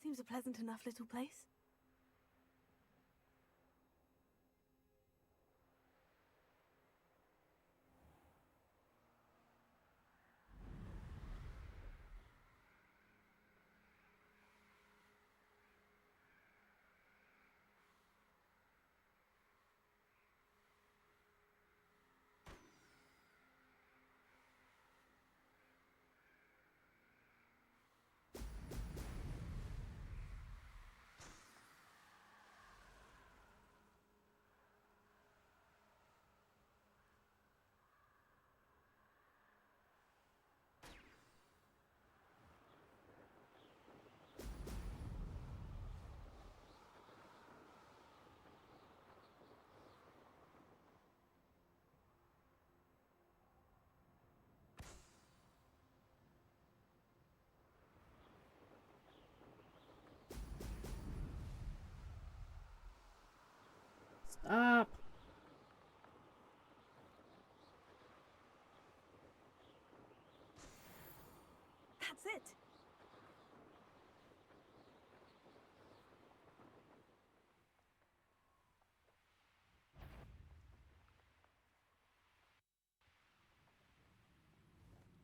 Seems a pleasant enough little place. Stop. That's it.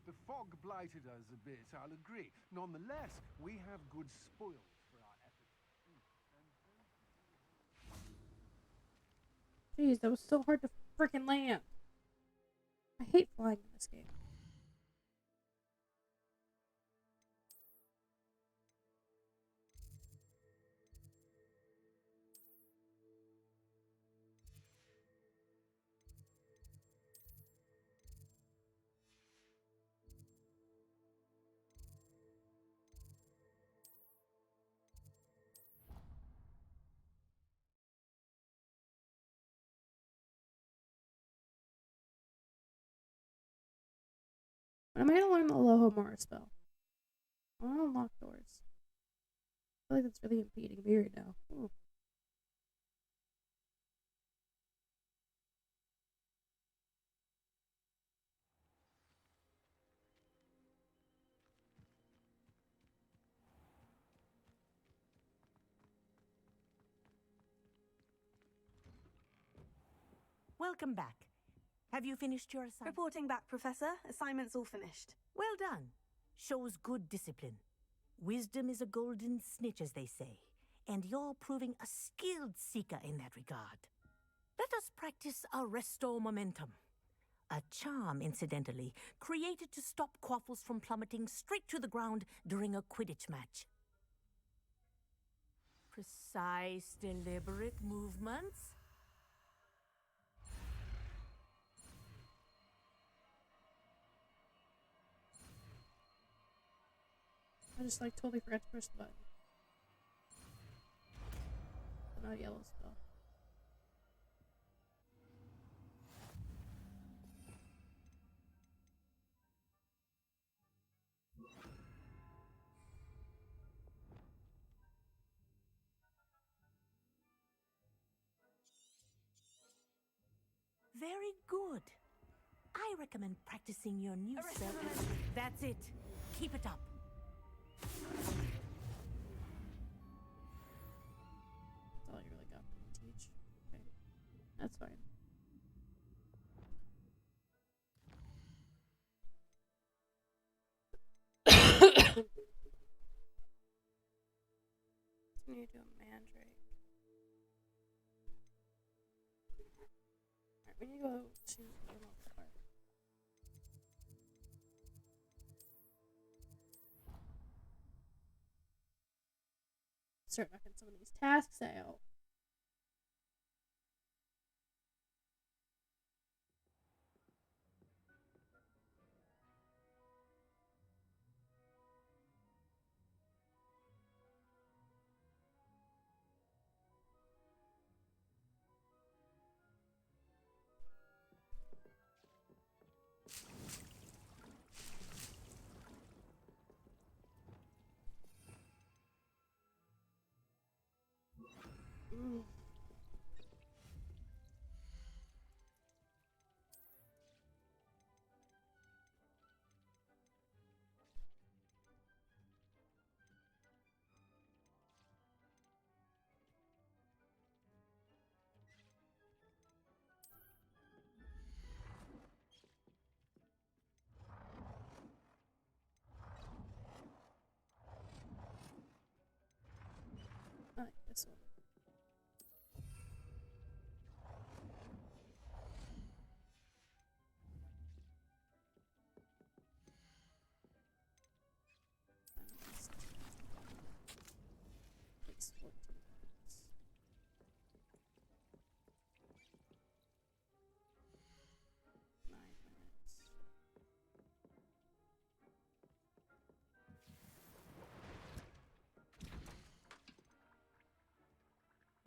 The fog blighted us a bit, I'll agree. Nonetheless, we have good spoils for our efforts. Jeez, that was so hard to freaking land. I hate flying in this game. When am I gonna learn the Alohomora spell? I want to unlock doors. I feel like that's really impeding me right now. Ooh. Welcome back. Have you finished your assignment? Reporting back, Professor. Assignment's all finished. Well done. Shows good discipline. Wisdom is a golden snitch, as they say, and you're proving a skilled seeker in that regard. Let us practice Arresto Momentum. A charm, incidentally, created to stop quaffles from plummeting straight to the ground during a Quidditch match. Precise, deliberate movements. I just like totally forgot to push the button. But not a yellow spell. Very good. I recommend practicing your new spell. That's it. Keep it up. That's all you really got for me to teach. Okay. That's fine. I need to do a mandrake. Alright, we need to go to the remote part. Start knocking some of these tasks out. Mm. I like this one. Takes 14 minutes.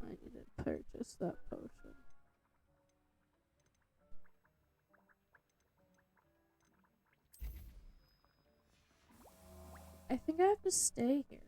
I need to purchase that potion. I think I have to stay here.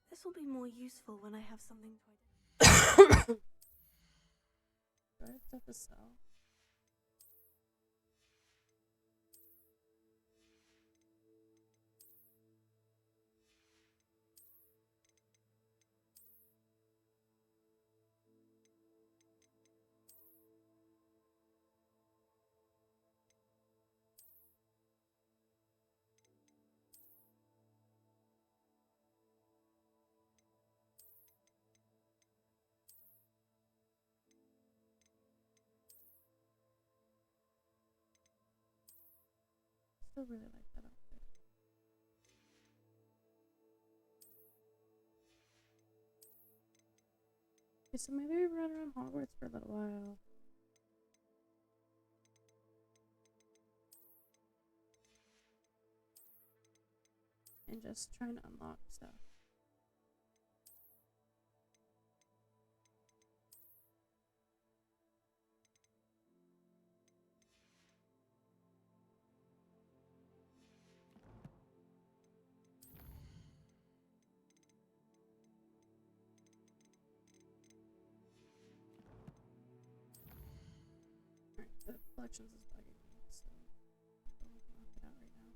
This will be more useful when I have something to Do I have stuff to sell? Still really like that outfit. Okay, so maybe we run around Hogwarts for a little while. And just trying to unlock stuff. Alright, the collections is bugging me, so I'll knock it out right now.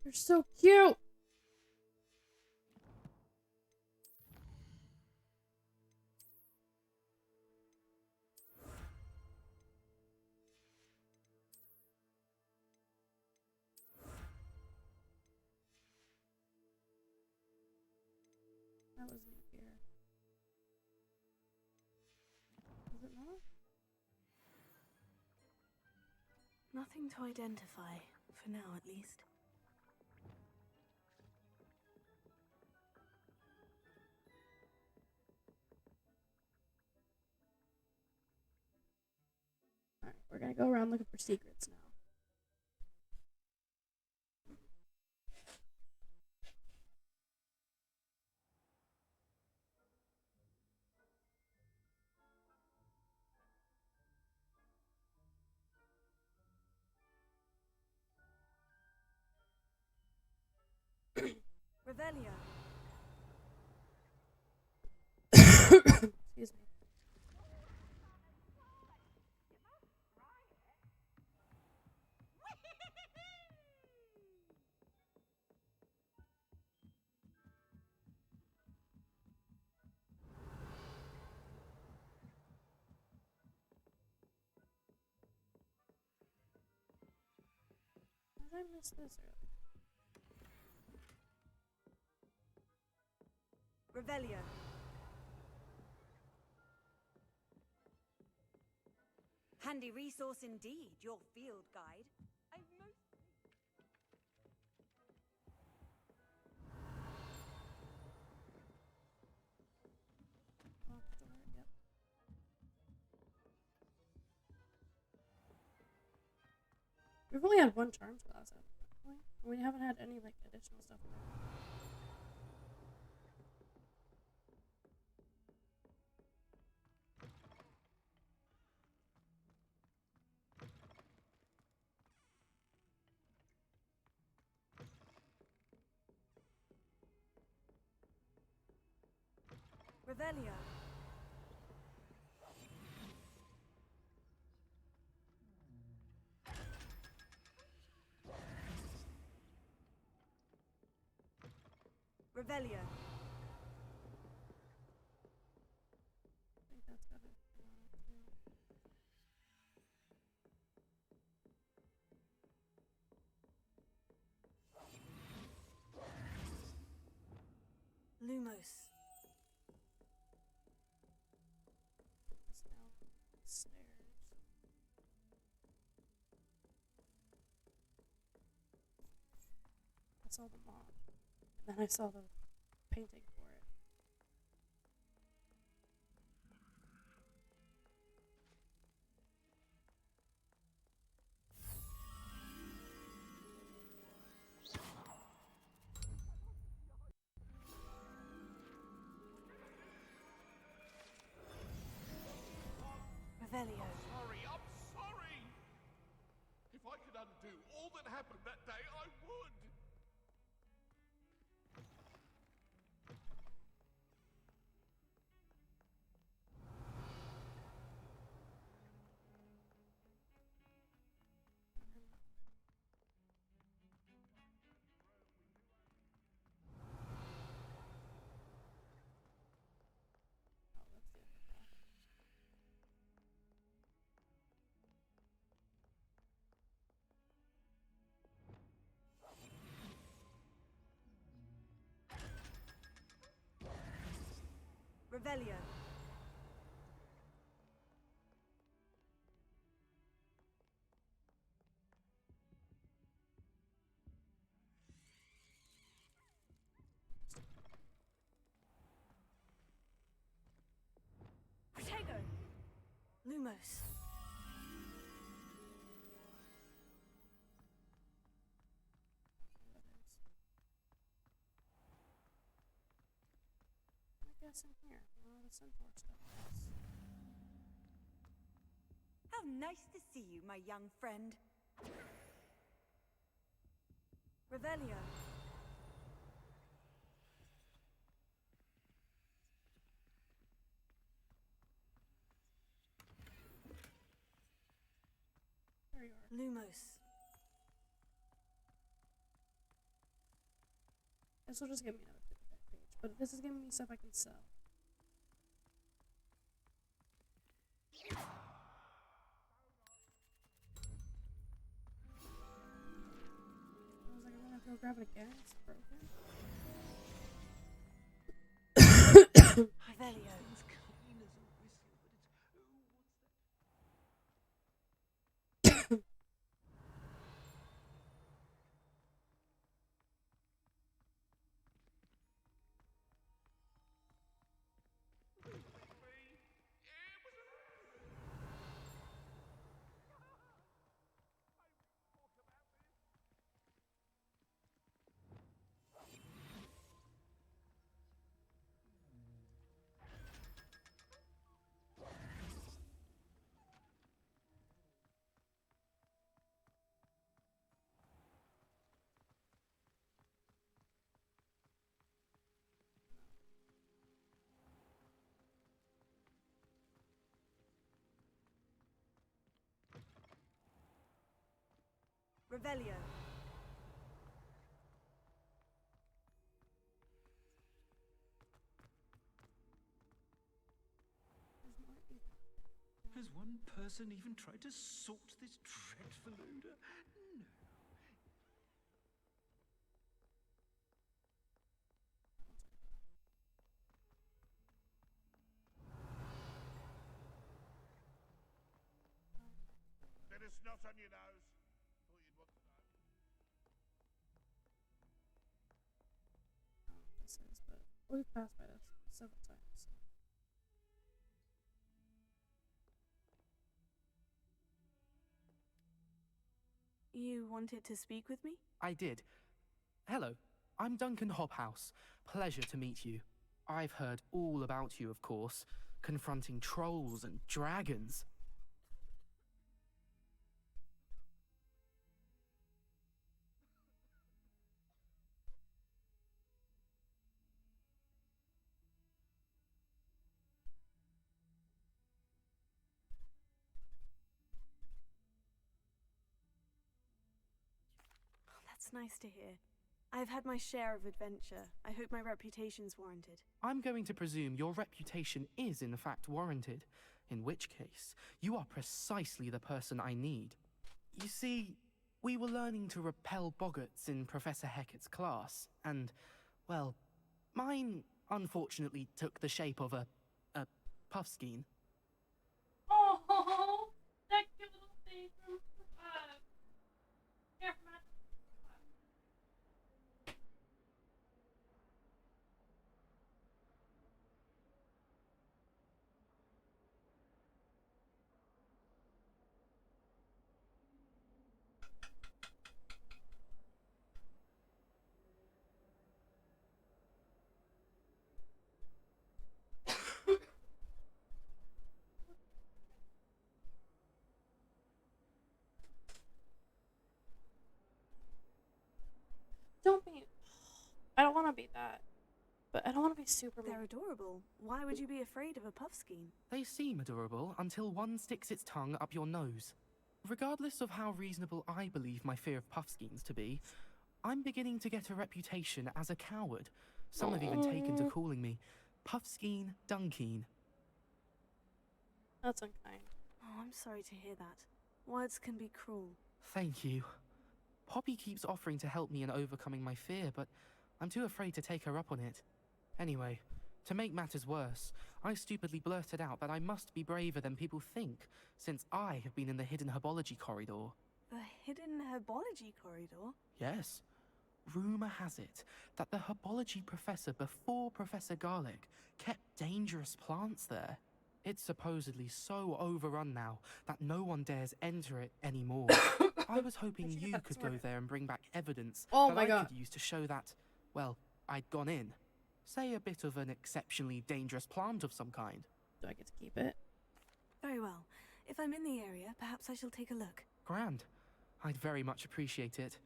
They're so cute! That was new gear. Was it not? Nothing to identify, for now at least. Alright, we're gonna go around looking for secrets now. Revelio. Excuse me. How did I miss this earlier? Revelio. Handy resource indeed, your field guide. I'm most Locked door, yep. We've only had one charms class at that point. We haven't had any like additional stuff. Revelio. Revelio. I think that's got it. Lumos. It's downstairs. I saw the mob. And then I saw the painting for it. Revelio. I'm sorry! If I could undo all that happened that day, I would! Revelio. Protego. Lumos. I guess in here, where all the centaur stuff is. How nice to see you, my young friend. Revelio. There you are. Lumos. This will just give me another 55 page, but this is giving me stuff I can sell. I was like, I'm gonna have to go grab it again. It's broken. Revelio. Revelio. Has one person even tried to sort this dreadful odor? No. Bit of snot on your nose. Thought you'd want to know. This is, but we've passed by this several times. So. You wanted to speak with me? I did. Hello, I'm Duncan Hobhouse. Pleasure to meet you. I've heard all about you, of course, confronting trolls and dragons. That's nice to hear. I've had my share of adventure. I hope my reputation's warranted. I'm going to presume your reputation is in fact warranted, in which case, you are precisely the person I need. You see, we were learning to repel boggarts in Professor Hecat's class, and, well, mine unfortunately took the shape of a puffskein. Oh, that cute little thing from here from to be that. But I don't want to be super They're adorable. Why would you be afraid of a puffskein? They seem adorable until one sticks its tongue up your nose. Regardless of how reasonable I believe my fear of puffskeins to be, I'm beginning to get a reputation as a coward. Some have even taken to calling me Puffskein Dunkeen. That's unkind. Oh, I'm sorry to hear that. Words can be cruel. Thank you. Poppy keeps offering to help me in overcoming my fear, but I'm too afraid to take her up on it. Anyway, to make matters worse, I stupidly blurted out that I must be braver than people think, since I have been in the hidden herbology corridor. The hidden herbology corridor? Yes. Rumour has it that the herbology professor before Professor Garlic kept dangerous plants there. It's supposedly so overrun now that no one dares enter it anymore. I was hoping you could go there and bring back evidence that I could use to show that, well, I'd gone in. Say a bit of an exceptionally dangerous plant of some kind. Do I get to keep it? Very well. If I'm in the area, perhaps I shall take a look. Grand. I'd very much appreciate it.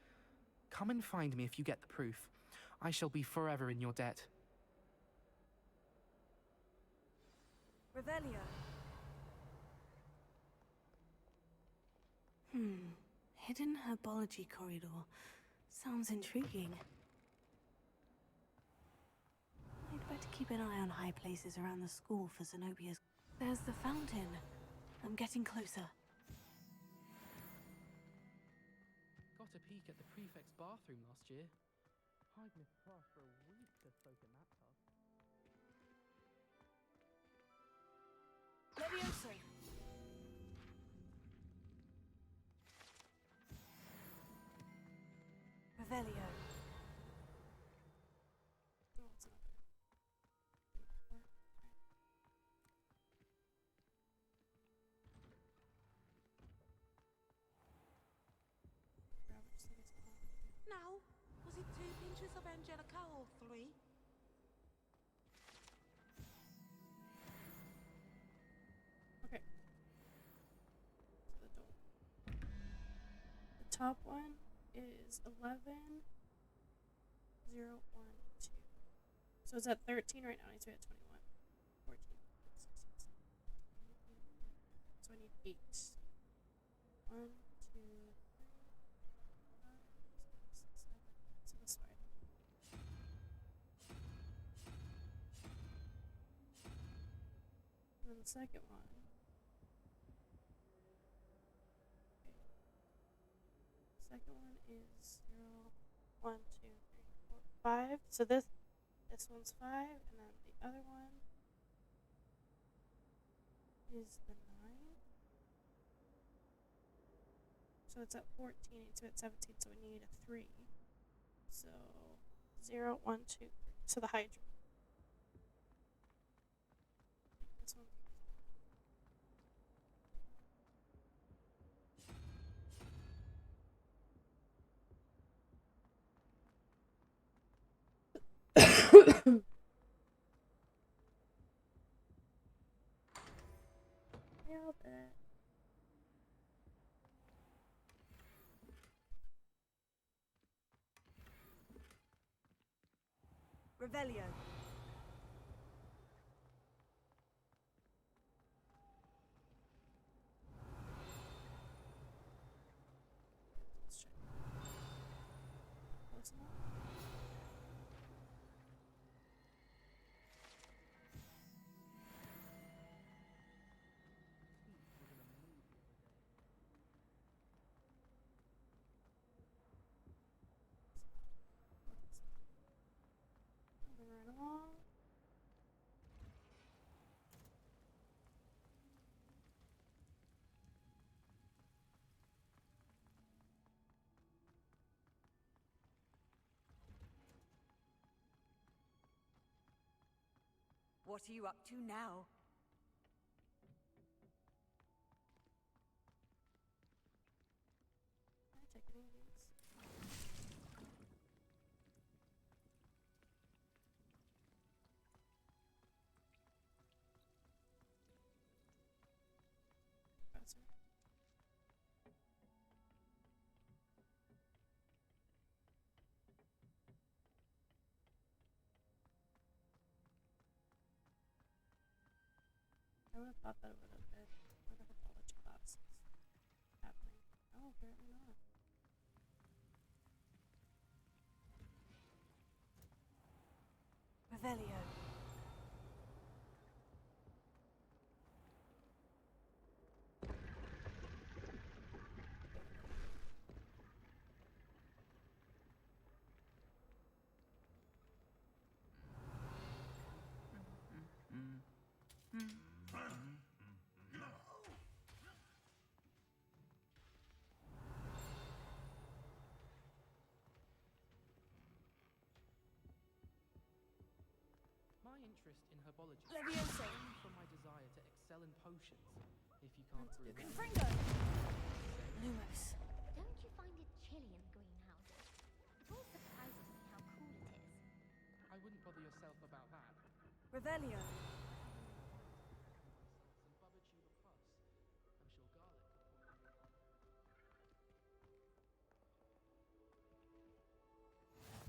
Come and find me if you get the proof. I shall be forever in your debt. Revelio. Hidden herbology corridor. Sounds intriguing. I'd better keep an eye on high places around the school for Zenobia's. There's the fountain. I'm getting closer. Got a peek at the prefect's bathroom last year. I'd miss class for a week to soak in that tub. Levioso. Revelio. Now, was it 2 pinches of Angelica or 3? Okay. So the top one is 11, 0, 1, 2. So it's at 13 right now. It needs to be at 21. 14, 16, 17. So I need 8. 1, 2, 3, 4, 5, 6, 7. So this way. And then the second one. Second one is 0, 1, 2, 3, 4, 5. So this one's 5, and then the other one is the 9. So it's at 14, so it's at 17, so we need a 3. So 0, 1, 2, 3. So the Hydra. This one. Nailed it. Revelio. Let's check. Close enough. Moving right along. What are you up to now? Can I take any of these? Professor. I would have thought that it would have been one of the college classes happening. Oh, apparently not. Revelio. My interest in herbology Leviosa. stems from my desire to excel in potions. If you can't brew them, Confringo. Lumos. Don't you find it chilly in the greenhouses? It always surprises me how cool it is. I wouldn't bother yourself about that. Revelio. Some bubba tuber plus. I'm sure garlic could point you in.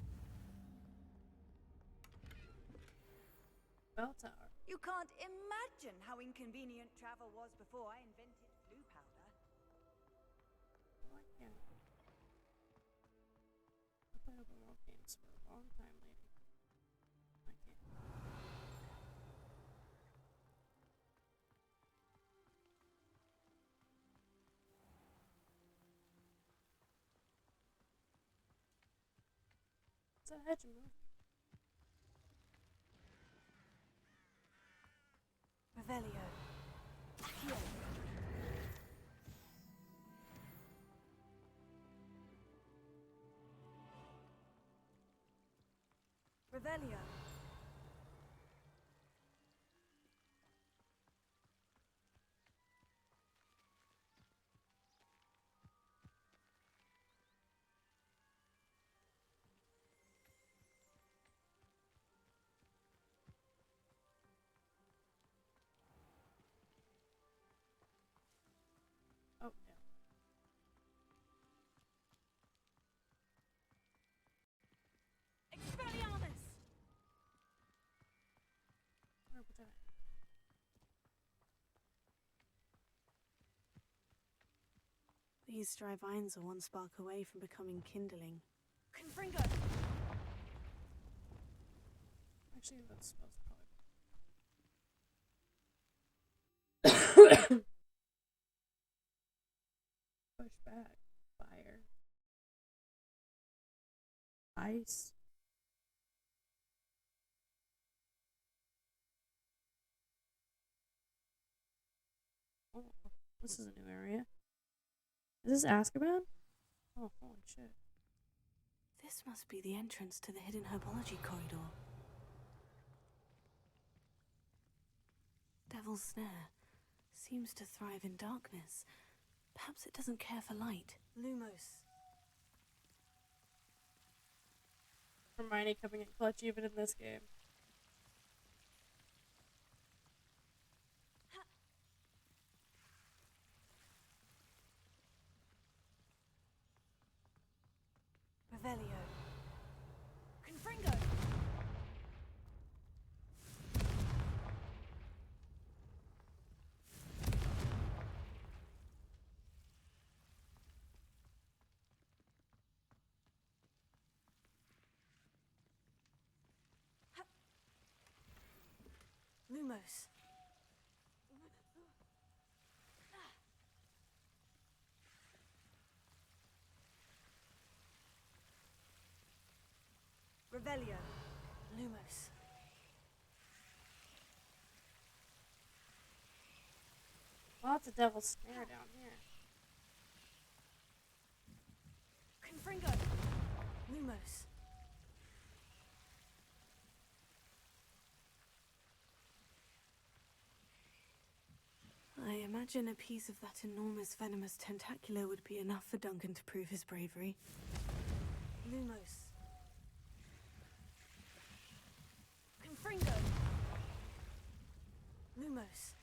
Bell tower. You can't imagine how inconvenient travel was before I invented blue powder. Why can't I? I've played open world games for a long time, lady. I can't. It's a hedge move. Revelio. Accio. Revelio. Oh, yeah. Expelliarmus. Horrible time. These dry vines are one spark away from becoming kindling. Confringo. Actually, that smells probably. Push back. Fire. Ice. Oh, this is a new area. Is this Azkaban? Oh, holy shit. This must be the entrance to the hidden herbology corridor. Devil's Snare seems to thrive in darkness. Perhaps it doesn't care for light. Lumos. Hermione coming in clutch even in this game. Revelio. Confringo. Lumos. Revelio. Lumos. Lots of Devil's Snare down here. Confringo. Lumos. I imagine a piece of that enormous venomous tentacular would be enough for Duncan to prove his bravery. Lumos. Confringo. Lumos.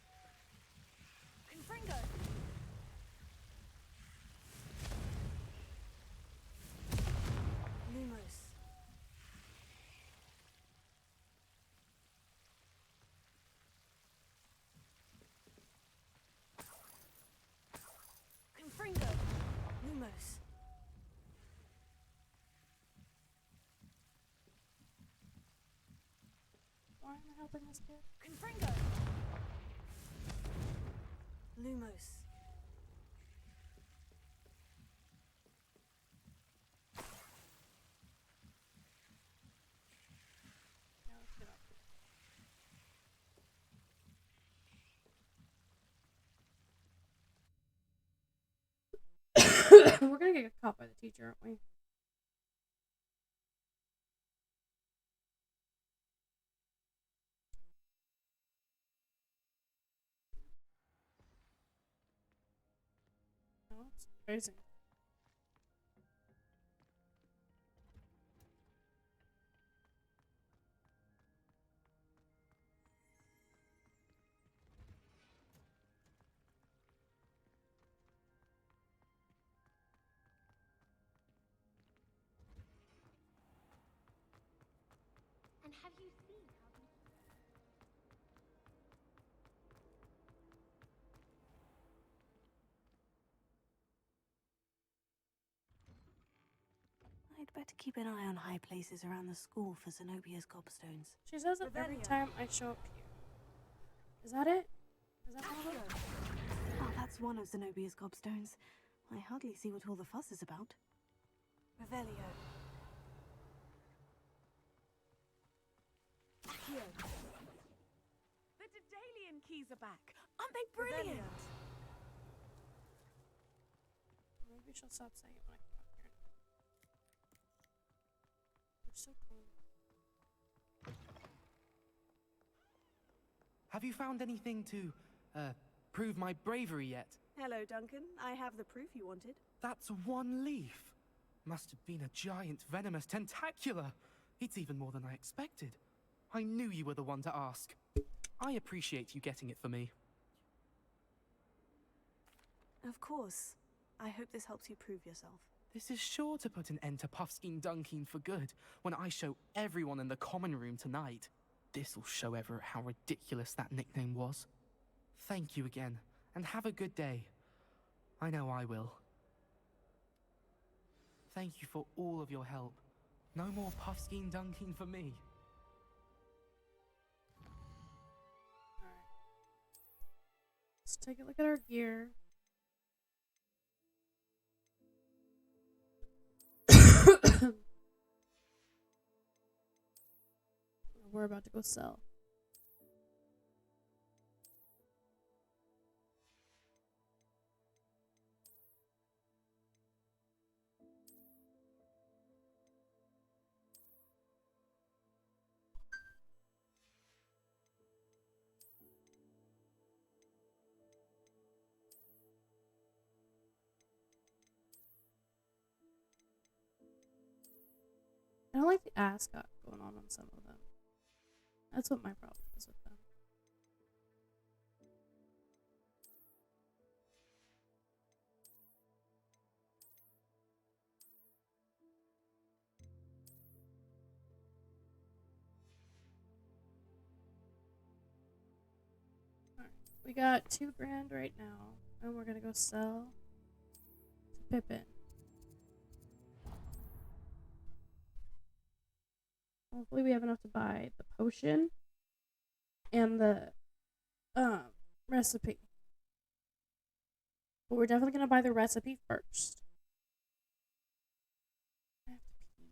Confringo. Lumos. Why am I helping this kid? Confringo! Lumos. Yeah, let's get up here. We're gonna get caught by the teacher, aren't we? No, it's crazy. And have you seen how beautiful? I'd better keep an eye on high places around the school for Zenobia's gobstones. She says it every time I show up here. Is that it? Is that one of them? Oh, that's one of Zenobia's gobstones. I hardly see what all the fuss is about. Revelio. Here. The Daedalian keys are back. Aren't they brilliant? Maybe she'll stop saying it when I come up here. They're so cool. Have you found anything to, prove my bravery yet? Hello, Duncan. I have the proof you wanted. That's one leaf. Must have been a giant venomous tentacula. It's even more than I expected. I knew you were the one to ask. I appreciate you getting it for me. Of course. I hope this helps you prove yourself. This is sure to put an end to Puffskein Dunkeen for good when I show everyone in the common room tonight. This'll show Everett how ridiculous that nickname was. Thank you again, and have a good day. I know I will. Thank you for all of your help. No more Puffskein Dunkeen for me. Alright. Let's take a look at our gear. We're about to go sell. I don't like the ascot going on some of them. That's what my problem is with them. Alright, we got $2 grand right now, and we're gonna go sell to Pippin. Hopefully we have enough to buy the potion and the recipe. But we're definitely gonna buy the recipe first. I have to pee.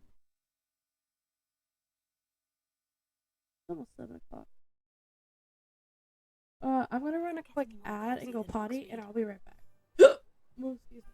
It's almost 7 o'clock. I'm gonna run a quick ad and go potty, and I'll be right back. Oh, excuse me.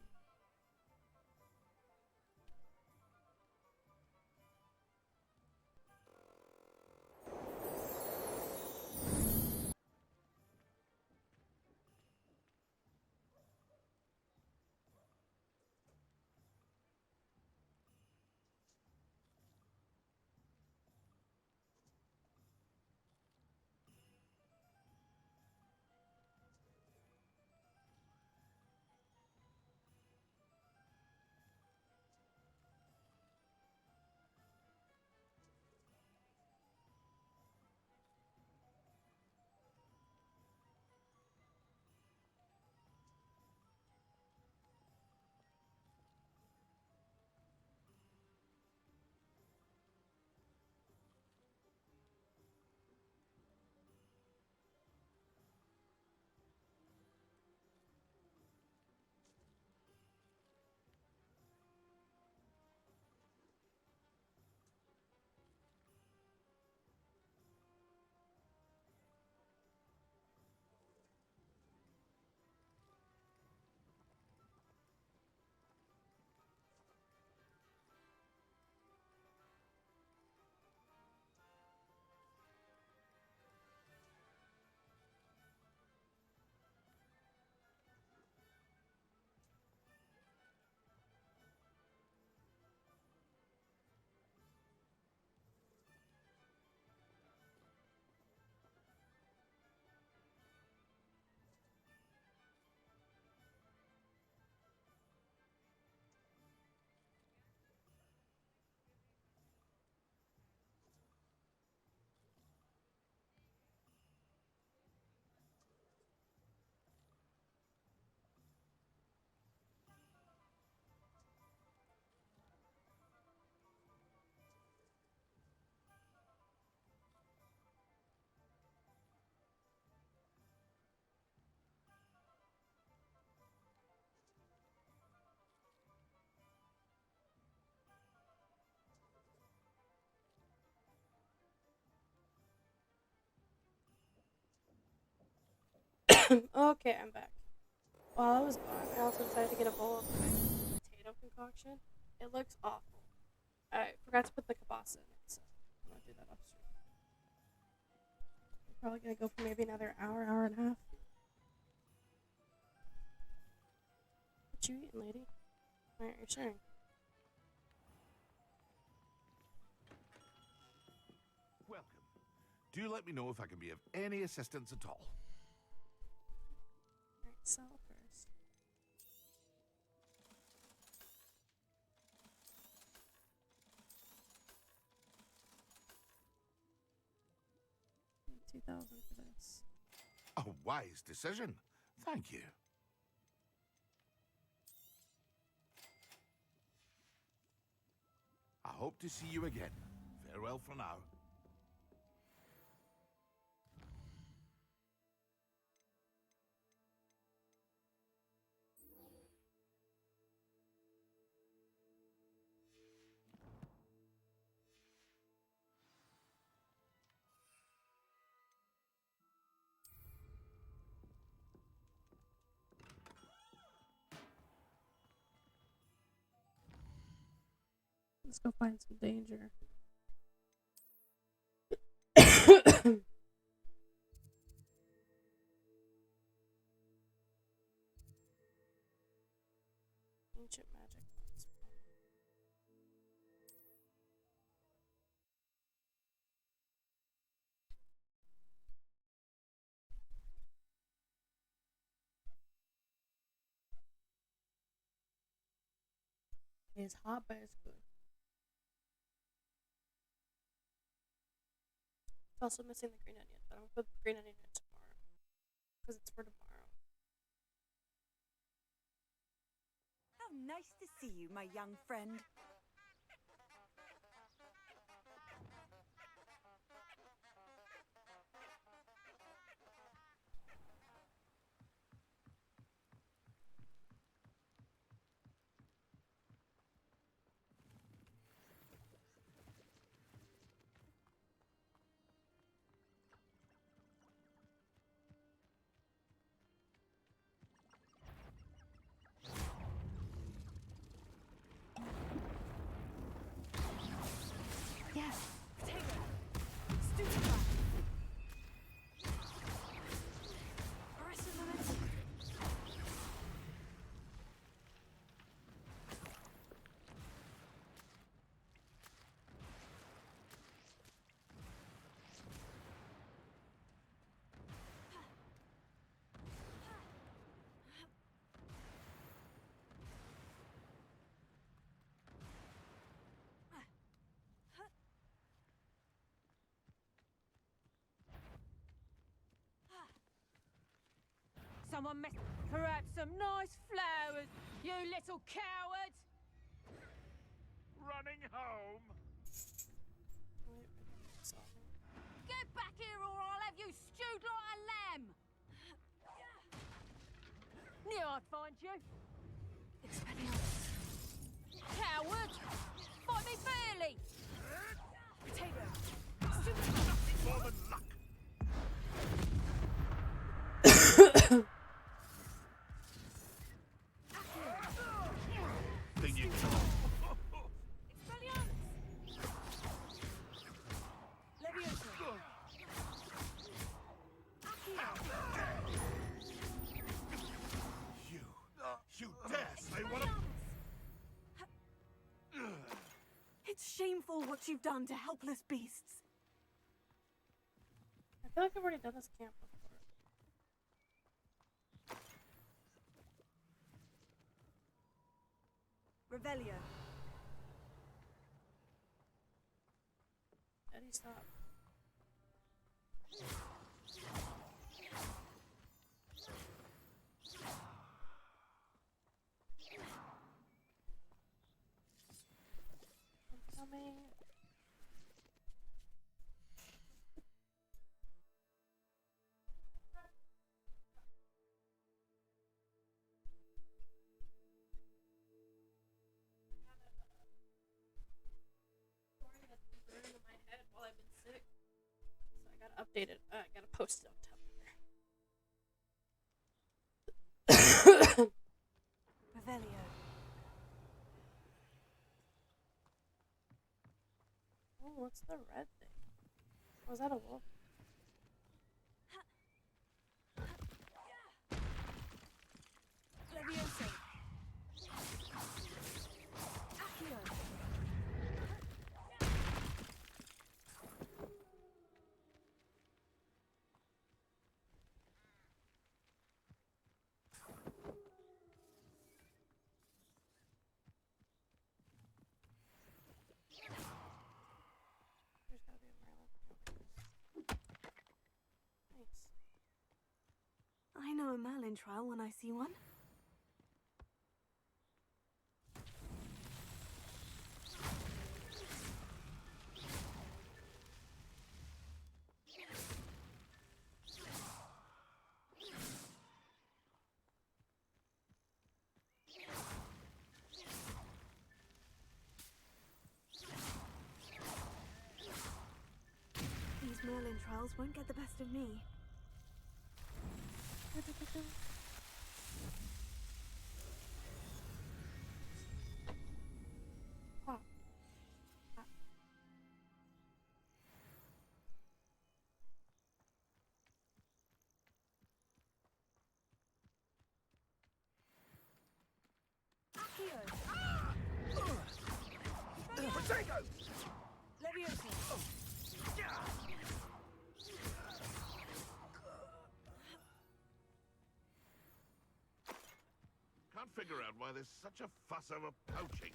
Okay, I'm back. While I was gone, I also decided to get a bowl of my potato concoction. It looks awful. I forgot to put the kielbasa in it, so I'm gonna do that off stream. Probably gonna go for maybe another hour, hour and a half. What you eating, lady? Why aren't you sharing? Welcome. Do let me know if I can be of any assistance at all. Alright, sell first. $2,000 for this. A wise decision. Thank you. I hope to see you again. Farewell for now. Let's go find some danger. Ancient magic. It's hot, but it's good. It's also missing the green onion, but I'm gonna put the green onion in tomorrow because it's for tomorrow. How nice to see you, my young friend. Yes, potato. Stupefy. Rest of them. Someone messed. Perhaps some nice flowers, you little coward! Running home. Get back here or I'll have you stewed like a lamb! Knew I'd find you. Coward! Fight me fairly! Potato. Nothing more than luck. Thing you You dare say what a... It's shameful what you've done to helpless beasts. I feel like I've already done this camp before. Revelio. Eddie, stop. I'm coming. Into my head while I've been sick, so I gotta update it. I gotta post it on Tumblr. what's the red thing? Was that a wolf? Leviosa. There's gotta be a Merlin. Nice. I know a Merlin trial when I see one. These Merlin trials won't get the best of me. Oh. Potato! Leviosa. Can't figure out why there's such a fuss over poaching.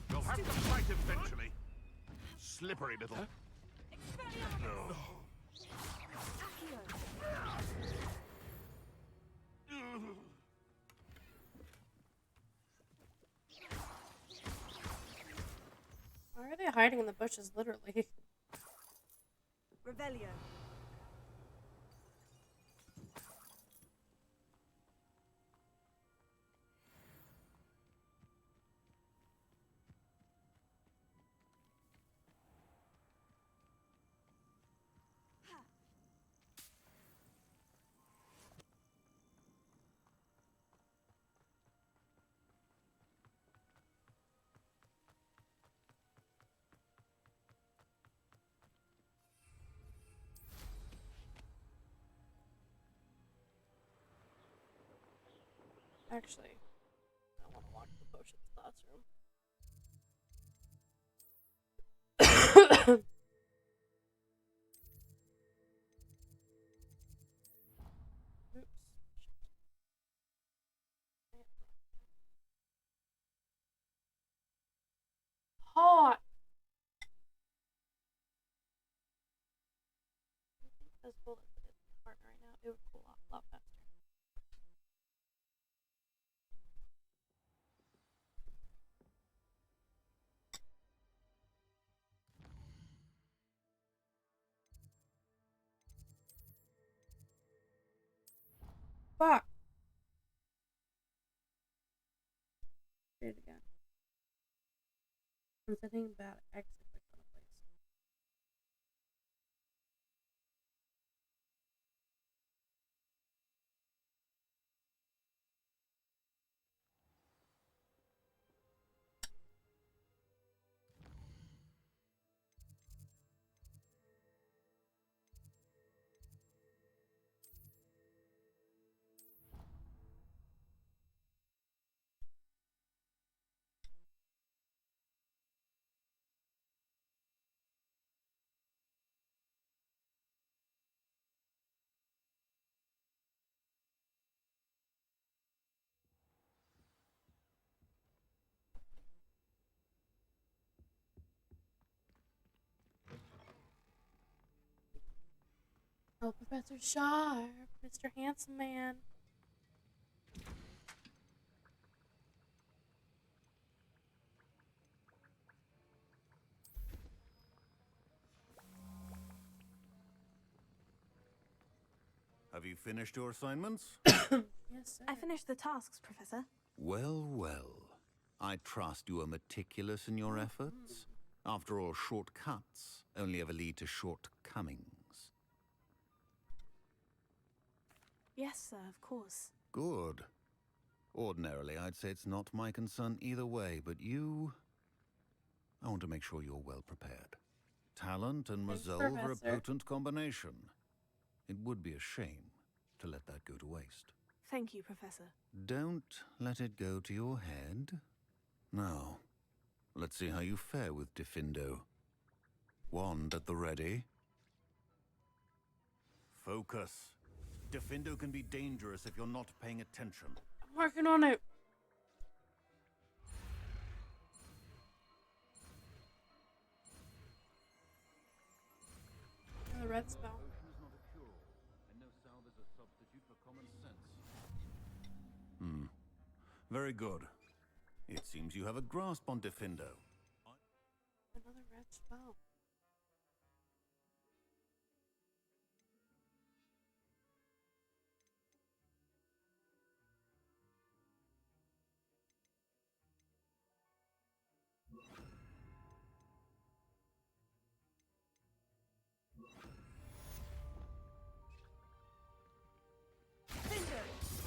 You'll have to fight eventually. Slippery little. No. Why are they hiding in the bushes, literally? Revelio. Actually, I want to walk to the potions classroom. Oops. Hot. Those bullets that hit my partner right now, it would cool off a lot faster. Fuck. Do it again. I'm sitting bad. Exit click on a place. Oh, Professor Sharp, Mr. Handsome Man. Have you finished your assignments? Yes, sir. I finished the tasks, Professor. Well, well. I trust you are meticulous in your efforts. After all, shortcuts only ever lead to shortcomings. Yes, sir, of course. Good. Ordinarily, I'd say it's not my concern either way, but you... I want to make sure you're well prepared. Talent and Thanks, resolve are a Professor. potent combination. It would be a shame to let that go to waste. Thank you, Professor. Don't let it go to your head. Now, let's see how you fare with Diffindo. Wand at the ready. Focus. Diffindo can be dangerous if you're not paying attention. I'm working on it. The red spell. Very good. It seems you have a grasp on Diffindo. Another red spell.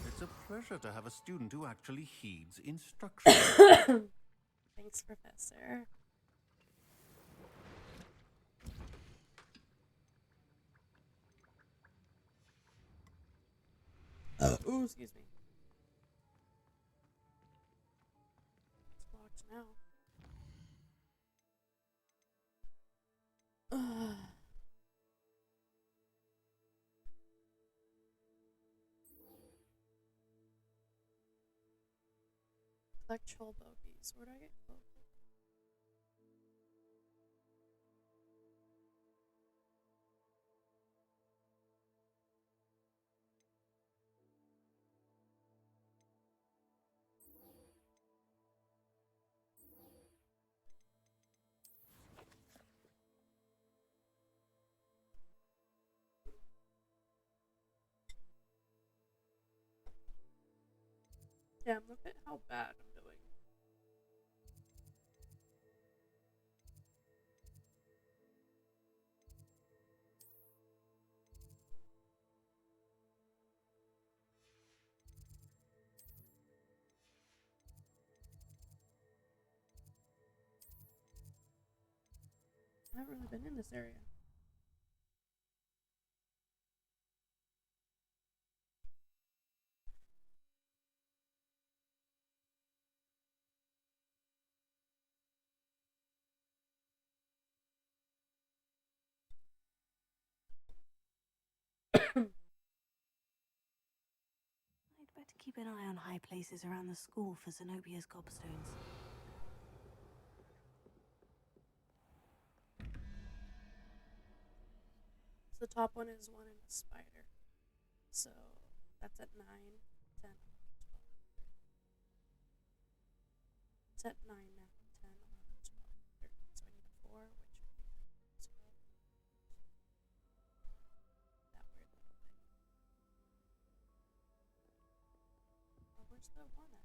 It's a pleasure to have a student who actually heeds instruction. Thanks, Professor. Ooh, excuse me. It's blocked now. Collect troll bogies. Where do I get troll bogies? Damn, look at how bad I'm doing. I haven't really been in this area. I'd better keep an eye on high places around the school for Zenobia's gobstones. So the top one is one in a spider. So that's at 9, 10, 11, 12, 13. It's at 9 now. 10, 11, 12, 13. So I need a 4, which would be 0. That weird little thing. Oh, where's the 1 at?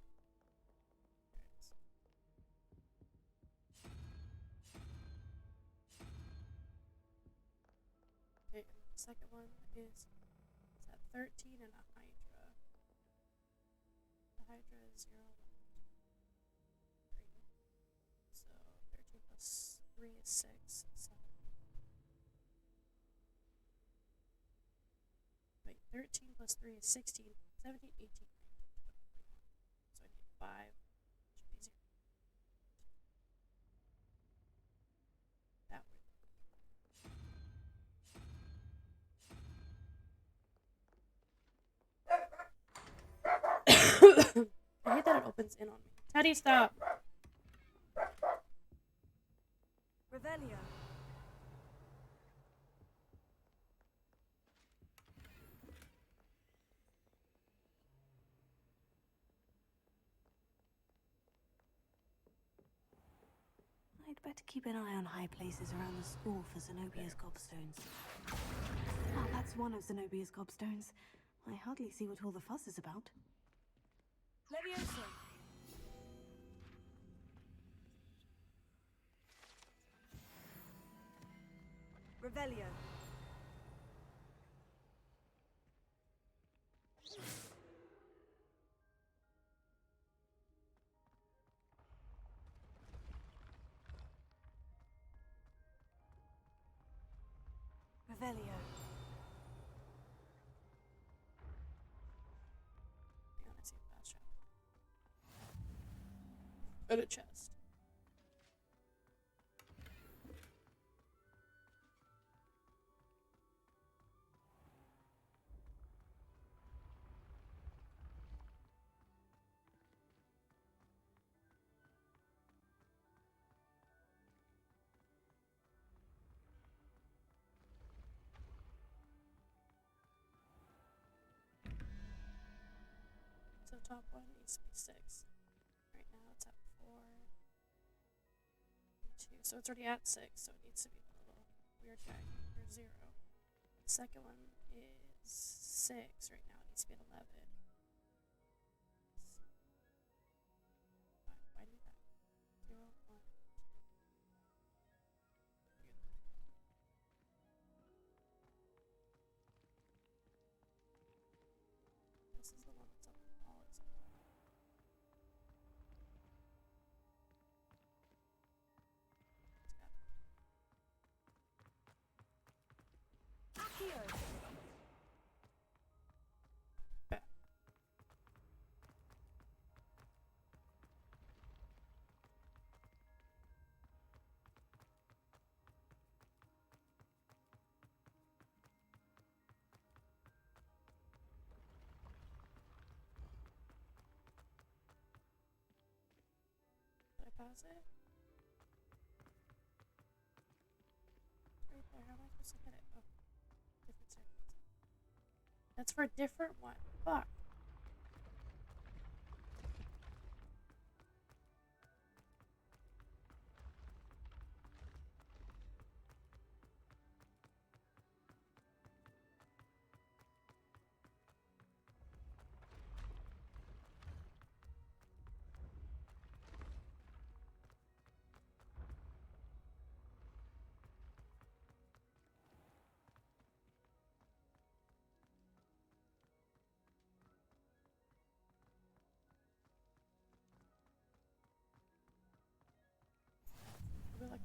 There it is. Okay, and the second one is it's at 13 and a Hydra. The Hydra is 0, 1, 3. So 13 plus 3 is 6, 7. Wait, 13 plus 3 is 16, 17, 18, 19, 20, 21. So I need 5, which should be 0. That weird. I hate that it opens in on me. Teddy, stop! Revelio. I'd better keep an eye on high places around the school for Zenobia's gobstones. Ah, that's one of Zenobia's gobstones. I hardly see what all the fuss is about. Levioso. Revelio. Revelio. Yeah, I see a fast travel. And a chest. So top one needs to be 6. Right now it's at 4. 2. So it's already at 6, so it needs to be the little weird guy for 0. The second one is 6. Right now it needs to be at 11. Why do that? 0, 1. This is the one that's up in all its. Did I pause it? Right there. How am I supposed to hit it? Oh, different circuits. That's for a different one. Fuck.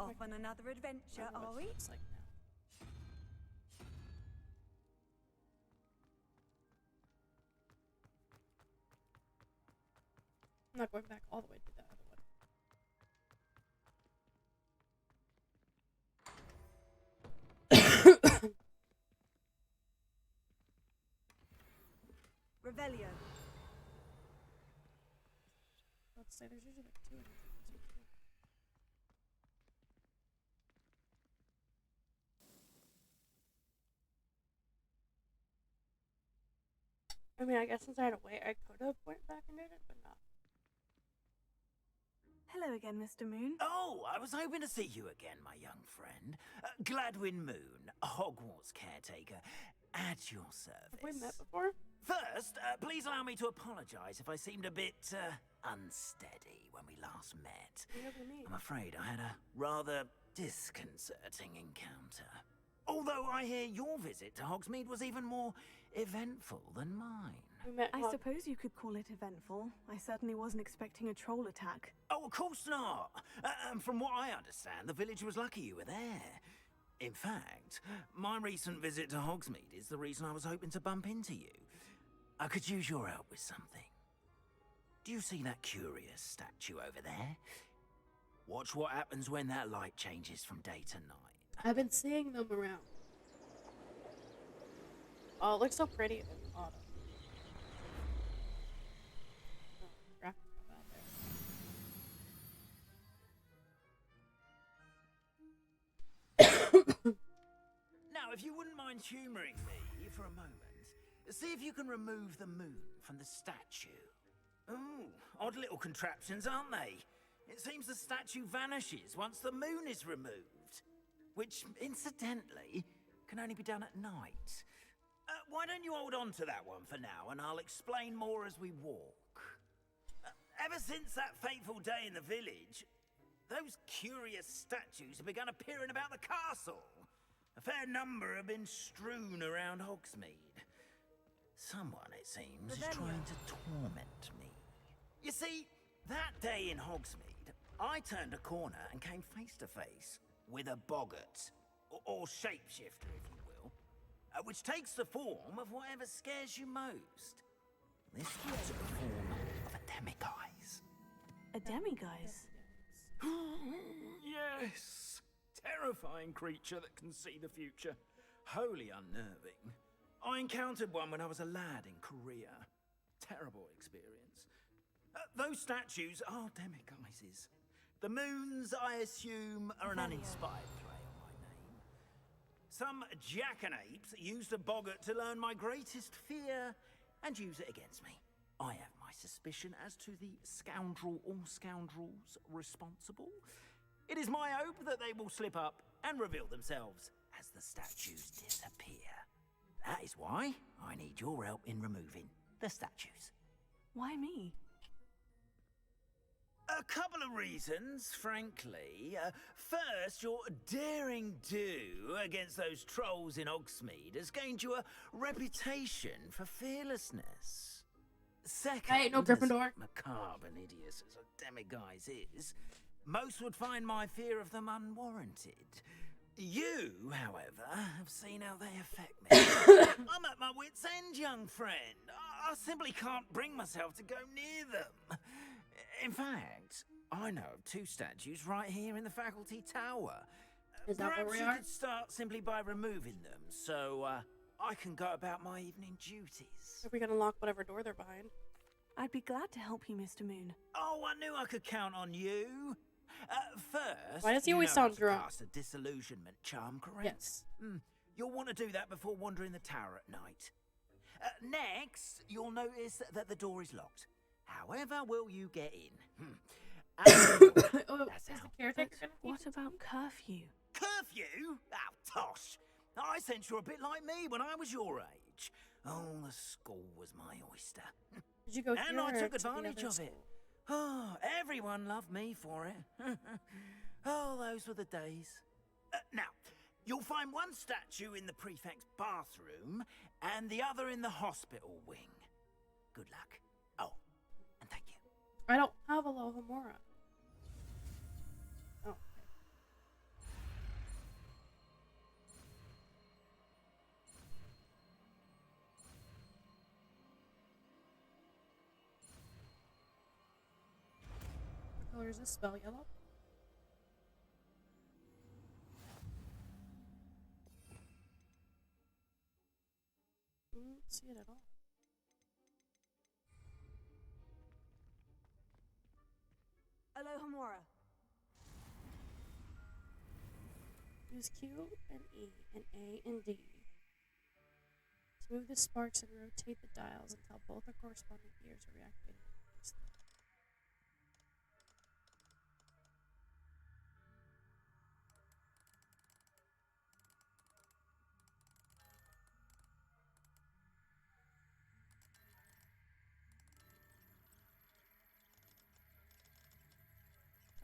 Off on another adventure, are we? Looks like now. I'm not going back all the way to that other one. Revelio. Let's say there's usually like 2 in it. I mean, I guess since I had to wait, I could have went back and did it, but not. Hello again, Mr. Moon. Oh, I was hoping to see you again, my young friend. Gladwin Moon, Hogwarts caretaker, at your service. Have we met before? First, please allow me to apologize if I seemed a bit unsteady when we last met. I'm afraid I had a rather disconcerting encounter. Although I hear your visit to Hogsmeade was even more eventful than mine. I suppose you could call it eventful. I certainly wasn't expecting a troll attack. Oh, of course not. And from what I understand, the village was lucky you were there. In fact, my recent visit to Hogsmeade is the reason I was hoping to bump into you. I could use your help with something. Do you see that curious statue over there? Watch what happens when that light changes from day to night. I've been seeing them around. Oh, it looks so pretty in autumn. Oh, graphics come out there. Now, if you wouldn't mind humouring me for a moment, see if you can remove the moon from the statue. Ooh, odd little contraptions, aren't they? It seems the statue vanishes once the moon is removed. Which, incidentally, can only be done at night. Why don't you hold on to that one for now, and I'll explain more as we walk. Ever since that fateful day in the village, those curious statues have begun appearing about the castle. A fair number have been strewn around Hogsmeade. Someone, it seems, is trying to torment me. You see, that day in Hogsmeade, I turned a corner and came face to face with a boggart, or shapeshifter, if you will. which takes the form of whatever scares you most. This was the form of a demiguise. A demiguise? Yes! Terrifying creature that can see the future. Wholly unnerving. I encountered one when I was a lad in Korea. Terrible experience. Those statues are demiguises. The moons, I assume, are an uninspired play on my name. Some jackanapes used a boggart to learn my greatest fear and use it against me. I have my suspicion as to the scoundrel or scoundrels responsible. It is my hope that they will slip up and reveal themselves as the statues disappear. That is why I need your help in removing the statues. Why me? A couple of reasons, frankly. First, your daring do against those trolls in Hogsmeade has gained you a reputation for fearlessness. Second, I ain't no Gryffindor. as macabre and hideous as a demiguise is, most would find my fear of them unwarranted. You, however, have seen how they affect me. I'm at my wit's end, young friend. I simply can't bring myself to go near them. In fact, I know of 2 statues right here in the faculty tower. Is that where Perhaps we you are? could start simply by removing them, so I can go about my evening duties. Are we gonna lock whatever door they're behind? I'd be glad to help you, Mr. Moon. Oh, I knew I could count on you. First, Why does he you always know how sound to drunk? cast a disillusionment charm, correct? Yes. You'll want to do that before wandering the tower at night. Next, you'll notice that the door is locked. However will you get in? Oh, That's is how. the caretaker gonna teach What about curfew? Curfew? Oh, tosh. I sense you're a bit like me when I was your age. Oh, the school was my oyster. Did you go And here I or took to the advantage other of it. school? Oh, everyone loved me for it. Oh, those were the days. Now, you'll find one statue in the prefect's bathroom and the other in the hospital wing. Good luck. Oh, and thank you. I don't have a Lohomora. Oh. What color is this spell? Yellow? Don't see it at all. Alohomora. Use Q and E and A and D to move the sparks and rotate the dials until both the corresponding gears are reactivated. So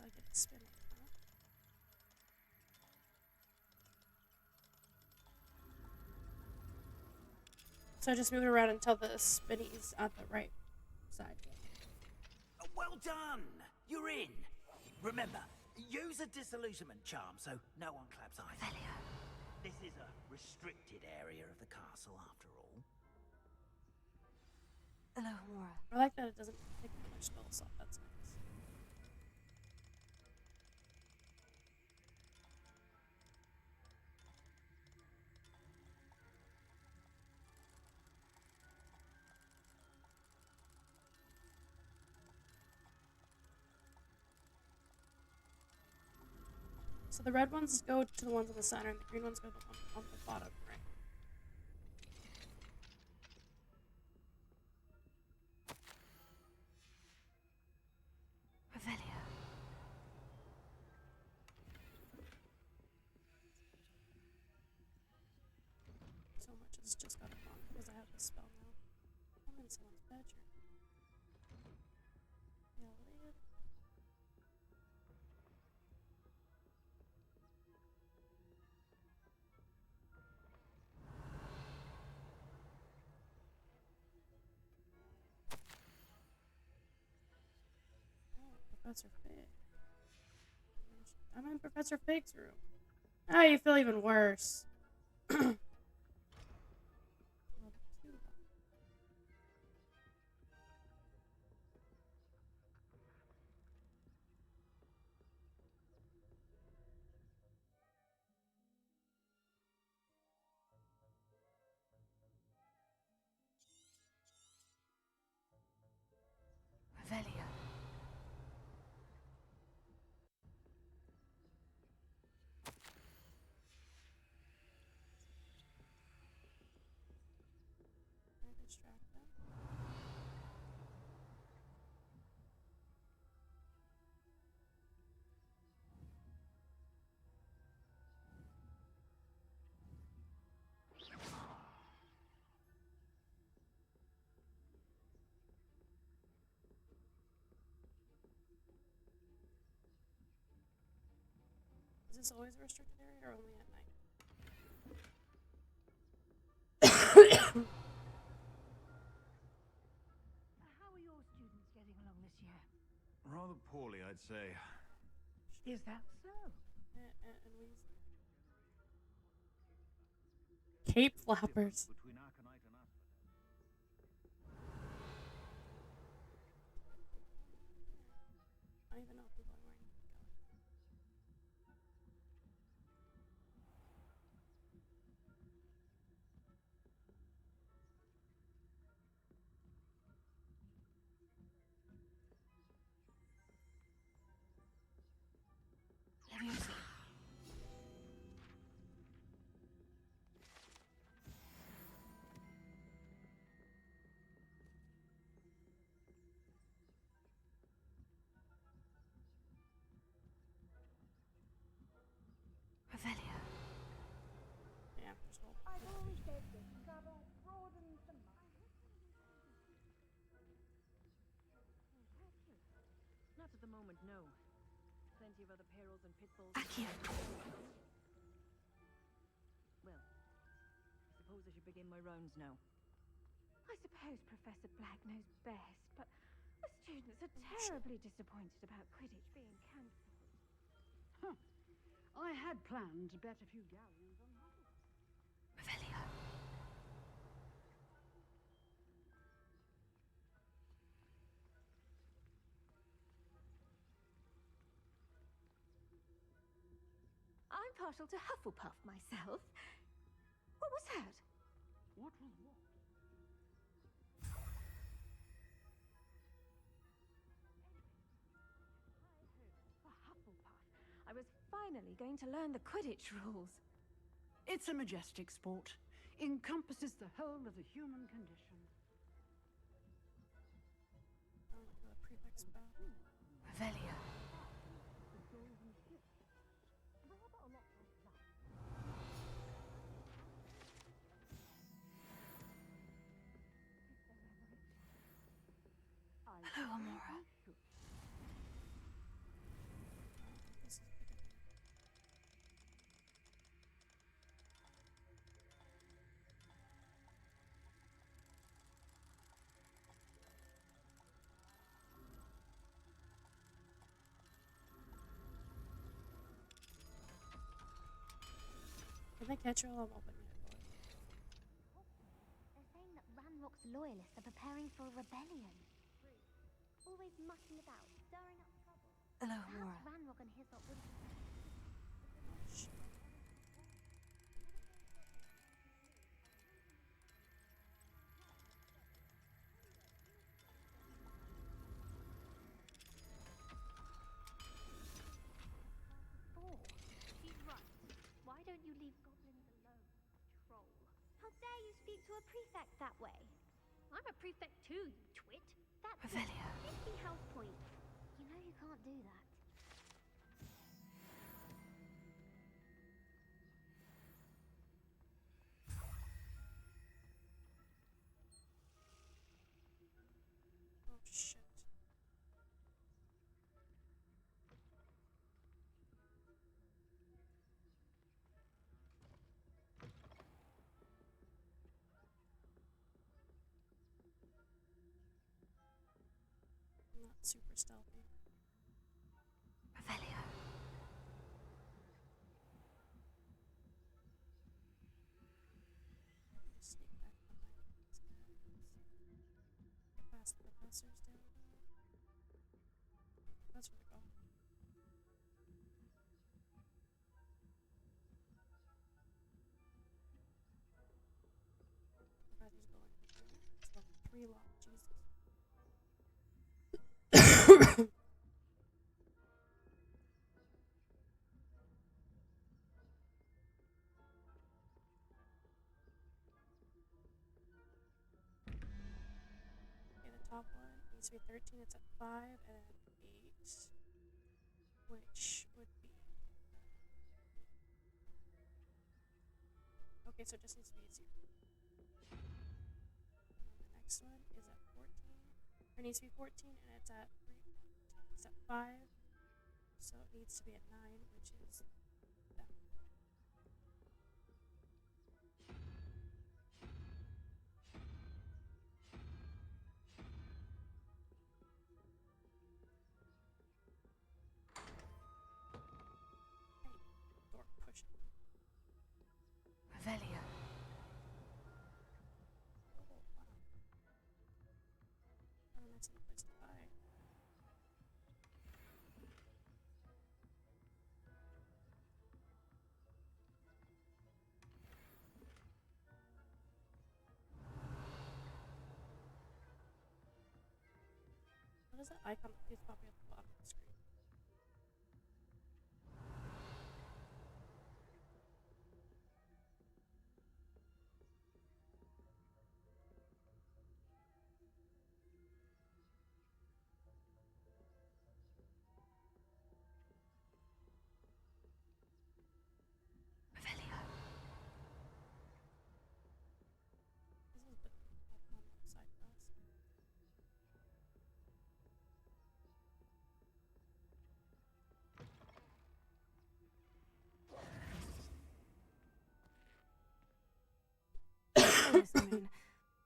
I get a spin on the top. So I just move it around until the spinny is at the right side. Well done! You're in. Remember, use a disillusionment charm so no one claps eyes. This is a restricted area of the castle, after all. Alohomora. I like that it doesn't take much spell slot. That's nice. So the red ones go to the ones in the center, and the green ones go to the one on the bottom, right? Revelio. So much has just got it wrong because I have this spell now. I'm in someone's bedroom. Yeah, Leah. Oh, Professor Fig. I'm in Professor Fig's room. Now you feel even worse. this always a restricted area or only at night? How are your students getting along this year? Rather poorly, I'd say. Is that so? Cape flappers. Between Arcanite and us. I don't even know if people are wearing Leviosa. Revelio. Yeah, there's no. I've always said that travel broadens the mind. Not at the moment, no. Plenty of other perils and pitfalls. Accio. Well, suppose I should begin my rounds now. I suppose Professor Black knows best, but the students are terribly disappointed about Quidditch being cancelled. Huh. I had planned to bet a few galleons on Hufflepuff. Revelio. I'm partial to Hufflepuff myself. What was that? What was what? For Hufflepuff, I was finally going to learn the Quidditch rules. It's a majestic sport. Encompasses the whole of the human condition. Revelio. Hello, Amora. Can they catch her while I'm opening it? They're saying that Ranrock's loyalists are preparing for a rebellion. Always mucking about, stirring up trouble. Hello, Perhaps Amora. Ranrock and his lot would. She's right. Why don't you leave goblins alone, troll? How dare you speak to a prefect that way? I'm a prefect too, you twit. That's Revelio. 50 house points. You know you can't do that. Oh shit. Not super stealthy. Revelio. Sneak back behind these guys. Get past the professors down there. That's really cool. Professor's going for there. It's level 3 lock, Jesus. Okay, the top one needs to be 13. It's at 5 and 8, which would be. Okay, so it just needs to be easier. And then the next one is at 14. Or needs to be 14, and it's at 3. It's at 5. So it needs to be at 9, which is Revelio. Nice little place to hide. What is that icon that keeps popping at the bottom of the screen? Revelio. This is a bit of an icon on the side for us. Hello, Miss Moon.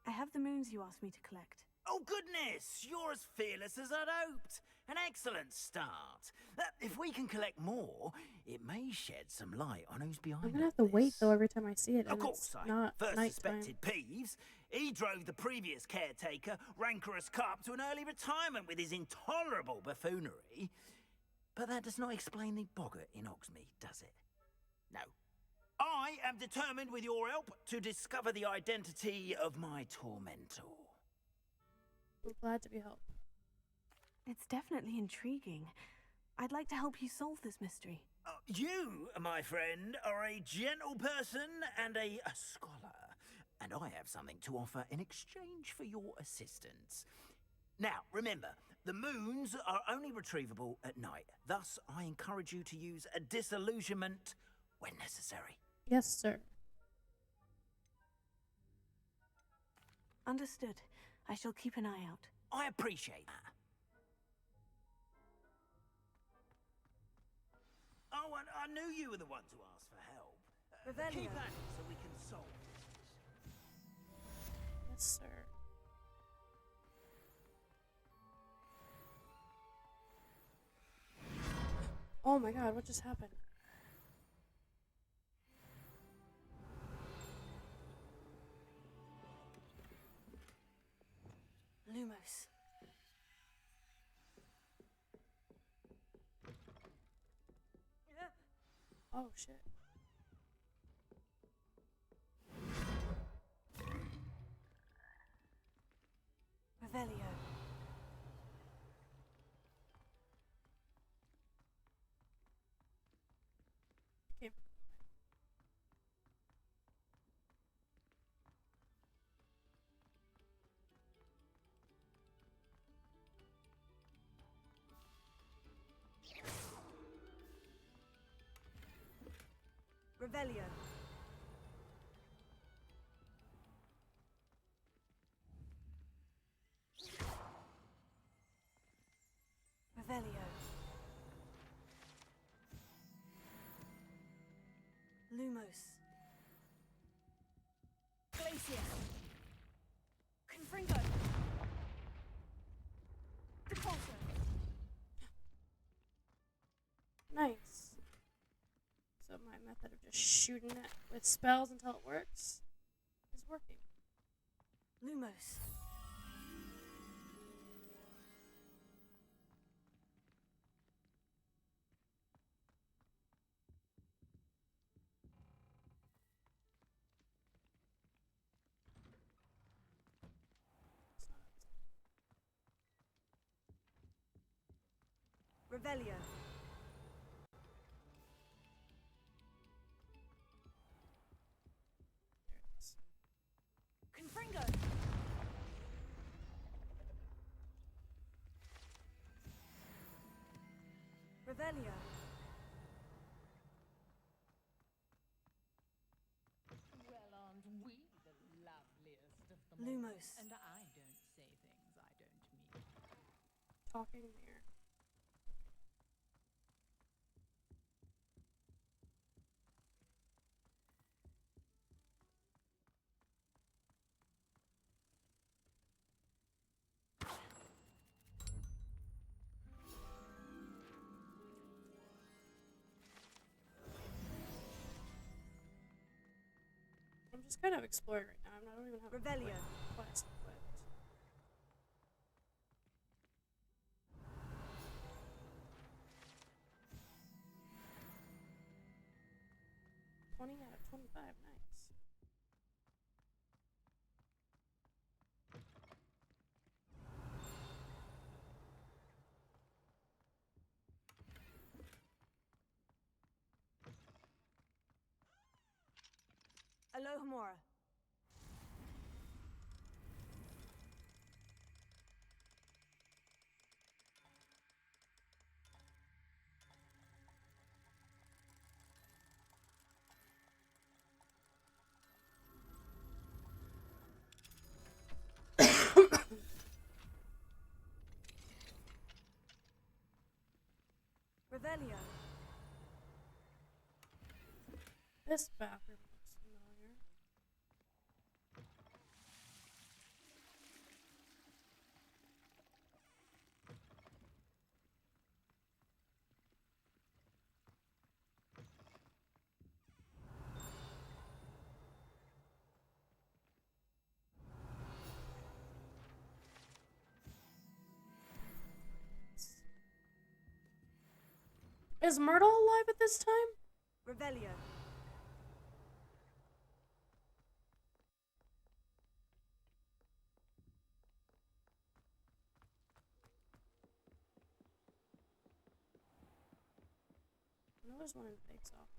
I have the moons you asked me to collect. Oh, goodness! You're as fearless as I'd hoped. An excellent start. If we can collect more, it may shed some light on who's behind I'm gonna all have to wait this. though every time I see it, Of and course, it's I not first nighttime. suspected Peeves. He drove the previous caretaker, Rancorous Carp, to an early retirement with his intolerable buffoonery. But that does not explain the boggart in Hogsmeade, does it? No. I am determined, with your help, to discover the identity of my tormentor. I'm glad to be helped. It's definitely intriguing. I'd like to help you solve this mystery. You, my friend, are a gentle person and a scholar, and I have something to offer in exchange for your assistance. Now, remember, the moons are only retrievable at night. Thus, I encourage you to use a disillusionment when necessary. Yes, sir. Understood. I shall keep an eye out. I appreciate that. Oh, and I knew you were the one to ask for help. Revelio. Keep at it so we can solve this. Yes, sir. Oh my god, what just happened? Lumos. Oh shit. Revelio. Okay. Revelio. Revelio. Lumos. Glacier. Confringo. Depulso. Nice. So my method of just shooting it with spells until it works is working. Lumos. Revelio. There it is. Confringo. Revelio. Well, aren't we the loveliest of them Lumos. all? And I don't say things I don't mean. Talking mirror. just kind of exploring right now. I don't even have Revelio. a quest equipped. Out of 25, nice. Alohomora. Revelio. This bathroom looks familiar. Is Myrtle alive at this time? Revelio. I know there's one in Fake's office.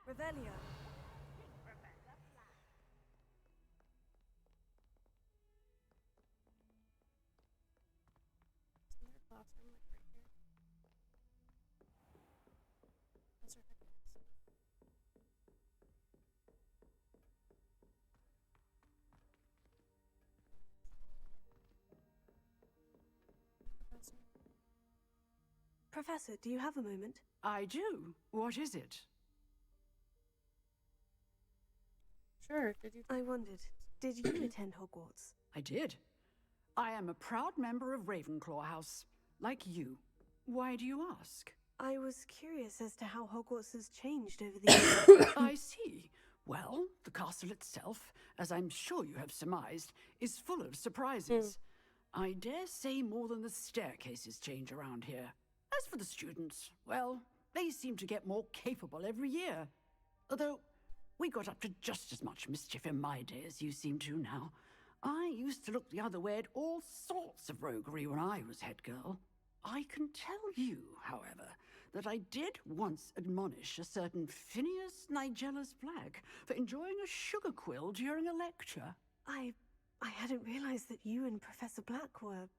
Revelio. Is there a classroom like right here? That's her head. Professor, do you have a moment? I do. What is it? Sure, did you? I wondered, did you attend Hogwarts? I did. I am a proud member of Ravenclaw House, like you. Why do you ask? I was curious as to how Hogwarts has changed over the years. I see. Well, the castle itself, as I'm sure you have surmised, is full of surprises. I dare say more than the staircases change around here. As for the students, well, they seem to get more capable every year. Although, we got up to just as much mischief in my day as you seem to now. I used to look the other way at all sorts of roguery when I was head girl. I can tell you, however, that I did once admonish a certain Phineas Nigella's Black for enjoying a sugar quill during a lecture. I hadn't realized that you and Professor Black were,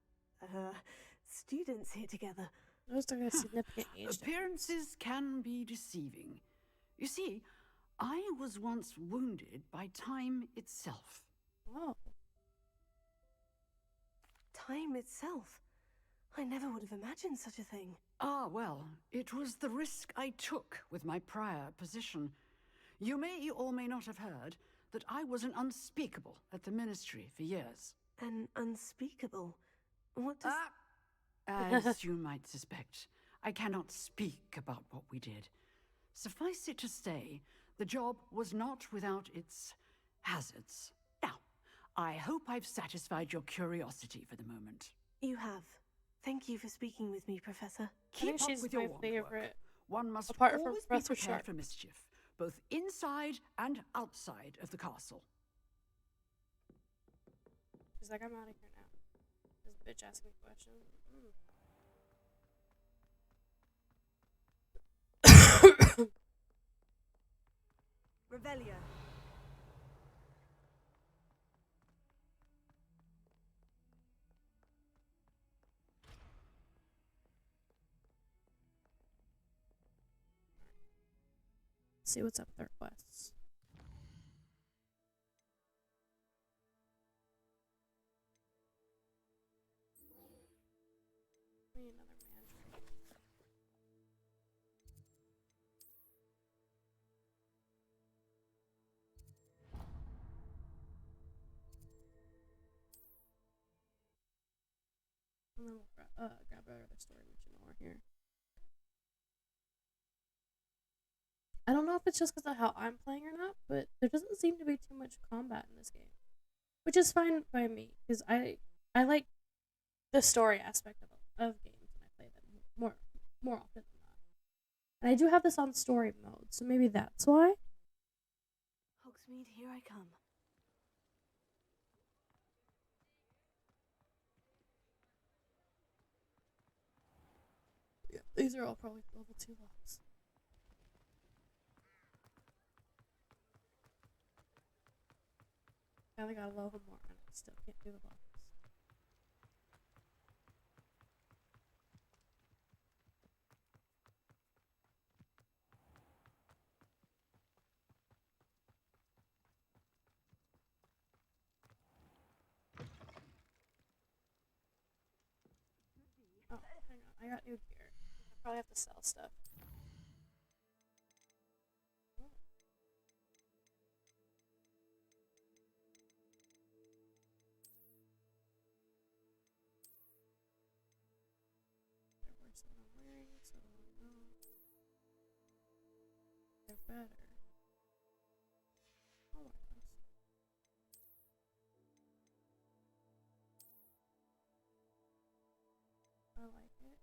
students here together. Those are a significant age difference. Appearances can be deceiving. You see, I was once wounded by time itself. Oh. Time itself? I never would have imagined such a thing. Ah, well, it was the risk I took with my prior position. You may or may not have heard that I was an unspeakable at the Ministry for years. An unspeakable? What does... As you might suspect, I cannot speak about what we did. Suffice it to say, the job was not without its hazards. Now, I hope I've satisfied your curiosity for the moment. You have. Thank you for speaking with me, Professor. Keep up she's with your my wand favorite. work. One must apart from always be Professor prepared Sharp. for mischief, both inside and outside of the castle. She's like, I'm out of here now. This bitch asking me questions. Revelio. See what's up with their quests. We need another mandrake. And then we'll grab our other story mission while we're here. I don't know if it's just because of how I'm playing or not, but there doesn't seem to be too much combat in this game, which is fine by me because I like the story aspect of games and I play them more often than not. And I do have this on story mode, so maybe that's why. Hogsmeade, here I come. Yeah, these are all probably level 2 locks. I only got a level more and I still can't do the locks. Oh, hang on. I got new gear. I probably have to sell stuff. Oh. They're worse than I'm wearing, so no. They're better. I'll wear those. I like it.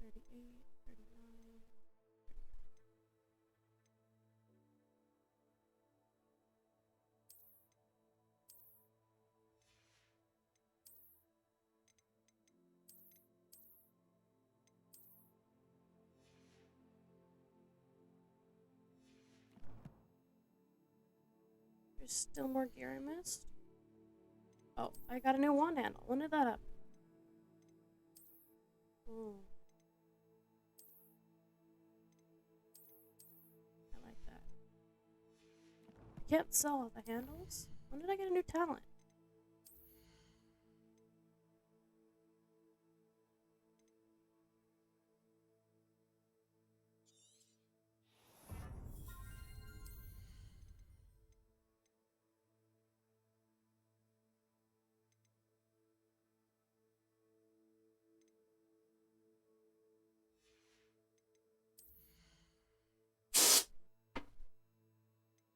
$38, $39. There's still more gear I missed. Oh, I got a new wand handle. When did that happen? Ooh. I like that. I can't sell the handles? When did I get a new talent?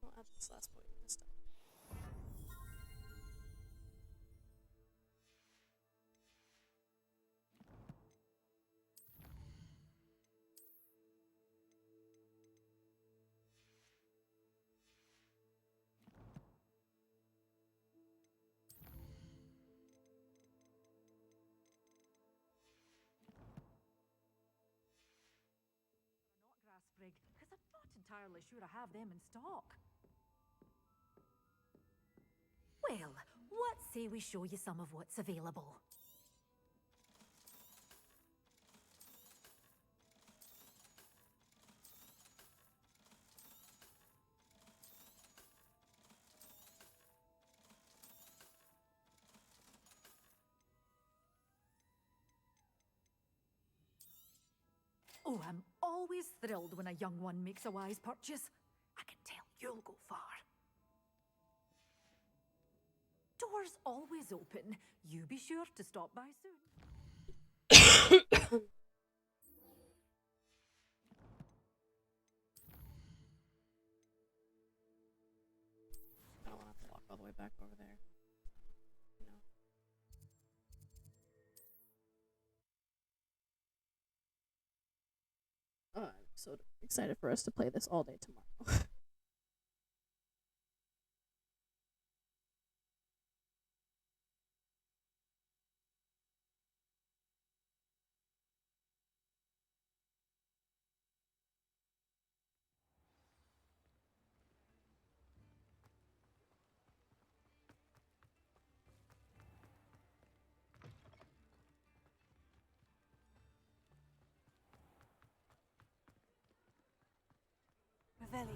I'll add this last point this time. Not grass sprig, because I'm not entirely sure I have them in stock. Well, what say we show you some of what's available? Oh, I'm always thrilled when a young one makes a wise purchase. I can tell you'll go far. Doors always open. You be sure to stop by soon. I don't want to have to walk all the way back over there. You know. Oh, I'm so excited for us to play this all day tomorrow. Revelio.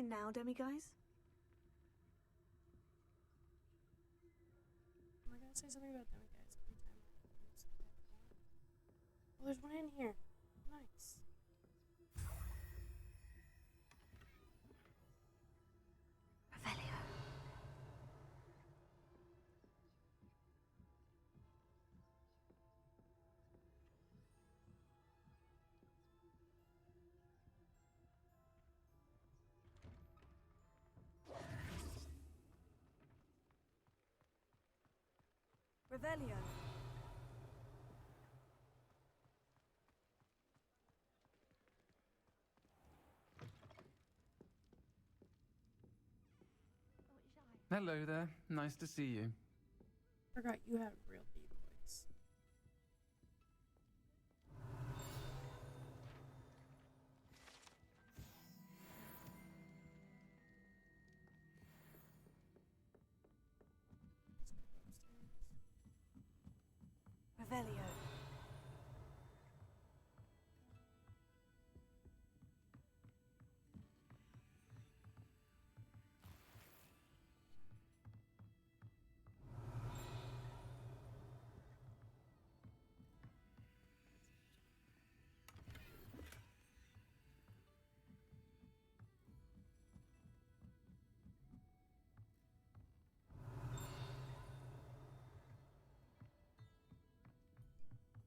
Mine now, demiguise. Am I gonna say something about demiguise every time? Oh, there's one in here. Nice. Revelio. Hello there. Nice to see you. Forgot you have real deep voice. Revelio.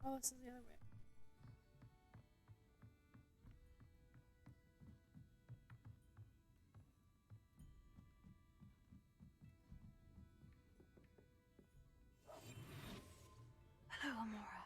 Oh, this is the other way. Hello, Amora.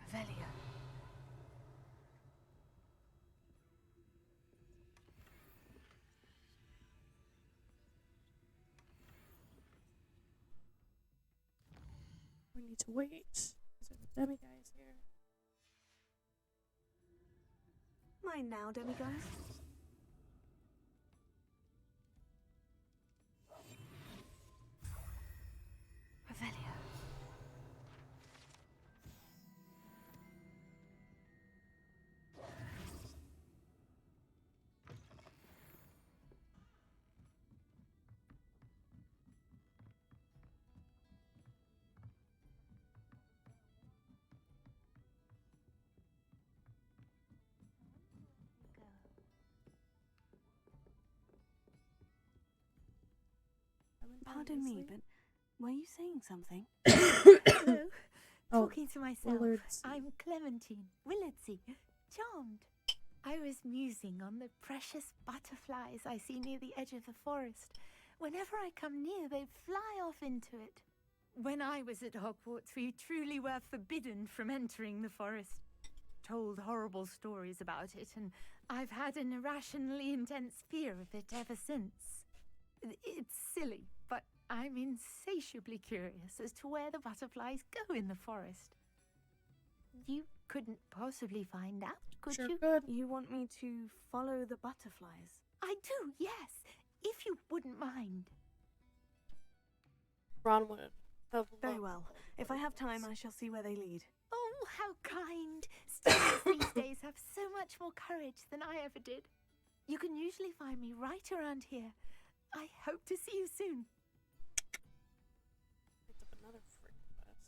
Revelio. We need to wait. There's a demiguise here. Mine now, demiguise. Revelio. Pardon me, but were you saying something? Hello. Talking to myself. Willards. I'm Clementine Willardsy, charmed. I was musing on the precious butterflies I see near the edge of the forest. Whenever I come near, they fly off into it. When I was at Hogwarts, we truly were forbidden from entering the forest. Told horrible stories about it, and I've had an irrationally intense fear of it ever since. It's silly, but I'm insatiably curious as to where the butterflies go in the forest. You couldn't possibly find out, could you? You want me to follow the butterflies? I do, yes, if you wouldn't mind. Ron would have Very well. If I have time, I shall see where they lead. Oh, how kind! Students these days have so much more courage than I ever did. You can usually find me right around here. I hope to see you soon. Picked up another frick quest.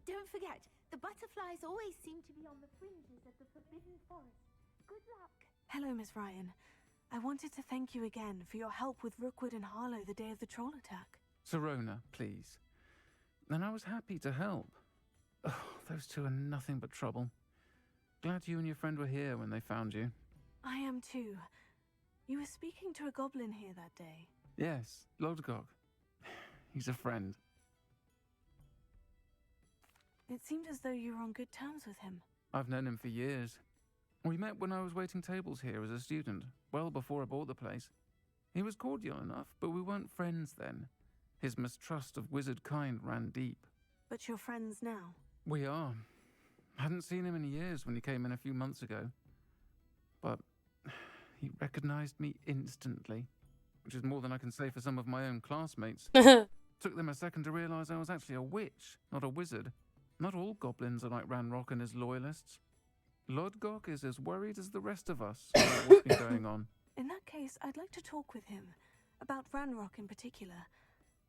Don't forget, the butterflies always seem to be on the fringes of the Forbidden Forest. Good luck. Hello, Miss Ryan. I wanted to thank you again for your help with Rookwood and Harlow the day of the troll attack. Serona, please. And I was happy to help. Oh, those two are nothing but trouble. Glad you and your friend were here when they found you. I am too. You were speaking to a goblin here that day. Yes, Lodgok. He's a friend. It seemed as though you were on good terms with him. I've known him for years. We met when I was waiting tables here as a student, well before I bought the place. He was cordial enough, but we weren't friends then. His mistrust of wizard kind ran deep. But you're friends now? We are. Hadn't seen him in years when he came in a few months ago. But he recognized me instantly, which is more than I can say for some of my own classmates. Took them a second to realize I was actually a witch, not a wizard. Not all goblins are like Ranrock and his loyalists. Lodgok is as worried as the rest of us about what's been going on. In that case, I'd like to talk with him. About Ranrock in particular.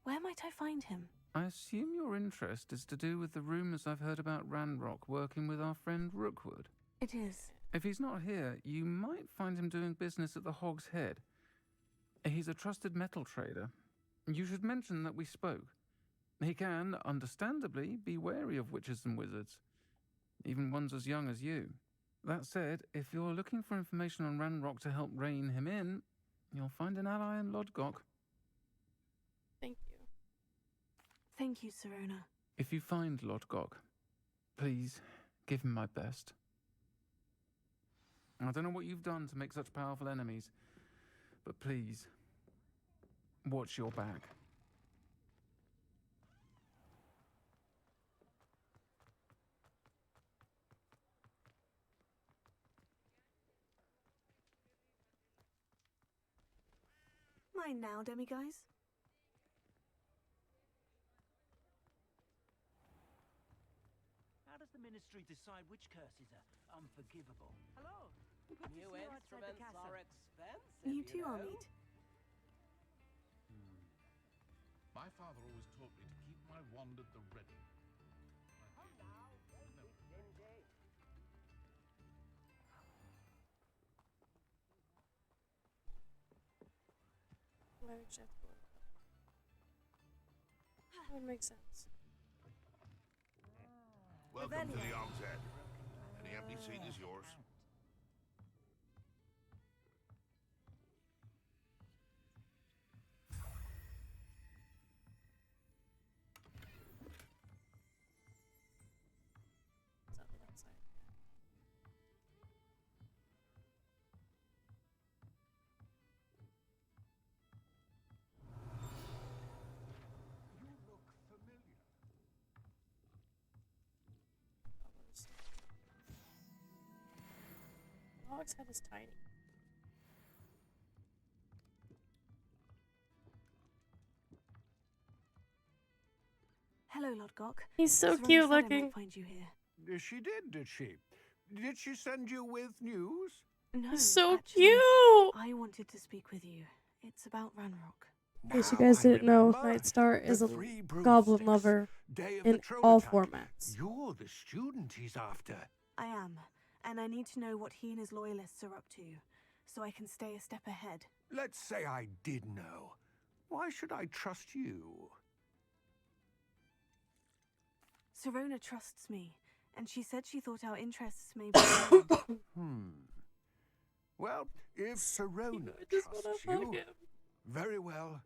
Where might I find him? I assume your interest is to do with the rumors I've heard about Ranrock working with our friend Rookwood. It is. If he's not here, you might find him doing business at the Hog's Head. He's a trusted metal trader. You should mention that we spoke. He can, understandably, be wary of witches and wizards, even ones as young as you. That said, if you're looking for information on Ranrock to help rein him in, you'll find an ally in Lodgok. Thank you. Thank you, Serona. If you find Lodgok, please give him my best. I don't know what you've done to make such powerful enemies, but please, watch your back. Mine now, demiguise. How does the Ministry decide which curses are unforgivable? Hello. New instruments are expensive, You two will meet. My father always taught me to keep my wand at the ready. Why would you have to go with that? That would make sense. Welcome to the Hog's Head. Any empty seat is yours. It's on the outside. You look familiar. Hog's Head is tiny. Hello, Lodgok. He's so Serona cute said I might looking. find you here. She did she? Did she send you with news? No, So actually, cute! I wanted to speak with you. It's about Ranrock. In case you guys didn't know, Nightstar is a goblin lover in all formats. You're the student he's after. I am, and I need to know what he and his loyalists are up to, so I can stay a step ahead. Let's say I did know. Why should I trust you? Serona trusts me, and she said she thought our interests may be aligned. Well, if Serona just wanna trusts hug you, him. very well.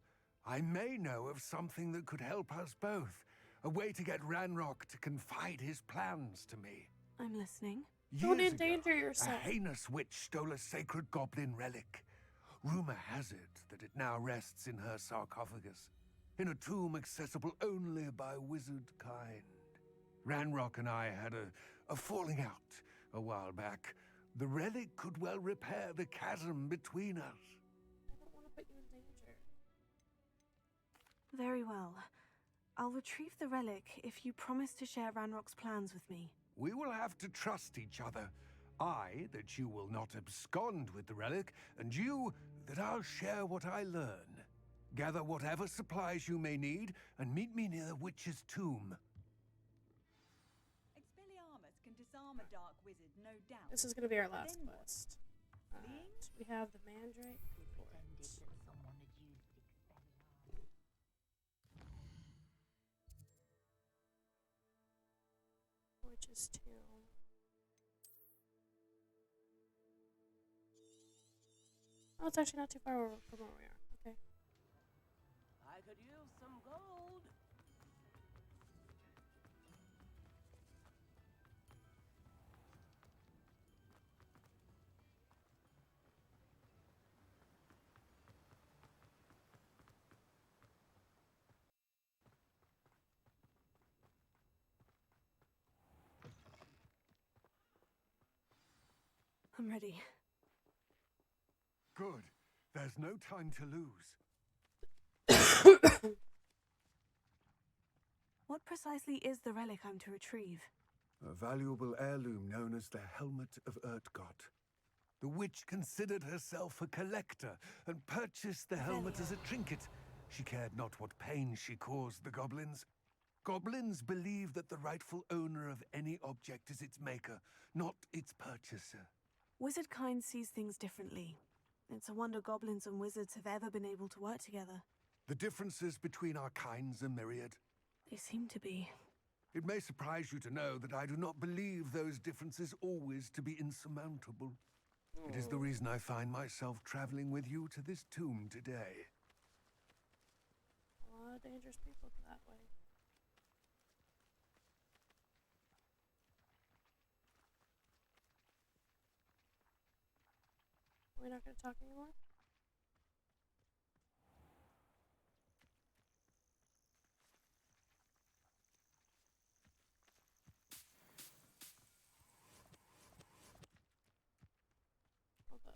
I may know of something that could help us both. A way to get Ranrock to confide his plans to me. I'm listening. Don't Years ago, endanger a yourself. heinous witch stole a sacred goblin relic. Rumor has it that it now rests in her sarcophagus, in a tomb accessible only by wizard kind. Ranrock and I had a falling out a while back. The relic could well repair the chasm between us. I don't want to put you in danger. Very well. I'll retrieve the relic if you promise to share Ranrock's plans with me. We will have to trust each other. I, that you will not abscond with the relic, and you, that I'll share what I learn. Gather whatever supplies you may need, and meet me near the witch's tomb. Expelliarmus can disarm a dark wizard, no doubt. This is going to be our But last then what? quest. We have the Mandrake Fort, Witch's Tomb. Oh, it's actually not too far from where we are. Okay. I could use some gold. I'm ready. Good. There's no time to lose. What precisely is the relic I'm to retrieve? A valuable heirloom known as the Helmet of Urtgott. The witch considered herself a collector and purchased the helmet as a trinket. She cared not what pain she caused the goblins. Goblins believe that the rightful owner of any object is its maker, not its purchaser. Wizard kind sees things differently. It's a wonder goblins and wizards have ever been able to work together. The differences between our kinds are myriad. They seem to be. It may surprise you to know that I do not believe those differences always to be insurmountable. It is the reason I find myself traveling with you to this tomb today. A lot of dangerous people go that way. We're not going to talk anymore? Hold up.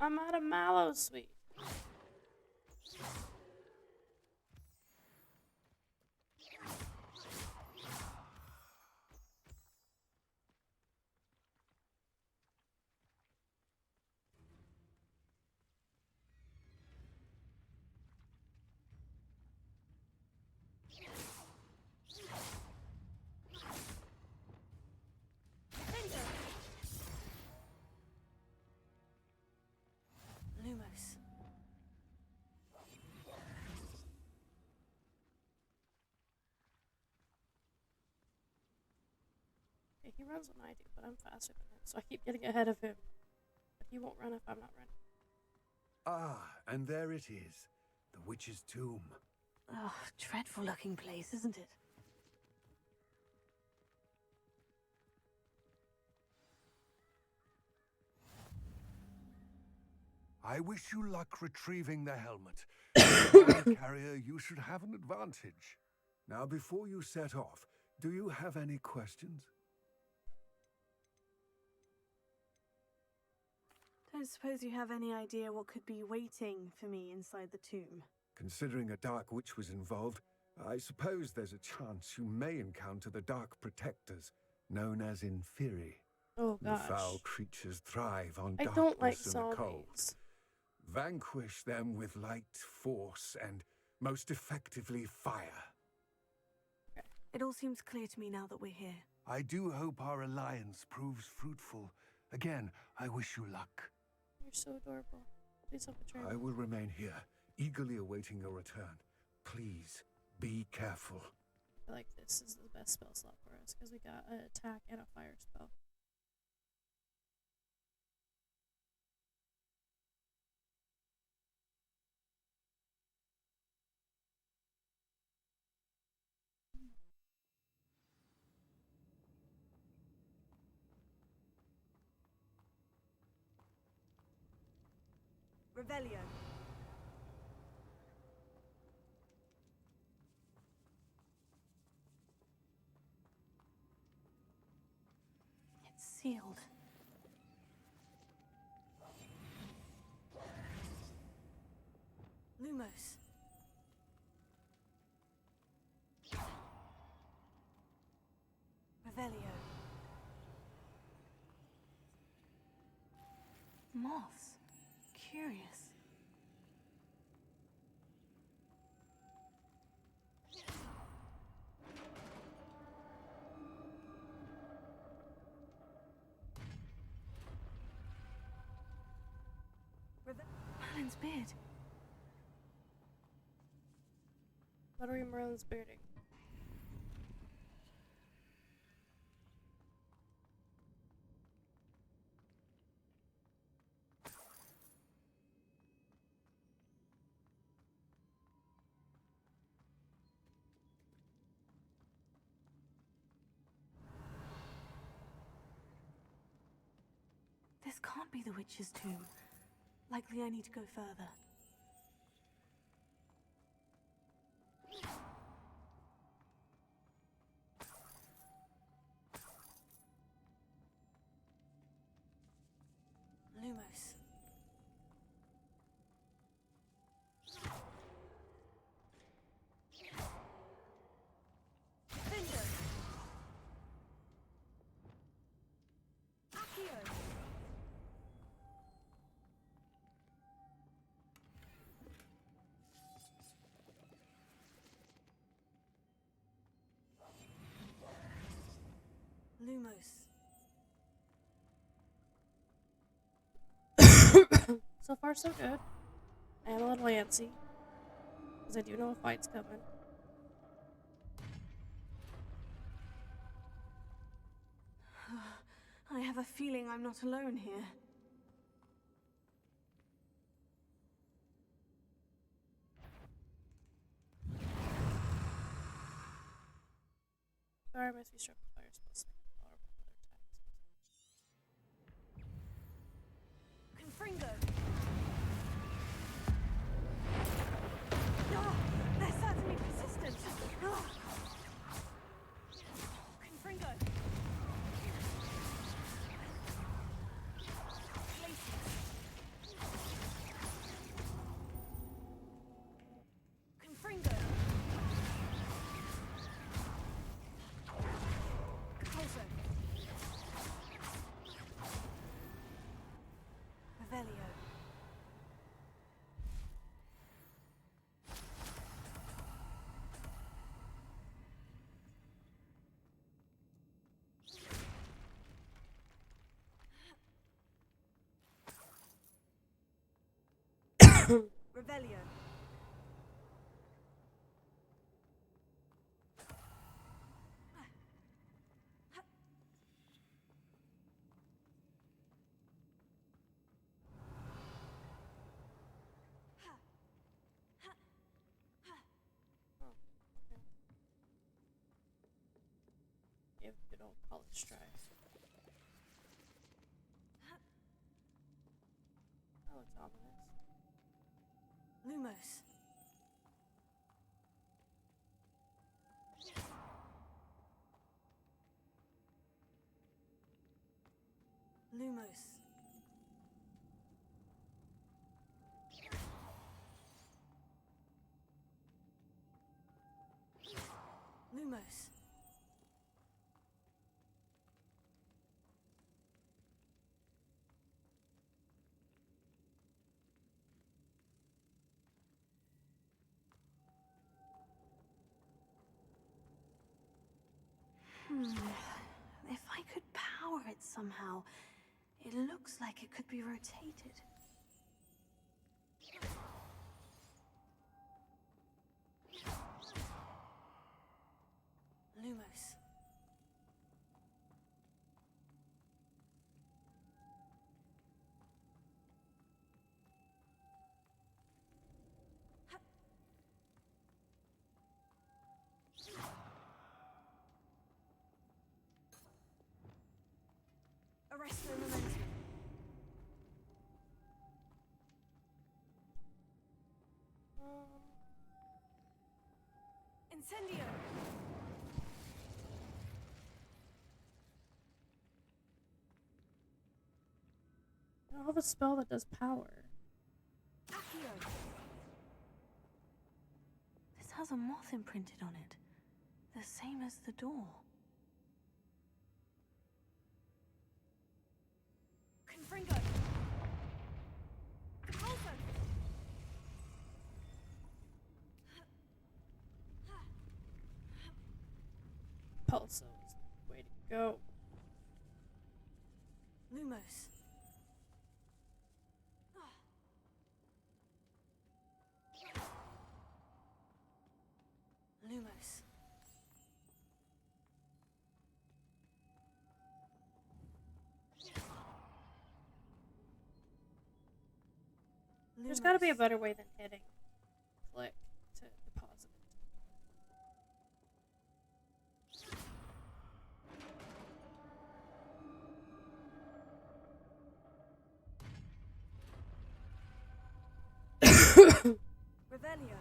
I'm out of mallow sweet. Lumos. Okay, he runs when I do, but I'm faster than him, so I keep getting ahead of him. But he won't run if I'm not running. Ah, and there it is. The witch's tomb. Oh, dreadful looking place, isn't it? I wish you luck retrieving the helmet. As a hand carrier, you should have an advantage. Now, before you set off, do you have any questions? Don't suppose you have any idea what could be waiting for me inside the tomb? Considering a dark witch was involved, I suppose there's a chance you may encounter the dark protectors, known as Inferi. Oh gosh. The foul creatures thrive on I darkness don't like and the cold. zombies. Vanquish them with light, force, and most effectively fire. It all seems clear to me now that we're here. I do hope our alliance proves fruitful. Again, I wish you luck. You're so adorable. Please don't betray me. I will remain here, eagerly awaiting your return. Please, be careful. I feel like this is the best spell slot for us, because we got an attack and a fire spell. Revelio. It's sealed. Lumos. Revelio. Moths. Curious. Merlin's beard. What are we Merlin's bearding? This can't be the witch's tomb. Likely I need to go further. far, so good. I am a little antsy. Because I do know a fight's coming. I have a feeling I'm not alone here. Sorry, must be struck with fire supposed to make vulnerable to other attacks. Confringo! Ah, they're certainly persistent. Ah. Confringo! Confringo! Repulso! Revelio! Revelio! Give good old college try. That looks ominous. Lumos! Lumos! Lumos! If I could power it somehow, it looks like it could be rotated. Lumos. Arresto momentum. Incendio. I don't have a spell that does power. Accio. This has a moth imprinted on it. The same as the door. Confringo. Repulso. Pulso is the way to go. Lumos. Lumos. There's got to be a better way than hitting click to deposit it. Revelio.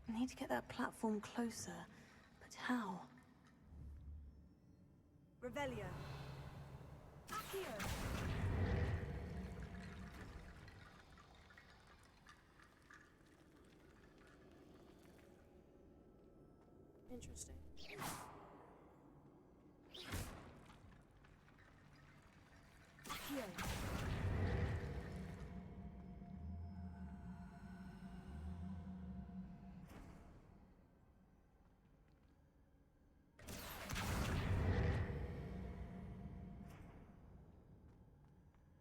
I need to get that platform closer, but how? Revelio. Accio. Interesting.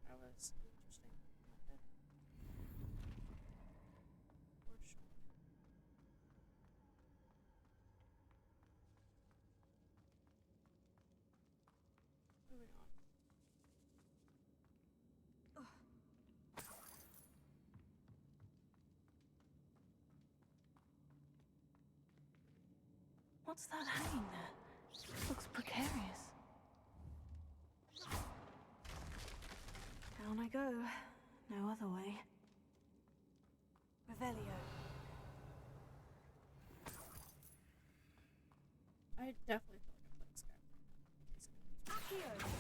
That was interesting. For sure. Moving on. What's that hanging there? Looks precarious. Down I go. No other way. Revelio. I definitely feel like I'm playing Skyrim.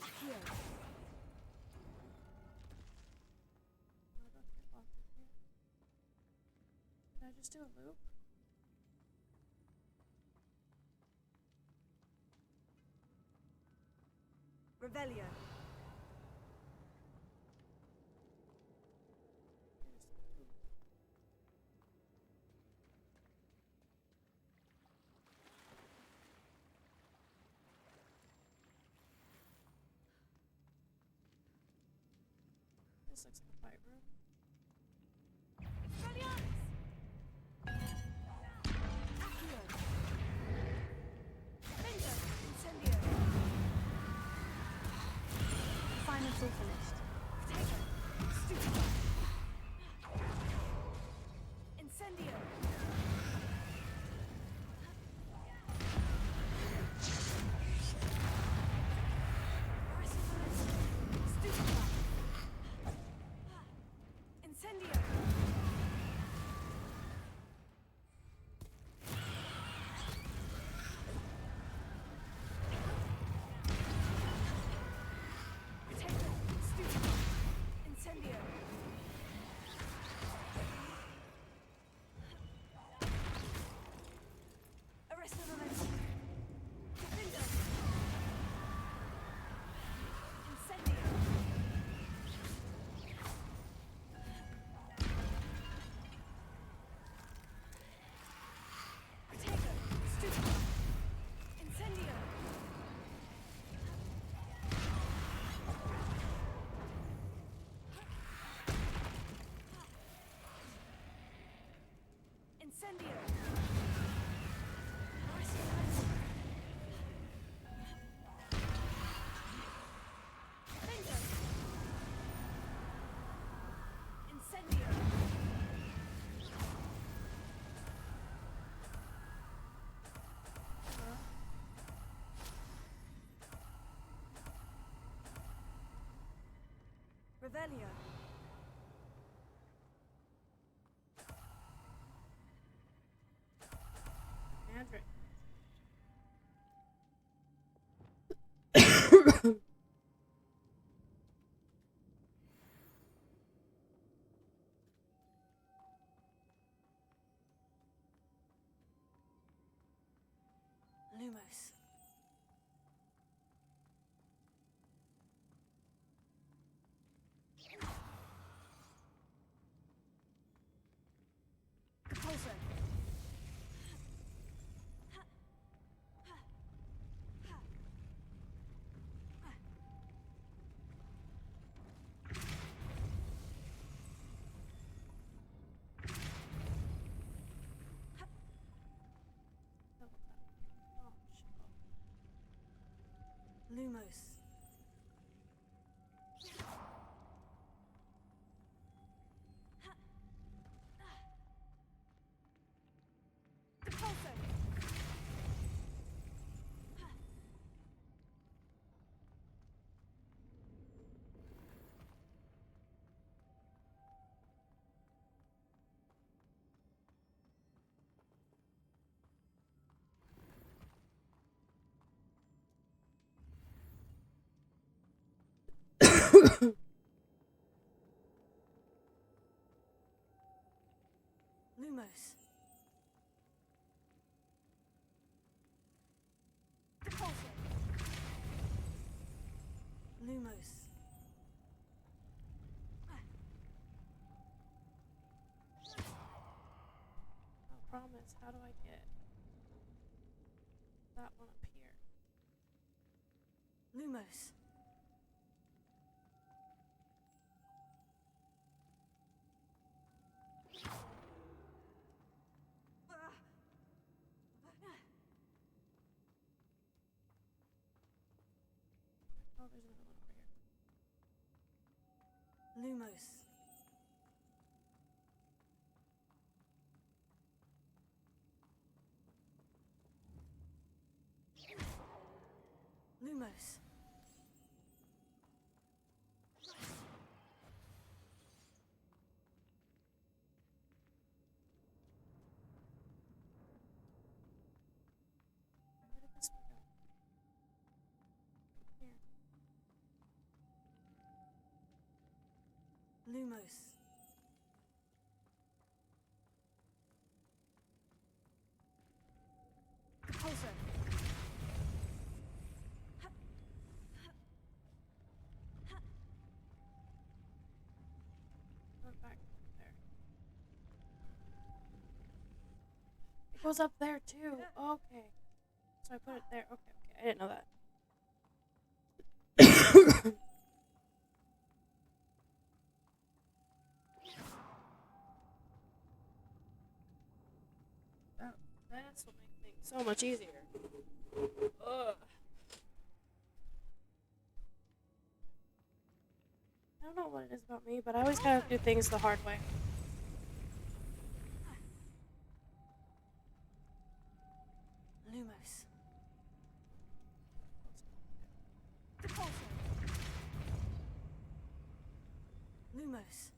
Accio. Did I just do a loop? Revelio. This looks like a fight room. It's all finished. Incendio. Incendio. Incendio. Arresto momentum. Defender. Incendio. Protego. Stupa. Incendio. Incendio. Bingo. Incendio. Revelio. Magic. Lumos. Closer. Lumos. Lumos. Lumos. Promise, how do I get that one up here? Lumos. Oh, there's another one over here. Lumos. Lumos. Where did this one go? Here. Lumos. Repulsor. Going back there. It goes up there too. Okay. So I put it there. Okay, okay. I didn't know that. That's what makes things so much easier. Ugh. I don't know what it is about me, but I always gotta do things the hard way. Lumos. Lumos.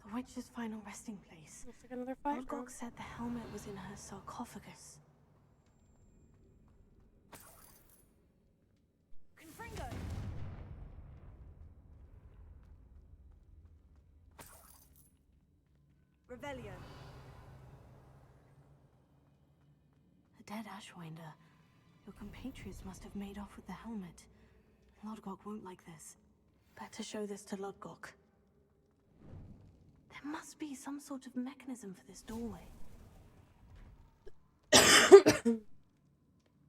The witch's final resting place. Looks like another fight room. Lodgok said the helmet was in her sarcophagus. Confringo! Revelio. A dead Ashwinder. Your compatriots must have made off with the helmet. Lodgok won't like this. Better show this to Lodgok. There must be some sort of mechanism for this doorway.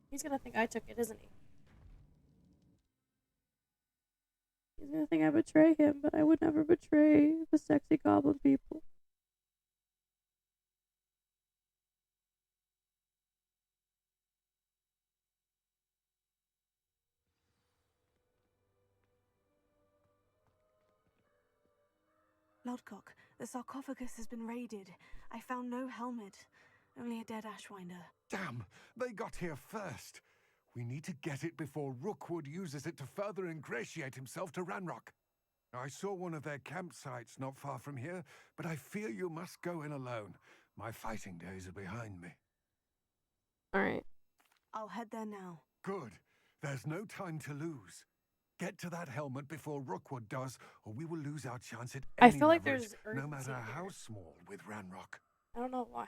He's gonna think I took it, isn't he? He's gonna think I betray him, but I would never betray the sexy goblin people. Lodgok, the sarcophagus has been raided. I found no helmet, only a dead Ashwinder. Damn, they got here first. We need to get it before Rookwood uses it to further ingratiate himself to Ranrock. I saw one of their campsites not far from here, but I fear you must go in alone. My fighting days are behind me. Alright. I'll head there now. Good. There's no time to lose. Get to that helmet before Rookwood does, or we will lose our chance at any I feel like leverage, there's no urgency matter here. how small, with Ranrock. I don't know why.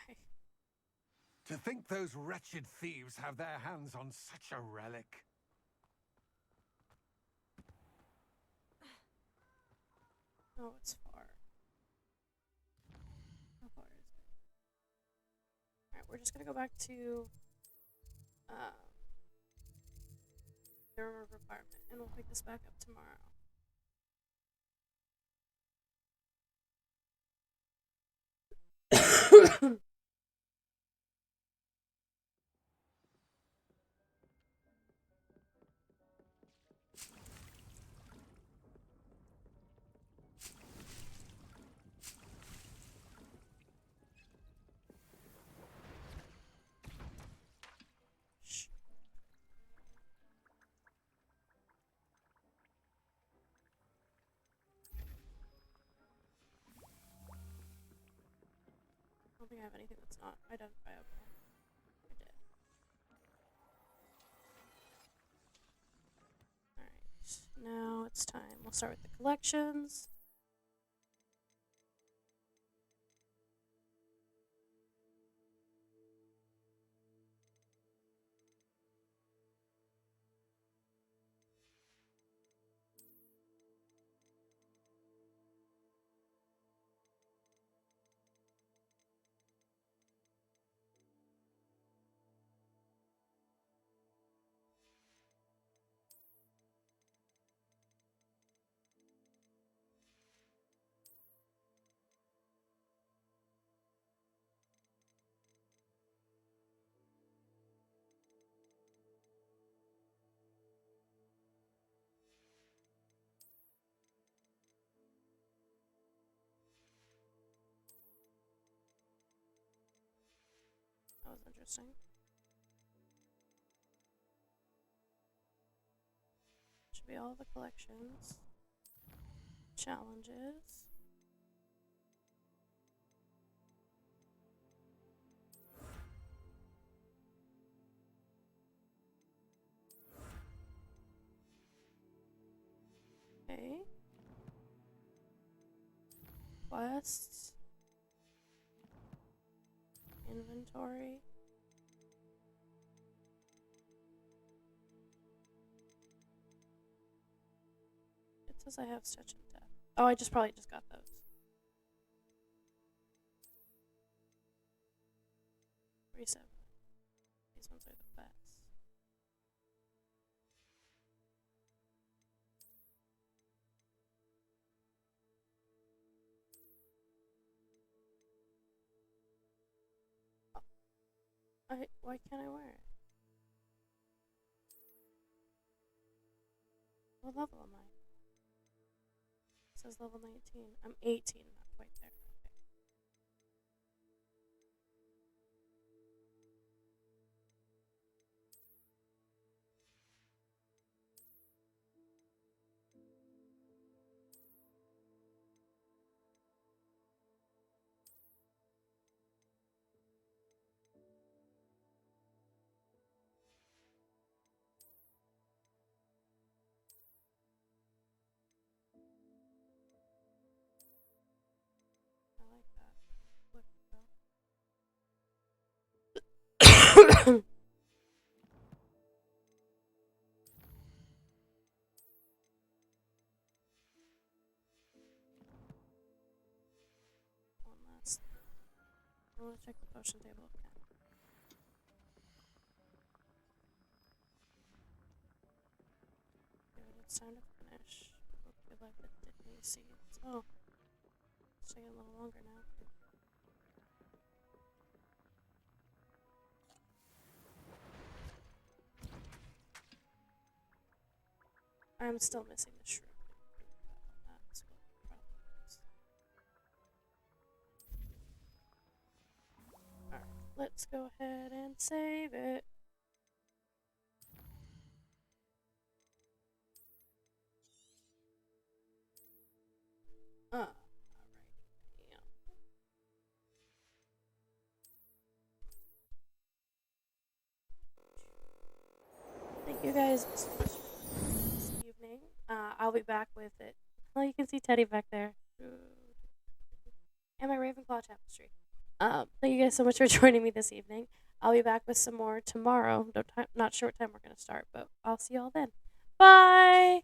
To think those wretched thieves have their hands on such a relic. Oh, it's far. How far is it? Alright, we're just gonna go back to the room of requirement, and we'll pick this back up tomorrow. I don't think I have anything that's not identifiable. I did. Alright, now it's time. We'll start with the collections. That was interesting. Should be all the collections. Challenges. Okay. Quests. Inventory. It says I have Stitch and Death. Oh, I probably just got those. Reset. These ones are the best. Why can't I wear it? What level am I? It says level 19. I'm 18, not quite there. Okay. I like that. Look, one last thing. I want to check the potion table again. Good, it's time to finish. Hope you like the Disney seeds. Oh, it's taking a little longer now. I'm still missing the shroom. That's what the problem is. Alright, let's go ahead and save it. Alright. Yeah. Thank you guys so much this evening. I'll be back with it. Oh, you can see Teddy back there. And my Ravenclaw tapestry. Thank you guys so much for joining me this evening. I'll be back with some more tomorrow. Not sure what time we're going to start, but I'll see y'all then. Bye!